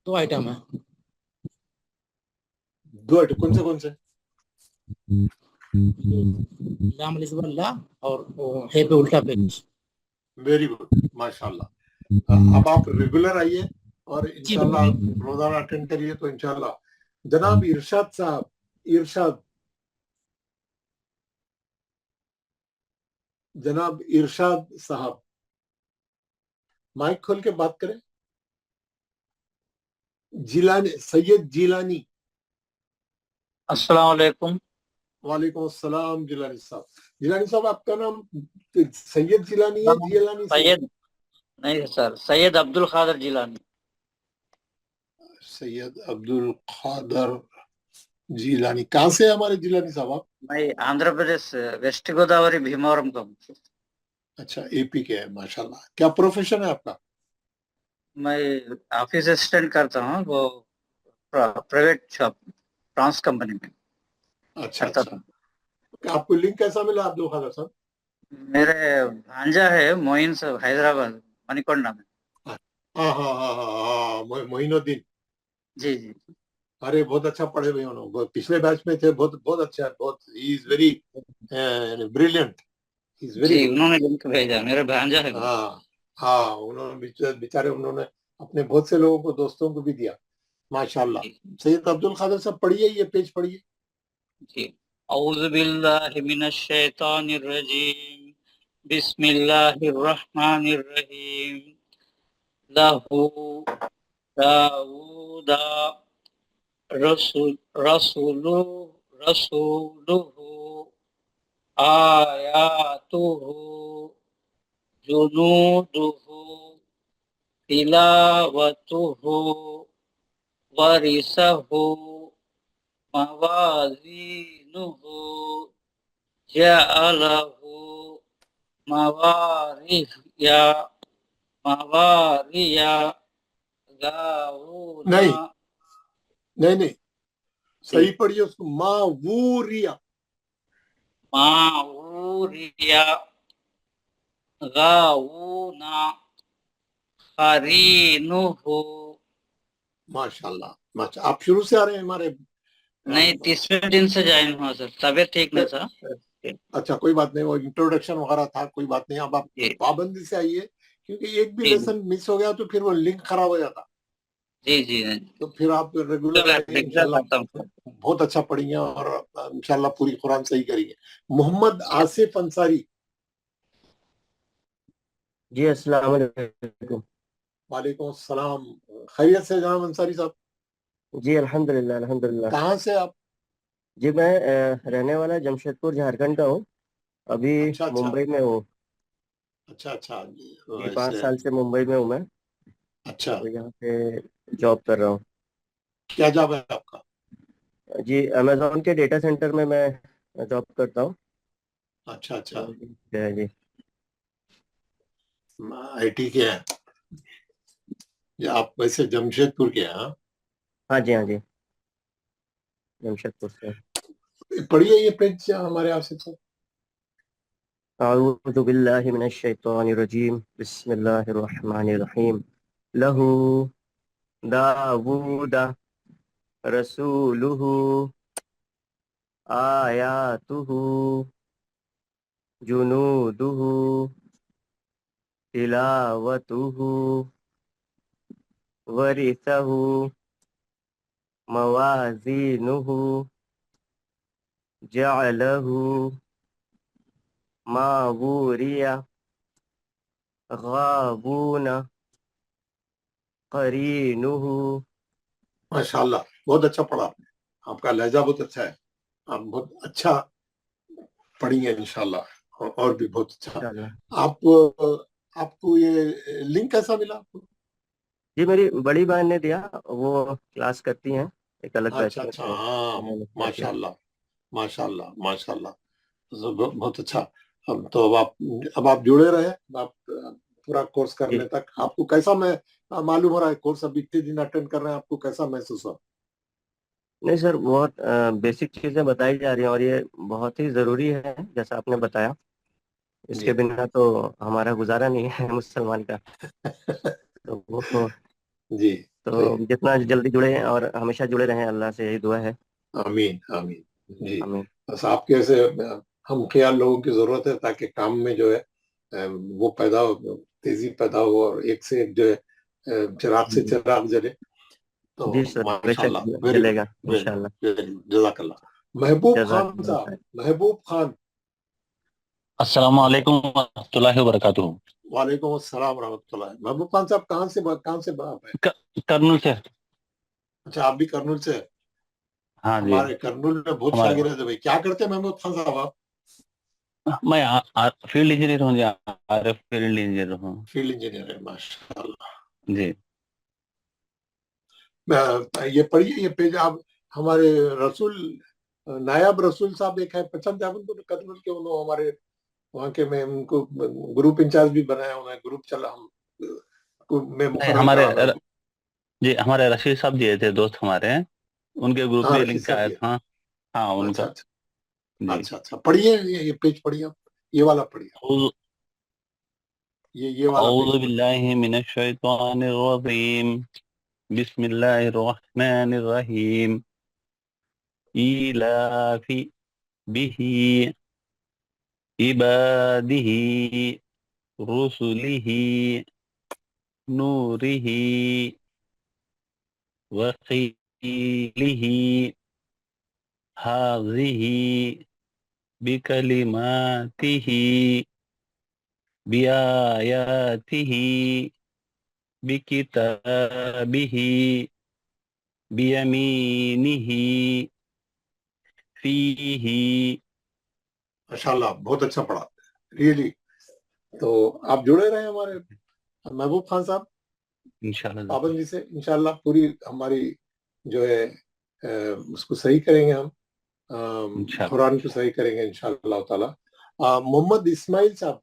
2 आइटम है। 2 आइटम कौन से? लाम अल्लाह और है पे उल्टा पेज। वेरी गुड, माशाल्लाह। अब आप रेगुलर आइए और इंशाल्लाह रोजाना अटेंड करिए तो इंशाल्लाह। जनाब इरशाद साहब, जनाब इरशाद साहब, माइक खोल के बात करें। जिलानी, सैयद जिलानी। अस्सलाम वालेकुम। वालेकुम अस्सलाम। जिलानी साहब आपका नाम सैयद जिलानी है? जिलानी सैयद नहीं सर, सैयद अब्दुल खादर जिलानी। सैयद अब्दुल खादर जिलानी। कहाँ से है हमारे जिलानी साहब आप? मैं आंध्र प्रदेश वेस्ट गोदावरी भीमवरम का हूँ। अच्छा, एपी के है, माशाल्लाह। क्या प्रोफेशन है आपका? मैं ऑफिस असिस्टेंट करता हूँ, वो प्राइवेट शॉप ट्रांस कंपनी में। अच्छा। आपको लिंक कैसा मिला अब्दुल खादर साहब? मेरे भांजा है मोइन साहब, हैदराबाद मणिकोंडा में। हाँ, मोइनुद्दीन। जी। अरे बहुत अच्छा पढ़े हुए उन्होंने, पिछले बैच में थे, बहुत अच्छा है, बहुत ही is very brilliant, is very जी, उन्होंने लिंक भेजा, मेरे भांजा है। हाँ, उन्होंने बेचारे उन्होंने अपने बहुत से लोगों को, दोस्तों को भी दिया, माशाल्लाह। सैयद अब्दुल खादर साहब पढ़िए, ये पेज पढ़िए। जी, औज़ु बिल्लाहि मिनश शैतानिर रजीम, बिस्मिल्लाहिर रहमानिर रहीम। له داود رسوله آياته جنوده تلاوته ورثه موازينه جعله مواريا داود نہیں نہیں نہیں صحیح پڑھیے اس کو، ماوریا ماوريا غاوون قرينه ماشاء اللہ ماشاء آپ شروع سے آ رہے ہیں ہمارے نہیں 30ویں دن سے جوائن ہوا سر طبیعت ٹھیک نہیں تھا اچھا کوئی بات نہیں، وہ انٹروڈکشن وغیرہ تھا، کوئی بات نہیں، اب آپ پابندی سے آئیے کیونکہ ایک بھی لیسن مس ہو گیا تو پھر وہ لنک خراب ہو جاتا، جی جی تو پھر آپ ریگولر آئیے انشاءاللہ بہت اچھا پڑھیں گے اور انشاءاللہ پوری قرآن صحیح کریں گے۔ محمد آصف انصاری، جی السلام علیکم۔ وعلیکم السلام، خیریت سے جناب انصاری صاحب؟ جی الحمدللہ الحمدللہ۔ کہاں سے آپ؟ جی میں رہنے والا جمشید پور جھارکھنڈ کا ہوں، ابھی ممبئی میں ہوں۔ اچھا اچھا جی 5 سال سے ممبئی میں ہوں میں، اچھا تو یہاں پہ جاب کر رہا ہوں۔ کیا جاب ہے آپ کا؟ جی امیزون کے ڈیٹا سینٹر میں جاب کرتا ہوں۔ اچھا اچھا، جی آئی ٹی کے ہیں؟ یہ آپ ویسے جمشید پور کے ہیں؟ ہاں جی ہاں جی جمشید پور سے۔ پڑھیے یہ پیج ہمارے آصف صاحب۔ اعوذ باللہ من الشیطان الرجیم، بسم اللہ الرحمن الرحیم۔ لہو داود رسولہ آیاتہ جنودہ تلاوتہ ورثہ موازینہ جعلہ ماوریا غابون قرینہ۔ ماشاءاللہ بہت اچھا پڑھا آپ نے، آپ کا لہجہ بہت اچھا ہے، آپ بہت اچھا پڑھیں گے انشاءاللہ، اور بھی بہت اچھا۔ آپ کو یہ لنک کیسا ملا آپ کو؟ جی میری بڑی بہن نے دیا، وہ کلاس کرتی ہیں ایک الگ بیچ اچھا میں، اچھا، تو ہاں انہوں نے شیئر کیا۔ ماشاءاللہ ماشاءاللہ ماشاءاللہ، بہت اچھا۔ تو اب آپ جڑے رہے، آپ پورا کورس کرنے تک آپ کو کیسا میں معلوم ہو رہا ہے کورس ابھی اتنے دن اٹینڈ کر رہے ہیں، آپ کو کیسا محسوس ہوا؟ نہیں سر، بہت بیسک چیزیں بتائی جا رہی ہیں اور یہ بہت ہی ضروری ہے جیسا آپ نے بتایا، اس کے بنا تو ہمارا گزارا نہیں ہے مسلمان کا۔ تو وہ جی تو جتنا جلدی جڑے اور ہمیشہ جڑے رہیں، اللہ سے یہی دعا ہے۔ آمین آمین۔ جی آمین۔ بس آپ کے ایسے ہم خیال لوگوں کی ضرورت ہے تاکہ کام میں جو ہے وہ پیدا ہو، تیزی پیدا ہو، اور ایک سے ایک جو ہے چراغ سے چراغ جلے۔ تو جی سر بے ماشاء شک اللہ، ویری چلے گڈ گا ویری انشاءاللہ۔ گڈ، جزاک اللہ۔ محبوب جزاک خان اللہ صاحب، خیر۔ محبوب خان، السلام علیکم ورحمۃ اللہ وبرکاتہ۔ وعلیکم السلام ورحمۃ اللہ۔ محبوب خان صاحب کہاں سے باپ ہے؟ کرنول سے۔ اچھا آپ بھی کرنول سے؟ ہاں جی، ہمارے کرنول میں بہت ہمارے شاگرد ہے بھائی۔ کیا کرتے ہیں محمود خان صاحب آپ؟ میں فیلڈ انجینئر ہوں جی، عارف فیلڈ انجینئر ہوں فیلڈ انجینئر ہے، ماشاء اللہ۔ جی۔ یہ پڑھیے یہ پیج آپ ہمارے رسول نائب رسول صاحب ایک ہے پچھن جاون کو کرنول کے، انہوں ہمارے وہاں کے، میں ان کو گروپ انچارج بھی بنایا، انہوں نے گروپ چلا، ہم میں مقرر ہمارے کرا میں۔ جی ہمارے رشید صاحب جی تھے، دوست ہمارے ہیں، ان کے گروپ ہاں میں رشید لنک صاحب آیا بھی ہے، تھا۔ ہاں ان اچھا کا اچھا جی۔ اچھا اچھا، پڑھیے یہ پیج پڑھیے آپ، یہ والا پڑھیے، یہ والا اعوذ پیج پڑھیے۔ باللہ من الشیطان الرجیم، بسم اللہ الرحمن الرحیم۔ ایلاف به عباده رسله نوره وخيله هذه بكلماته بآياته बिकिताबिही बियमीनिही फीही। माशाल्लाह, बहुत अच्छा पढ़ा, रियली। तो आप जुड़े रहे हमारे महबूब खान साहब इंशाल्लाह पाबंदी से, इंशाल्लाह पूरी हमारी जो है उसको सही करेंगे हम, कुरान को सही करेंगे इंशाल्लाह ताला। मोहम्मद इस्माइल साहब।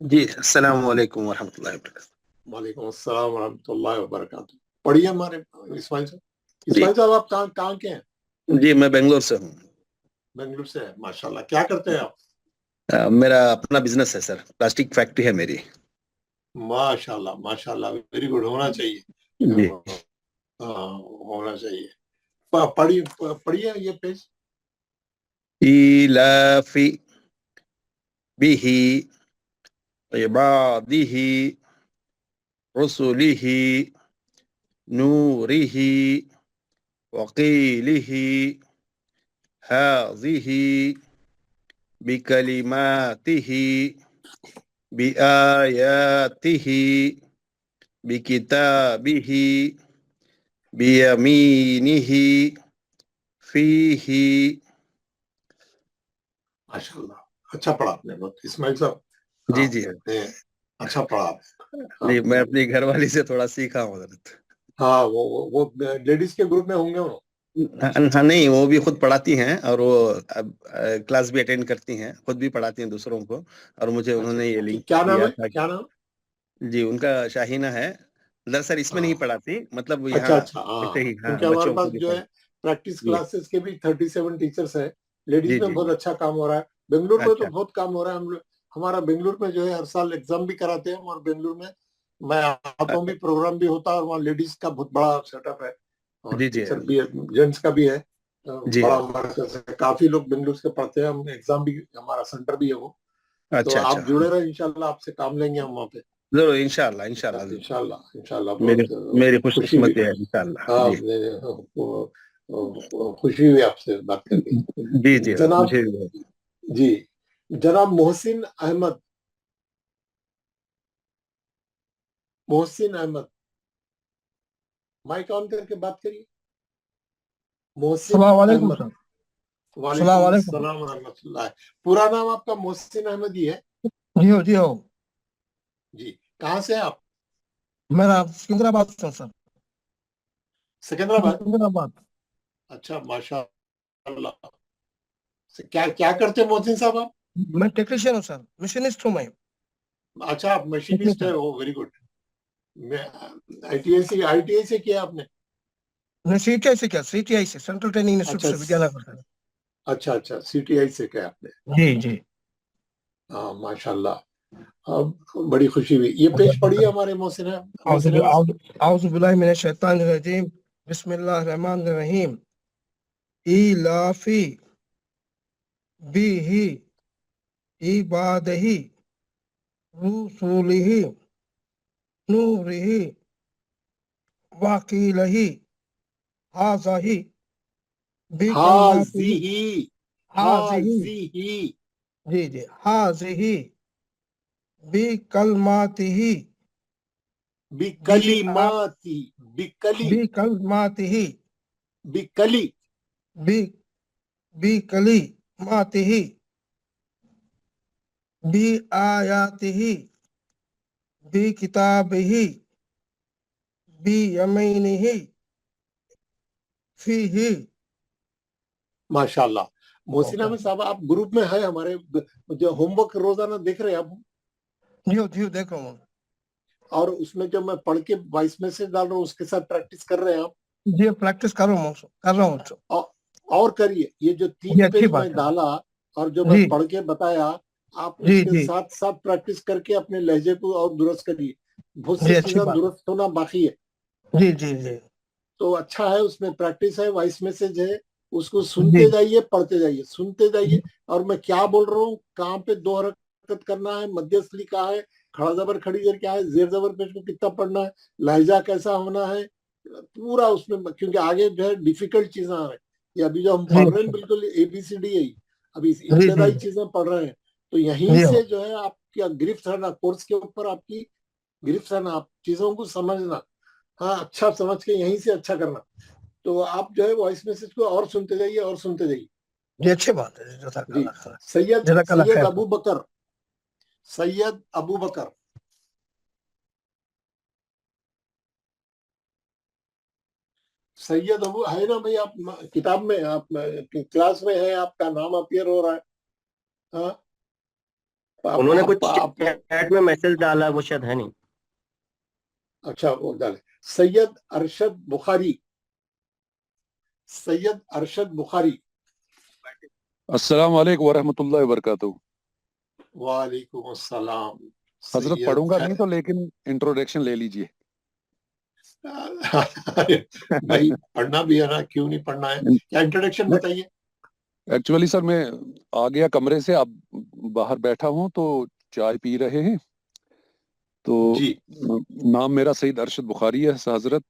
जी, अस्सलाम वालेकुम वरहमतुल्लाहि वबरकातुहू। वालेकुम अस्सलाम वरहमतुल्लाहि वबरकातुहू। पढ़िए हमारे इस्माइल साहब। इस्माइल साहब आप कहाँ के हैं? जी, मैं बेंगलोर से हूँ। बेंगलुरु से है, माशाल्लाह। क्या करते हैं आप? मेरा अपना बिजनेस है सर, प्लास्टिक फैक्ट्री है मेरी। माशाल्लाह माशाल्लाह, वेरी गुड, होना चाहिए। जी। होना चाहिए। पढ़िए ये पेज। इलाफी बिही इबादिही रुसुलिही नूरिही वकीलिही हाज़िही बिकलिमातिही बिआयातिही बिकिताबिही बियमीनिही फीही। माशाल्लाह, अच्छा पढ़ा आपने बहुत इस्माइल साहब। जी जी अच्छा पढ़ा आप। जी, मैं अपनी घरवाली से थोड़ा सीखा हूँ हजरत। हाँ, वो लेडीज के ग्रुप में होंगे वो। हाँ, नहीं, वो भी खुद पढ़ाती हैं और वो क्लास भी अटेंड करती हैं, खुद भी पढ़ाती हैं दूसरों को। और मुझे उन्होंने ये लिंक क्या नाम दिया है? था। क्या नाम? जी, उनका शाहीना है। दरअसल इसमें नहीं पढ़ाती, मतलब अच्छा यहाँ अच्छा, हाँ, ऐसे ही, हाँ, क्योंकि हमारे बच्चों को पास जो है प्रैक्टिस जी क्लासेस के भी 37 टीचर्स हैं। लेडीज जी में जी बहुत अच्छा काम हो रहा है। बेंगलुरु में तो अच्छा बहुत काम हो रहा है। हम लोग हमारा बेंगलुरु में जो है हर साल एग्जाम भी कराते हैं, और बेंगलुरु में मैं आता हूँ भी, प्रोग्राम भी होता है, और वहाँ लेडीज का बहुत बड़ा सेटअप है, और जी जी टीचर भी है, जेंट्स का भी है। जी बड़ा हमारे से काफी लोग बेंगलुरु से पढ़ते हैं। हम एग्जाम भी, हमारा सेंटर भी है वो। तो अच्छा आप अच्छा, जुड़े रहे, इंशाल्लाह आपसे काम लेंगे हम वहाँ पे। जरूर, इंशाल्लाह इंशाल्लाह। इंशाल्लाह इंशाल्लाह। मेरी बहुत मेरी खुशी हुई। खुशकिस्मती है, इंशाल्लाह। हाँ, जी खुशी हुई आपसे बात करके। जी जी, जनाब, मुझे भी है। जी, जनाब मोहसिन अहमद। मोहसिन अहमद, माइक ऑन करके बात करिए। मोहसिन अस्सलाम वालेकुम अहमद। सर। वालेकुम अस्सलाम वालेकुम। अस्सलाम व रहमतुल्लाह। पूरा नाम आपका मोहसिन अहमद ही है? जी हो जी हो। जी, कहाँ से हैं आप? मेरा सिकंदराबाद से सर। सिकंदराबाद। सिकंदराबाद। अच्छा, माशाअल्लाह। क्या क्या करते हैं मोहसिन साहब आप? मैं टेक्नीशियन हूँ सर, मशीनिस्ट हूँ मैं। अच्छा, आप मशीनिस्ट है? ओ वेरी गुड। मैं आईटीआई से किया आपने? मैं सीटीआई से किया, सीटीआई से, सेंट्रल ट्रेनिंग इंस्टीट्यूट अच्छा से, विद्यानगर से। अच्छा अच्छा, सीटीआई से किया आपने? जी जी। हाँ, माशाल्लाह। अब बड़ी खुशी हुई। ये पेज पढ़िए हमारे मोहसिन अहमद। आउज़ु बिल्लाहि मिनश शैतानिर रजीम, बिस्मिल्लाहिर रहमानिर रहीम। इलाफी बिही इबादही रुसूलिही नूरिही वकीलही हाज़िही बिकलिमातिही हाज़िही। जी जी, हाज़िही बिकलिमातिही बिकलिमाती बिकलिमातिही बिकली बिकलिमातिही बिआयातिही बिकिताबिही बियमीनिही फीही। माशाल्लाह। मोहसिन अहमद साहब, आप ग्रुप में है हमारे, जो होमवर्क रोजाना देख रहे हैं आप? जी देख रहा हूँ। और उसमें जो मैं पढ़ के वॉइस मैसेज डाल रहा हूँ, उसके साथ प्रैक्टिस कर रहे हैं आप? जी, प्रैक्टिस कर रहा हूँ। और करिए। ये जो 3 पेज मैं डाला और जो मैं पढ़ के बताया, आप उसके साथ साथ प्रैक्टिस करके अपने लहजे को और दुरुस्त करिए। बहुत सी चीजें दुरुस्त होना बाकी है। जी जी जी। तो अच्छा है, उसमें प्रैक्टिस है, वॉइस मैसेज है, उसको सुनते जाइए, पढ़ते जाइए, सुनते जाइए। और मैं क्या बोल रहा हूँ, कहाँ पे 2 हरकत करना है, मध्यस्थली कहाँ है, खड़ा जबर खड़ी जबर क्या है, जेर जबर पेश को कितना पढ़ना है, लहजा कैसा होना है, पूरा उसमें। क्योंकि आगे जो है डिफिकल्ट चीजें आ रही है। ये अभी जो हम पढ़ रहे हैं बिल्कुल ABCD है, अभी इब्तदाई चीजें पढ़ रहे हैं। तो यहीं से जो है आपकी गिरफ्त है ना, कोर्स के ऊपर आपकी गिरफ्त रहना, आप चीजों को समझना, हाँ अच्छा समझ के यहीं से अच्छा करना। तो आप जो है वॉइस मैसेज को और सुनते जाइए और सुनते जाइए। जी अच्छी बात है, जी जज़ाकल्लाह खैर। सैयद जज़ाकल्लाह सैयद खैर। अबू बकर, सैयद अबू बकर। सैयद अबू है ना भाई, आप किताब में, आप क्लास में है, आपका नाम अपीयर हो रहा है। हाँ उन्होंने कुछ चैट में मैसेज डाला, वो शायद है नहीं। अच्छा वो डाले। सैयद अरशद बुखारी, सैयद अरशद बुखारी। अस्सलाम वालेकुम वरहमतुल्लाहि वबरकातुहू। वालेकुम अस्सलाम। हजरत सैयद पढ़ूंगा नहीं तो लेकिन इंट्रोडक्शन ले लीजिए। भाई पढ़ना भी है ना, क्यों नहीं पढ़ना है, क्या इंट्रोडक्शन बताइए। एक्चुअली सर मैं आ गया कमरे से, अब बाहर बैठा हूँ तो चाय पी रहे हैं। तो नाम मेरा सईद अरशद बुखारी है हजरत,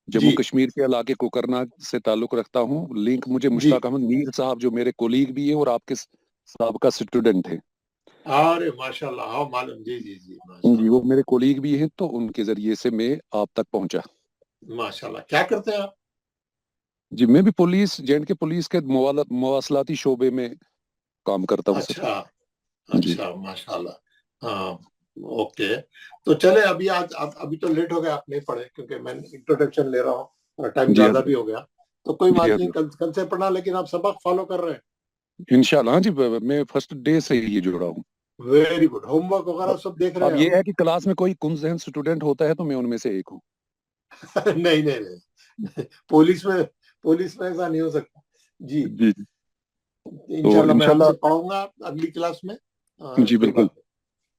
जम्मू कश्मीर के इलाके कोकरनाग से ताल्लुक रखता हूँ। लिंक मुझे मुश्ताक अहमद मीर साहब जो मेरे कोलीग भी हैं और आपके साहब का स्टूडेंट है। अरे माशाल्लाह, हाँ मालूम, जी जी जी जी वो मेरे कोलीग भी हैं, तो उनके जरिए से मैं आप तक पहुंचा। माशाल्लाह। क्या करते हैं आप? जी मैं भी पुलिस, J&K पुलिस के मवासलाती शोबे में काम करता हूँ। अच्छा अच्छा माशाल्लाह। हाँ ओके। तो चले अभी आज अभी तो लेट हो गया, आप नहीं पढ़े क्योंकि मैं इंट्रोडक्शन ले रहा हूँ और टाइम ज्यादा भी हो गया, तो कोई बात नहीं, कल से पढ़ना, लेकिन आप सबक फॉलो कर रहे हैं इंशाल्लाह। जी मैं फर्स्ट डे से ही जुड़ा हूँ। Very good. होमवर्क वगैरह सब देख रहे अब हैं? ये है कि क्लास में कोई कुंज़हन स्टूडेंट होता है तो मैं उनमें से एक हूँ। नहीं नहीं नहीं, पुलिस में ऐसा नहीं हो सकता। जी जी इंशाल्लाह मैं आपसे पढ़ूंगा अगली क्लास में। जी बिल्कुल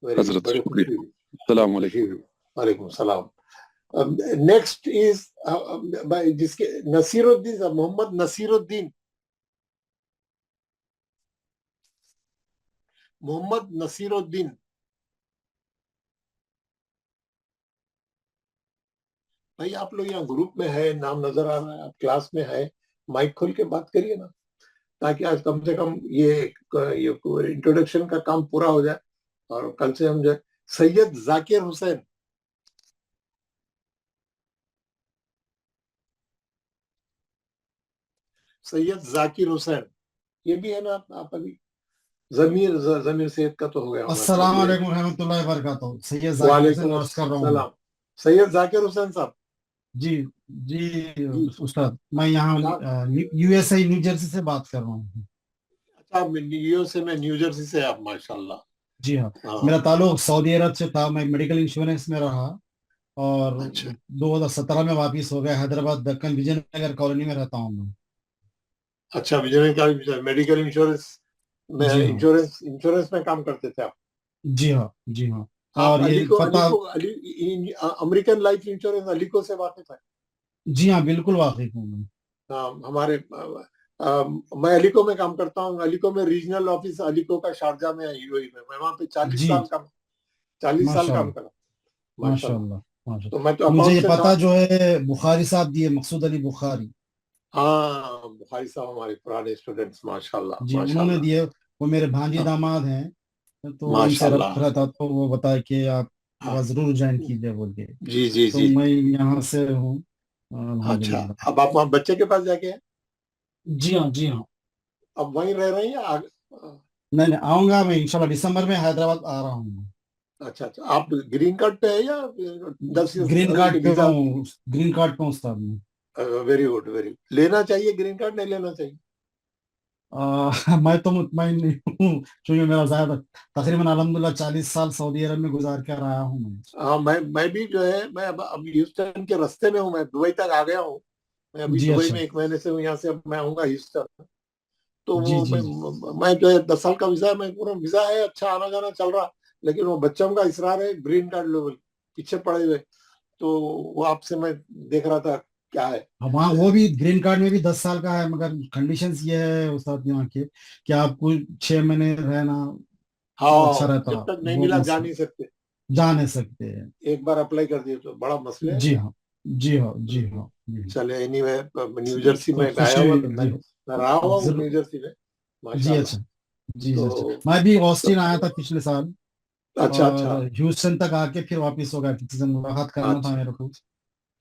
हजरत, बड़े खुशी शुक्रिया। हुई। अस्सलाम वालेकुम। वालेकुम सलाम। नेक्स्ट इज जिसके नसीरुद्दीन, मोहम्मद नसीरुद्दीन, मोहम्मद नसीरुद्दीन। भाई आप लोग यहाँ ग्रुप में है, नाम नजर आ रहा है, आप क्लास में है, माइक खोल के बात करिए ना, ताकि आज कम से कम ये इंट्रोडक्शन का काम पूरा हो जाए और कल से हम जो सैयद जाकिर हुसैन, सैयद जाकिर हुसैन, ये भी है ना आप अभी? जमीर सैयद का तो हो गया। अस्सलाम वालेकुम रहमतुल्लाहि व बरकातहू। सैयद जाकिर हुसैन वालेकुम अर्ज कर रहा हूँ। सलाम। सैयद जाकिर हुसैन साहब। जी जी उस्ताद, मैं यहाँ यूएसए न्यू जर्सी से बात कर रहा हूँ। अच्छा यूएसए में न्यू जर्सी से आप, माशाल्लाह। जी हाँ, मेरा ताल्लुक सऊदी अरब से था। मैं मेडिकल इंश्योरेंस में रहा और 2017 में वापिस हो गया हैदराबाद दक्कन विजयनगर कॉलोनी में रहता हूँ मैं। अच्छा विजयनगर मेडिकल इंश्योरेंस में, इंश्योरेंस में काम करते थे आप? जी हाँ जी हाँ। आप और ये पता, अमेरिकन लाइफ इंश्योरेंस अलीको से वाकिफ है? जी हाँ बिल्कुल वाकिफ हूँ मैं। हमारे मैं अलीको में काम करता हूँ। अलीको में रीजनल ऑफिस अलीको का शारजा में है, यूएई में। मैं वहाँ पे 40 साल काम करा। माशाल्लाह। तो मैं तो मुझे ये पता जो है बुखारी साहब दिए, मकसूद अली बुखारी। हाँ बुखारी साहब हमारे पुराने स्टूडेंट्स, माशाल्लाह जी उन्होंने दिए, वो मेरे भांजे दामाद हैं, तो उनसे रब्त रहता, तो वो बताया कि आप जरूर ज्वाइन कीजिए बोल के। जी जी तो जी मैं यहाँ से हूँ। अच्छा अब आप वहाँ बच्चे के पास जाके हैं? जी हाँ जी हाँ। अब वहीं रह रहे हैं या नहीं आऊंगा मैं इंशाल्लाह, दिसंबर में हैदराबाद आ रहा हूँ। अच्छा अच्छा, आप ग्रीन कार्ड पे है या 10 ग्रीन कार्ड पे हूँ, ग्रीन कार्ड पे उस्ताद में। Very good very good. लेना चाहिए ग्रीन कार्ड, नहीं लेना चाहिए? मैं तो मुतमईन नहीं हूँ, क्योंकि मेरा ज्यादा तकरीबन अल्हम्दुलिल्लाह 40 साल सऊदी अरब में गुजार कर आया हूँ मैं। हाँ मैं भी जो है, मैं अब ह्यूस्टन के रास्ते में हूँ, मैं दुबई तक आ गया हूँ। मैं अभी दुबई में 1 महीने से हूँ, यहाँ से अब मैं आऊंगा ह्यूस्टन। तो वो मैं जो है 10 साल का वीजा, मैं पूरा वीजा है, अच्छा आना जाना चल रहा, लेकिन वो बच्चों का इसरार है ग्रीन कार्ड लेवल पीछे पड़े हुए। तो वो आपसे मैं देख रहा था क्या है वहाँ, वो भी ग्रीन कार्ड में भी 10 साल का है, मगर कंडीशंस ये है उस्ताद यहाँ के कि आपको 6 महीने रहना अच्छा रहता। जब तक नहीं मिला जा नहीं सकते हैं। एक बार अप्लाई कर दिए तो बड़ा मसले है। जी हाँ जी हाँ जी हाँ। चले एनीवे, न्यू जर्सी में आया हुआ तो मैं रहा हुआ न्यू जर्सी में, जी अच्छा जी अच्छा। मैं भी ऑस्टिन आया था पिछले साल, अच्छा अच्छा और ह्यूस्टन तक आके फिर वापस हो गया, किसी से मुलाकात करना था मेरे को, तो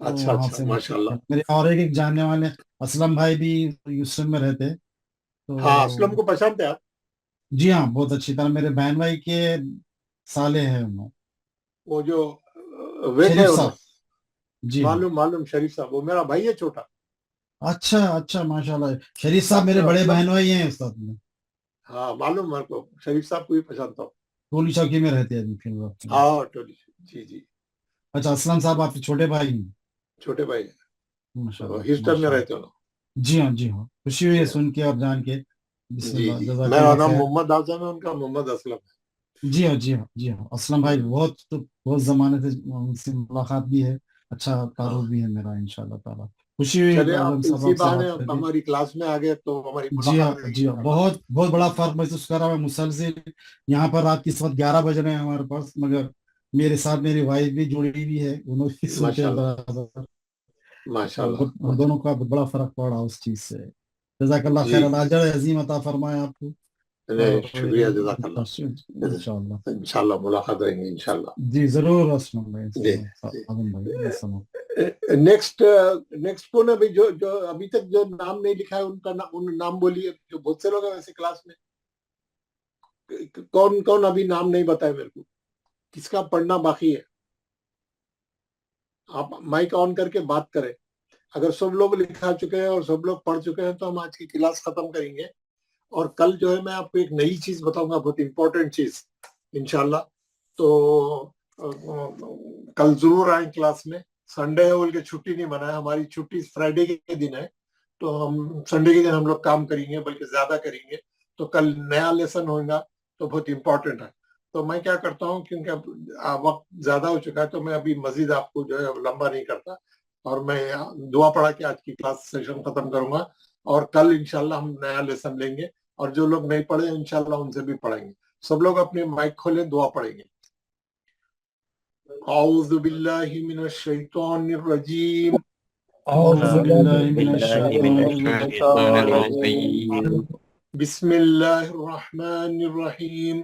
अच्छा वहां अच्छा से माशाल्लाह। मेरे और एक जानने वाले असलम भाई भी ह्यूस्टन में रहते, हाँ असलम तो को पहचानते आप? जी हाँ, बहुत अच्छी तरह, मेरे बहन भाई के साले हैं उन्होंने। वो जो वेट है शरीफ उन्होंने, साहब, जी हाँ। मालूम मालूम, शरीफ साहब वो मेरा भाई है छोटा। अच्छा अच्छा, माशाल्लाह, शरीफ साहब मेरे बड़े असलम, बहन भाई हैं उस्ताद में। हाँ मालूम मेरे को, शरीफ साहब को भी पहचानता हूँ। टोली चौकी में रहते हैं अभी फिर वो अपने। हाँ टोली, जी जी, अच्छा, असलम साहब आपके छोटे भाई हैं? छोटे भाई हैं, माशाल्लाह ह्यूस्टन में रहते हो ना? जी हाँ जी हाँ, खुशी हुई है सुन के और जान के। जी बिस्मिल्लाह, जी, मेरा जज़ाकल्लाह नाम खैर। मोहम्मद आजम है, उनका मोहम्मद असलम है। जी हाँ जी हाँ जी हाँ, असलम भाई बहुत जमाने से उनसे मुलाकात भी है, अच्छा ताल्लुक भी है मेरा, इंशाल्लाह ताला। खुशी हुई चले आजम आप साहब इसी आपसे बहाने बात आप करके। हमारी क्लास में आ गए तो हमारी जी हाँ मुलाकात रहेगी जी हाँ, इंशाल्लाह। बहुत बहुत बड़ा फर्क महसूस कर रहा हूँ मैं मुसलसल। यहाँ पर रात की इस वक्त 11 बज रहे हैं हमारे पास, मगर मेरे साथ मेरी वाइफ भी जुड़ी हुई है, उन्होंने भी सुनते हैं माशाल्लाह बराबर। तो माशाल्लाह हम दोनों का बहुत बड़ा फर्क पड़ा उस चीज से। जज़ाकल्लाह जी खैर, अजर अजीम अता फरमाए आपको। नहीं, और शुक्रिया जज़ाकल्लाह, इंशाल्लाह, इंशाल्लाह मुलाकात रहेंगी इंशाल्लाह। जी जरूर असलम भाई, जी आजम भाई, अस्सलाम। नेक्स्ट नेक्स्ट कौन है भाई, जो जो अभी तक जो नाम नहीं लिखा है उनका उन नाम बोलिए, जो बहुत से लोग हैं वैसे क्लास में। कौन कौन अभी नाम नहीं बताए मेरे को, किसका पढ़ना बाकी है? आप माइक ऑन करके बात करें। अगर सब लोग लिखा चुके हैं और सब लोग पढ़ चुके हैं तो हम आज की क्लास खत्म करेंगे, और कल जो है मैं आपको एक नई चीज बताऊंगा, बहुत इंपॉर्टेंट चीज इंशाल्लाह। तो कल जरूर आए क्लास में। संडे है बोल के छुट्टी नहीं मनाए, हमारी छुट्टी फ्राइडे के दिन है, तो हम संडे के दिन हम लोग काम करेंगे, बल्कि ज्यादा करेंगे। तो कल नया लेसन होगा, तो बहुत इंपॉर्टेंट है। तो मैं क्या करता हूँ, क्योंकि अब वक्त ज्यादा हो चुका है, तो मैं अभी मजीद आपको जो है लंबा नहीं करता, और मैं दुआ पढ़ा के आज की क्लास सेशन खत्म करूंगा, और कल इंशाल्लाह हम नया लेसन लेंगे, और जो लोग नहीं पढ़े इंशाल्लाह उनसे भी पढ़ेंगे। सब लोग अपने माइक खोलें, दुआ पढ़ेंगे। औज़ु बिल्लाहि मिनश शैतानिर रजीम, बिस्मिल्लाहिर रहमानिर रहीम,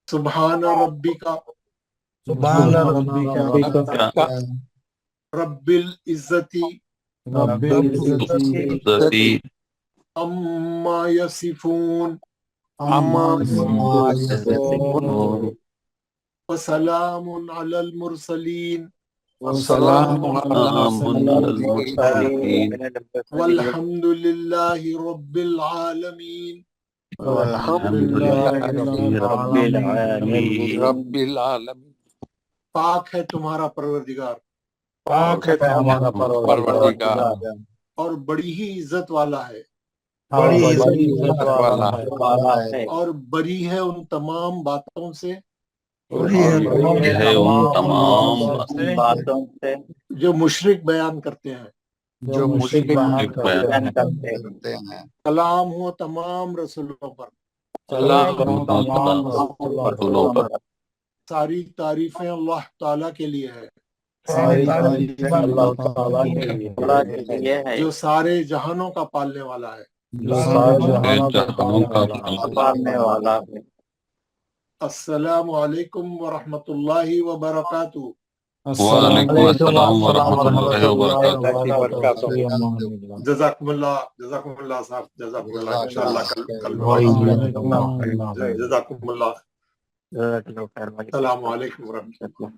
सुभान रब्बिका रब्बिल इज्जति अम्मा यसिफून वसलामुन अलल मुरसलीन वल्हम्दुलिल्लाहि रब्बिल आलमीन। पाक है तुम्हारा परवरदिगार, पाक है हमारा परवरदिगार, और बड़ी ही इज्जत वाला है, बड़ी इज्जत वाला है, और बरी है उन तमाम बातों से है उन तमाम बातों से जो मुशरिक बयान करते हैं। जो मुशरिक बयान करते हैं। सलाम हो तमाम रसूलों पर, रसूलों पर, सारी तारीफें अल्लाह ताला के लिए है, जो सारे जहानों का पालने वाला है। जहानों का पालने वाला है। अस्सलामु अलैकुम व रहमतुल्लाहि व बरकातुहू। वालेकुम अस्सलाम व रहमतुल्लाहि व बरकातुहू। जज़ाकुमुल्लाह साहब, जज़ाकुमुल्लाह, इंशाअल्लाह कल जज़ाकुमुल्लाह। अस्सलामु अलैकुम व रहमतुल्लाह।